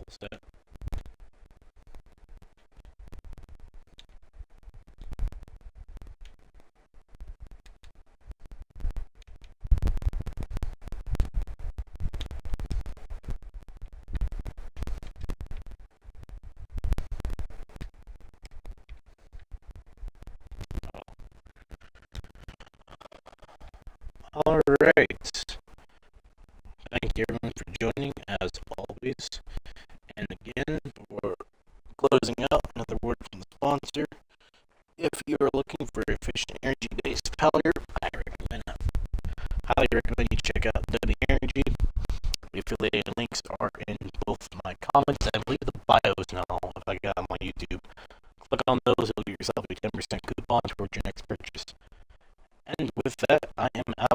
Close that. Alright. Thank you everyone for joining, as always. And again, before closing out, another word from the sponsor. If you are looking for efficient energy-based power, highly recommend you check out W Energy. The affiliated links are in both my comments and I believe the bios now, if I got them on YouTube. Click on those, it'll give yourself a 10% coupon towards your next purchase. And with that, I am out.